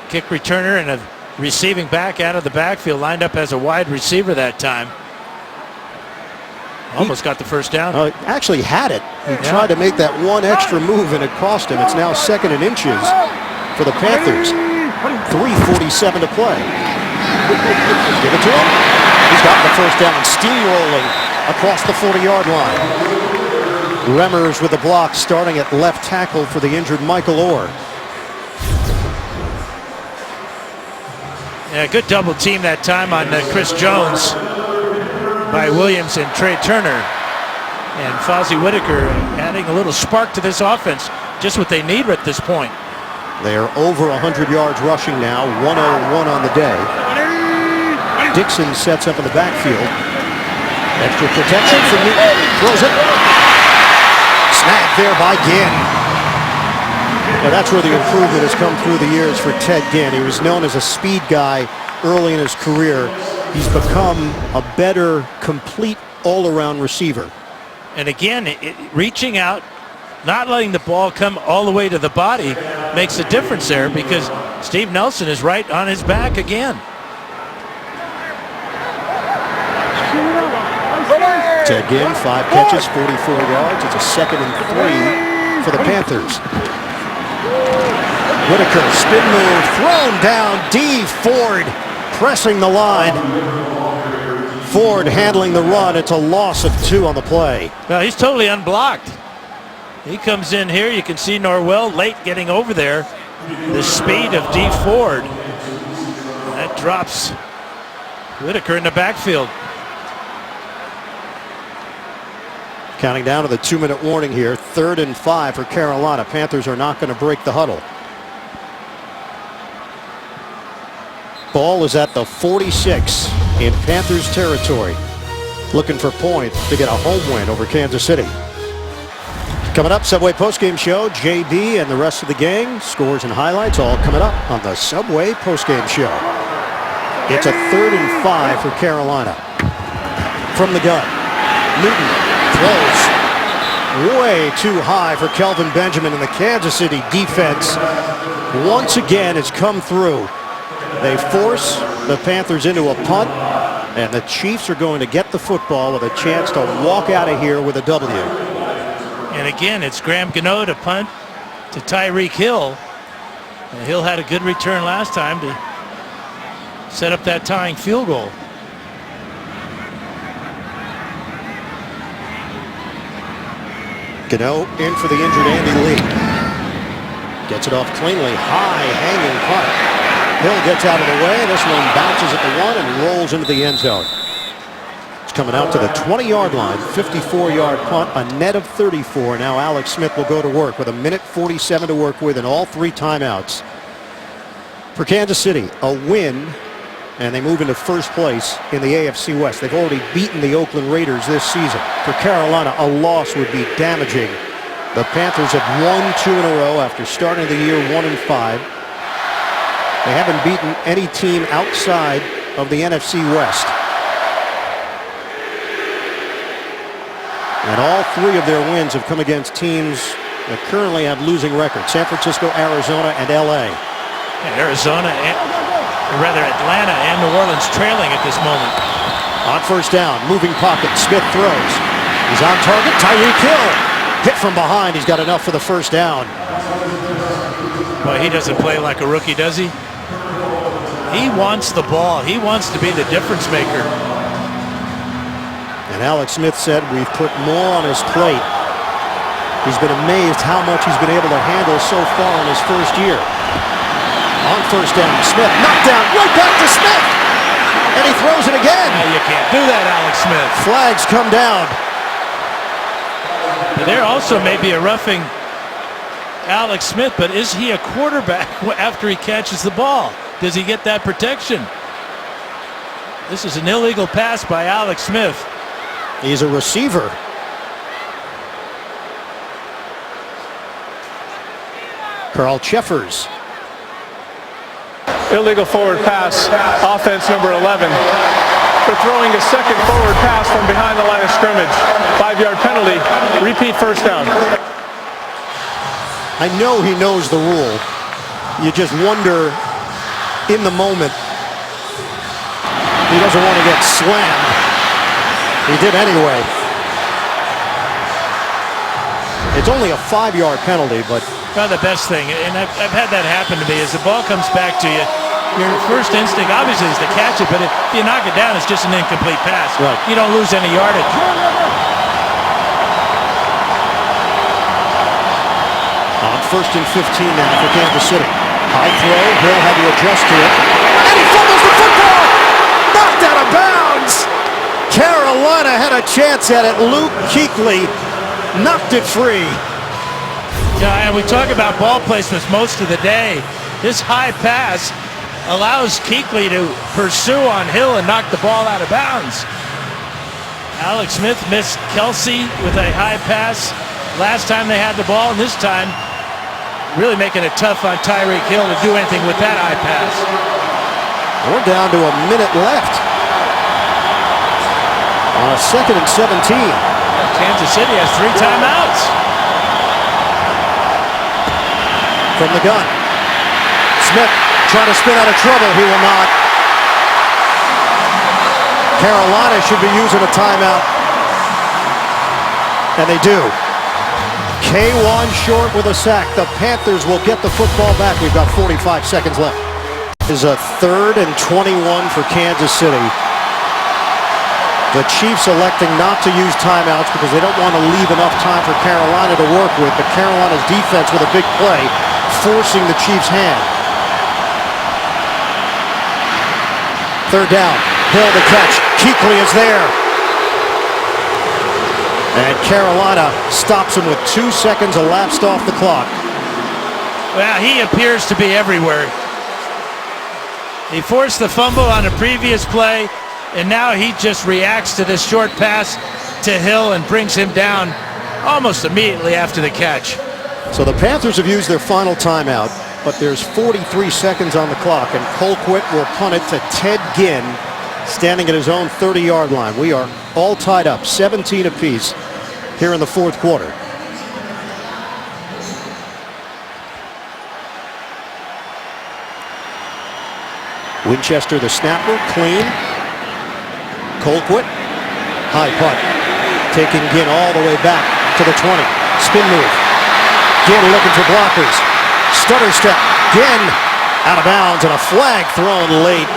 Kick returner and a receiving back out of the backfield, lined up as a wide receiver that time. Almost got the first down. Actually had it. He tried to make that one extra move and it cost him. It's now 2nd and inches for the Panthers. 3:47 to play. Give it to him. He's got the first down, steamrolling across the 40-yard line. Remmers with the block, starting at left tackle for the injured Michael Orr. Yeah, good double team that time on Chris Jones by Williams and Trey Turner. And Fozzie Whitaker adding a little spark to this offense, just what they need at this point. They are over 100 yards rushing now, 101 on the day. Dixon sets up in the backfield. Extra protection from Newton. Throws it. Snapped there by Ginn. Now that's where the improvement has come through the years for Ted Ginn. He was known as a speed guy early in his career. He's become a better, complete, all-around receiver. And again, reaching out, not letting the ball come all the way to the body makes a difference there, because Steve Nelson is right on his back again. Ted Ginn, 5 catches, 44 yards. It's a 2nd and 3 for the Panthers. Whitaker, spin move, thrown down. D. Ford pressing the line. Ford handling the run. It's a loss of 2 on the play. Well, he's totally unblocked. He comes in here. You can see Norwell late getting over there. The speed of D. Ford. That drops Whitaker in the backfield. Counting down to the 2-minute warning here. 3rd and 5 for Carolina. Panthers are not going to break the huddle. Ball is at the 46 in Panthers territory. Looking for points to get a home win over Kansas City. Coming up, Subway postgame show. JB and the rest of the gang. Scores and highlights all coming up on the Subway postgame show. It's a 3rd and 5 for Carolina. From the gun. Newton throws way too high for Kelvin Benjamin, and the Kansas City defense once again has come through. They force the Panthers into a punt, and the Chiefs are going to get the football with a chance to walk out of here with a W. And again, it's Graham Gano to punt to Tyreek Hill. And Hill had a good return last time to set up that tying field goal. Gano in for the injured Andy Lee. Gets it off cleanly. High hanging punt. Hill gets out of the way. This one bounces at the 1 and rolls into the end zone. It's coming out to the 20-yard line. 54-yard punt. A net of 34. Now Alex Smith will go to work with a minute 47 to work with and all 3 timeouts. For Kansas City, a win, and they move into first place in the AFC West. They've already beaten the Oakland Raiders this season. For Carolina, a loss would be damaging. The Panthers have won 2 in a row after starting the year 1-5. They haven't beaten any team outside of the NFC West. And all 3 of their wins have come against teams that currently have losing records. San Francisco, Arizona, and LA. Arizona, or rather Atlanta and New Orleans trailing at this moment. On first down, moving pocket, Smith throws. He's on target, Tyreek Hill. Hit from behind, he's got enough for the first down. Well, he doesn't play like a rookie, does he? He wants the ball. He wants to be the difference maker. And Alex Smith said, we've put more on his plate. He's been amazed how much he's been able to handle so far in his first year. On first down, Smith knocked down, right back to Smith. And he throws it again. No, you can't do that, Alex Smith. Flags come down. There also may be a roughing Alex Smith, but is he a quarterback after he catches the ball? Does he get that protection? This is an illegal pass by Alex Smith. He's a receiver. Carl Cheffers. Illegal forward pass, offense number 11. For throwing a second forward pass from behind the line of scrimmage. 5-yard penalty, repeat first down. I know he knows the rule. You just wonder in the moment. He doesn't want to get slammed. He did anyway. It's only a 5-yard penalty, but Well, the best thing, and I've had that happen to me, is the ball comes back to you. Your first instinct, obviously, is to catch it, but if you knock it down, it's just an incomplete pass. Right. You don't lose any yardage. on first and 15 now for Kansas City. High throw, Hill had to adjust to it. And he fumbles the football! Knocked out of bounds! Carolina had a chance at it. Luke Kuechly knocked it free. Yeah, and we talk about ball placements most of the day. This high pass allows Kuechly to pursue on Hill and knock the ball out of bounds. Alex Smith missed Kelsey with a high pass last time they had the ball, and this time really making it tough on Tyreek Hill to do anything with that high pass. We're down to a minute left on a 2nd and 17. Kansas City has 3 timeouts. From the gun. Smith trying to spin out of trouble. He will not. Carolina should be using a timeout. And they do. K1 short with a sack. The Panthers will get the football back. We've got 45 seconds left. This is a 3rd and 21 for Kansas City. The Chiefs electing not to use timeouts because they don't want to leave enough time for Carolina to work with. But Carolina's defense with a big play, forcing the Chiefs' hand. 3rd down. Hill to catch. Kuechly is there. And Carolina stops him with 2 seconds elapsed off the clock. Well, he appears to be everywhere. He forced the fumble on a previous play, and now he just reacts to this short pass to Hill and brings him down almost immediately after the catch. So the Panthers have used their final timeout, but there's 43 seconds on the clock, and Colquitt will punt it to Ted Ginn, standing at his own 30-yard line. We are all tied up, 17 apiece here in the 4th quarter. Winchester, the snapper, clean. Colquitt, high punt, taking Ginn all the way back to the 20. Spin move. Ginn looking for blockers. Stutter step. Ginn out of bounds and a flag thrown late.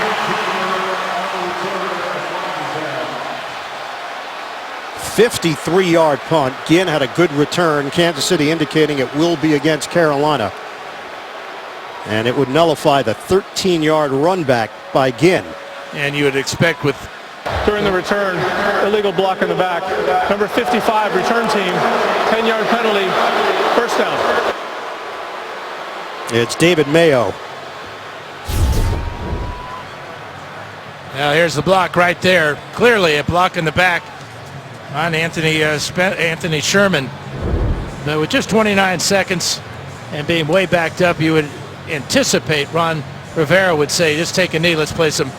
"53-yard punt. Ginn had a good return. Kansas City indicating it will be against Carolina. And it would nullify the 13-yard run back by Ginn. And you would expect with During the return, illegal block in the back. Number 55, return team, 10-yard penalty, first down. It's David Mayo. Now here's the block right there. Clearly a block in the back on Anthony Sherman. But with just 29 seconds and being way backed up, you would anticipate Ron Rivera would say, just take a knee, let's play some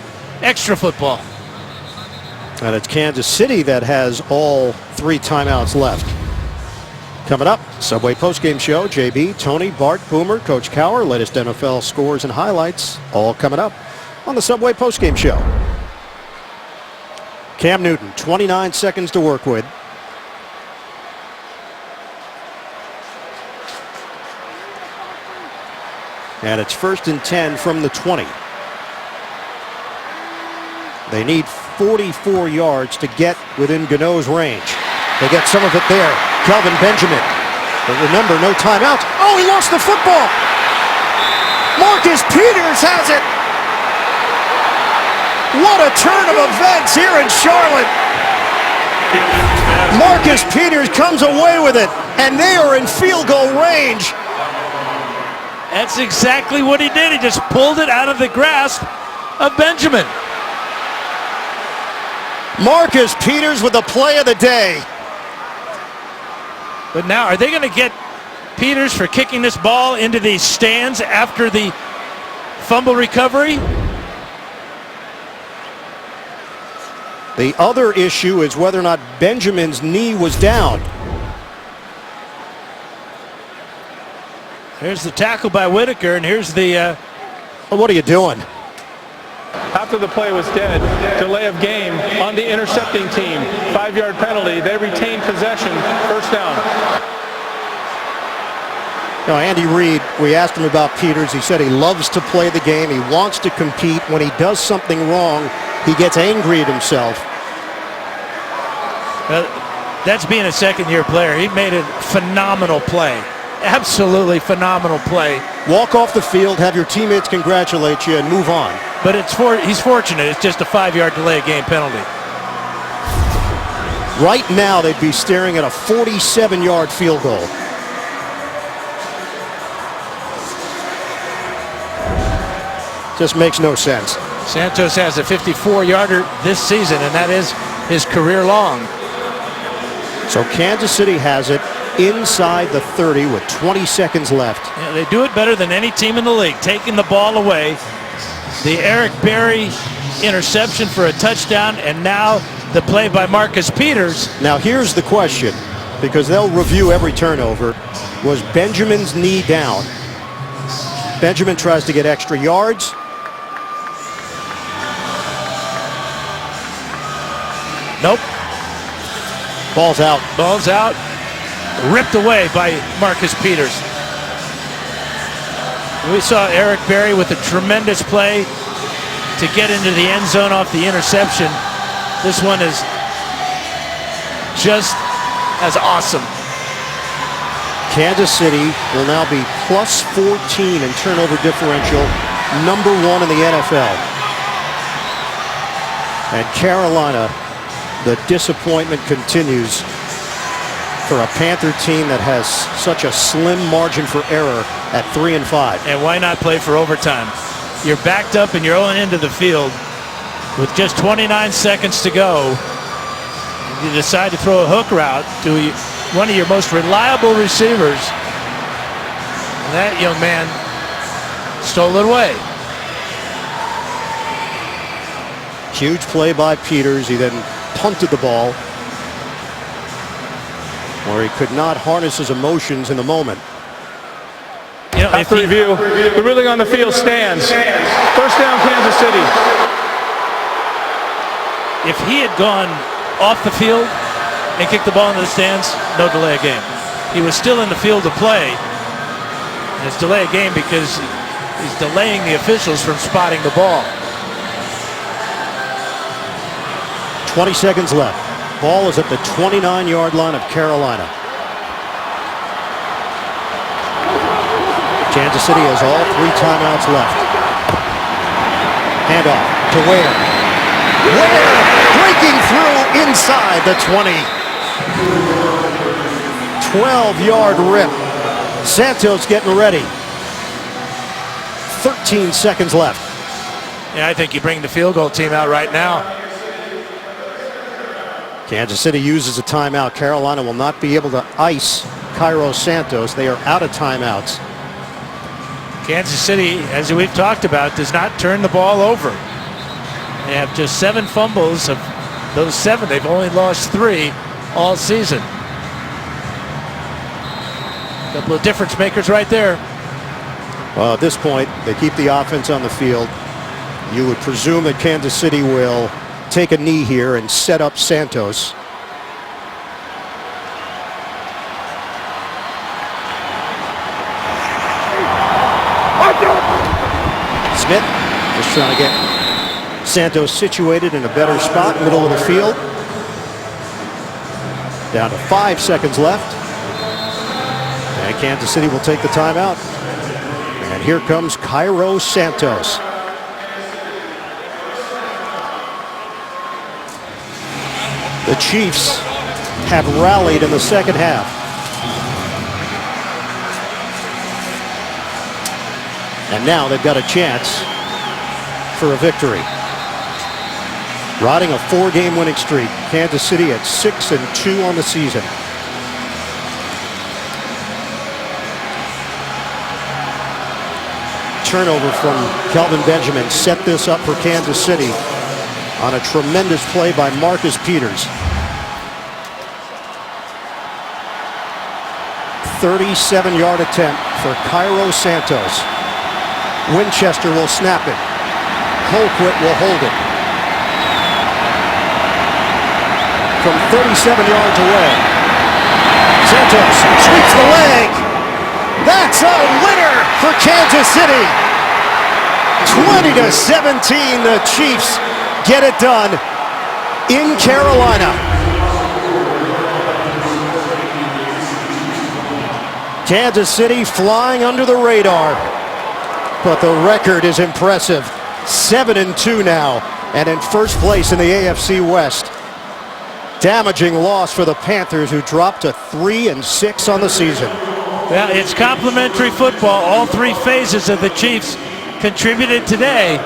extra football. And it's Kansas City that has all 3 timeouts left. Coming up, Subway postgame show. JB, Tony, Bart, Boomer, Coach Cowher, latest NFL scores and highlights, all coming up on the Subway postgame show. Cam Newton, 29 seconds to work with. And it's 1st and 10 from the 20. They need 44 yards to get within Gano's range. They get some of it there. Kelvin Benjamin. But remember, no timeouts. Oh, he lost the football. Marcus Peters has it. What a turn of events here in Charlotte. Marcus Peters comes away with it, and they are in field goal range. That's exactly what he did. He just pulled it out of the grasp of Benjamin. Marcus Peters with the play of the day. But now, are they going to get Peters for kicking this ball into the stands after the fumble recovery? The other issue is whether or not Benjamin's knee was down. Here's the tackle by Whitaker, and here's the... What are you doing? After the play was dead, delay of game on the intercepting team. 5-yard penalty. They retain possession. First down. You know, Andy Reid, we asked him about Peters. He said he loves to play the game. He wants to compete. When he does something wrong, he gets angry at himself. That's being a second-year player. He made a phenomenal play. Absolutely phenomenal play. Walk off the field, have your teammates congratulate you, and move on. But he's fortunate. It's just a 5-yard delay of game penalty. Right now, they'd be staring at a 47-yard field goal. Just makes no sense. Santos has a 54-yarder this season, and that is his career long. So Kansas City has it inside the 30 with 20 seconds left. Yeah, they do it better than any team in the league, taking the ball away. The Eric Berry interception for a touchdown, and now the play by Marcus Peters. Now here's the question, because they'll review every turnover. Was Benjamin's knee down? Benjamin tries to get extra yards. Nope. Ball's out. Ball's out. Ripped away by Marcus Peters. We saw Eric Berry with a tremendous play to get into the end zone off the interception. This one is just as awesome. Kansas City will now be plus 14 in turnover differential, number 1 in the NFL. And Carolina, the disappointment continues for a Panther team that has such a slim margin for error at 3-5. And why not play for overtime? You're backed up and you're on into the field with just 29 seconds to go. You decide to throw a hook route to one of your most reliable receivers. And that young man stole it away. Huge play by Peters. He then punted the ball, where he could not harness his emotions in the moment. You know, after review, the ruling on the field stands. First down, Kansas City. If he had gone off the field and kicked the ball into the stands, no delay of game. he was still in the field of play. And it's delay a game because he's delaying the officials from spotting the ball. 20 seconds left. Ball is at the 29-yard line of Carolina. Kansas City has all 3 timeouts left. Handoff to Ware. Ware breaking through inside the 20. 12-yard rip. Santos getting ready. 13 seconds left. Yeah, I think you bring the field goal team out right now. Kansas City uses a timeout. Carolina will not be able to ice Cairo Santos. They are out of timeouts. Kansas City, as we've talked about, does not turn the ball over. They have just 7 fumbles. Of those 7, they've only lost 3 all season. A couple of difference makers right there. Well, at this point, they keep the offense on the field. You would presume that Kansas City will take a knee here and set up Santos. Smith just trying to get Santos situated in a better spot, middle of the field. Down to 5 seconds left. And Kansas City will take the timeout. And here comes Cairo Santos. The Chiefs have rallied in the second half. And now they've got a chance for a victory. Riding a 4-game winning streak. Kansas City at 6-2 on the season. Turnover from Kelvin Benjamin set this up for Kansas City on a tremendous play by Marcus Peters. 37-yard attempt for Cairo Santos. Winchester will snap it. Colquitt will hold it. From 37 yards away. Santos sweeps the leg. That's a winner for Kansas City. 20-17, the Chiefs get it done in Carolina. Kansas City flying under the radar. But the record is impressive. 7-2 now, and in first place in the AFC West. Damaging loss for the Panthers, who dropped to 3-6 on the season. Well, it's complimentary football. All 3 phases of the Chiefs contributed today.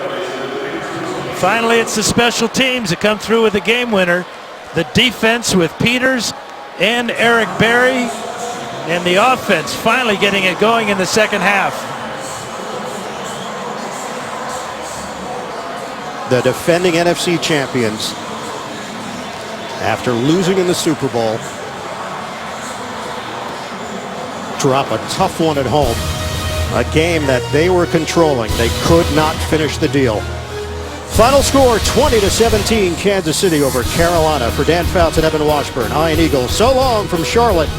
Finally, it's the special teams that come through with a game winner. The defense with Peters and Eric Berry, and the offense finally getting it going in the second half. The defending NFC champions, after losing in the Super Bowl, drop a tough one at home. A game that they were controlling. They could not finish the deal. Final score 20-17, Kansas City over Carolina. For Dan Fouts and Evan Washburn, Iron Eagle, so long from Charlotte.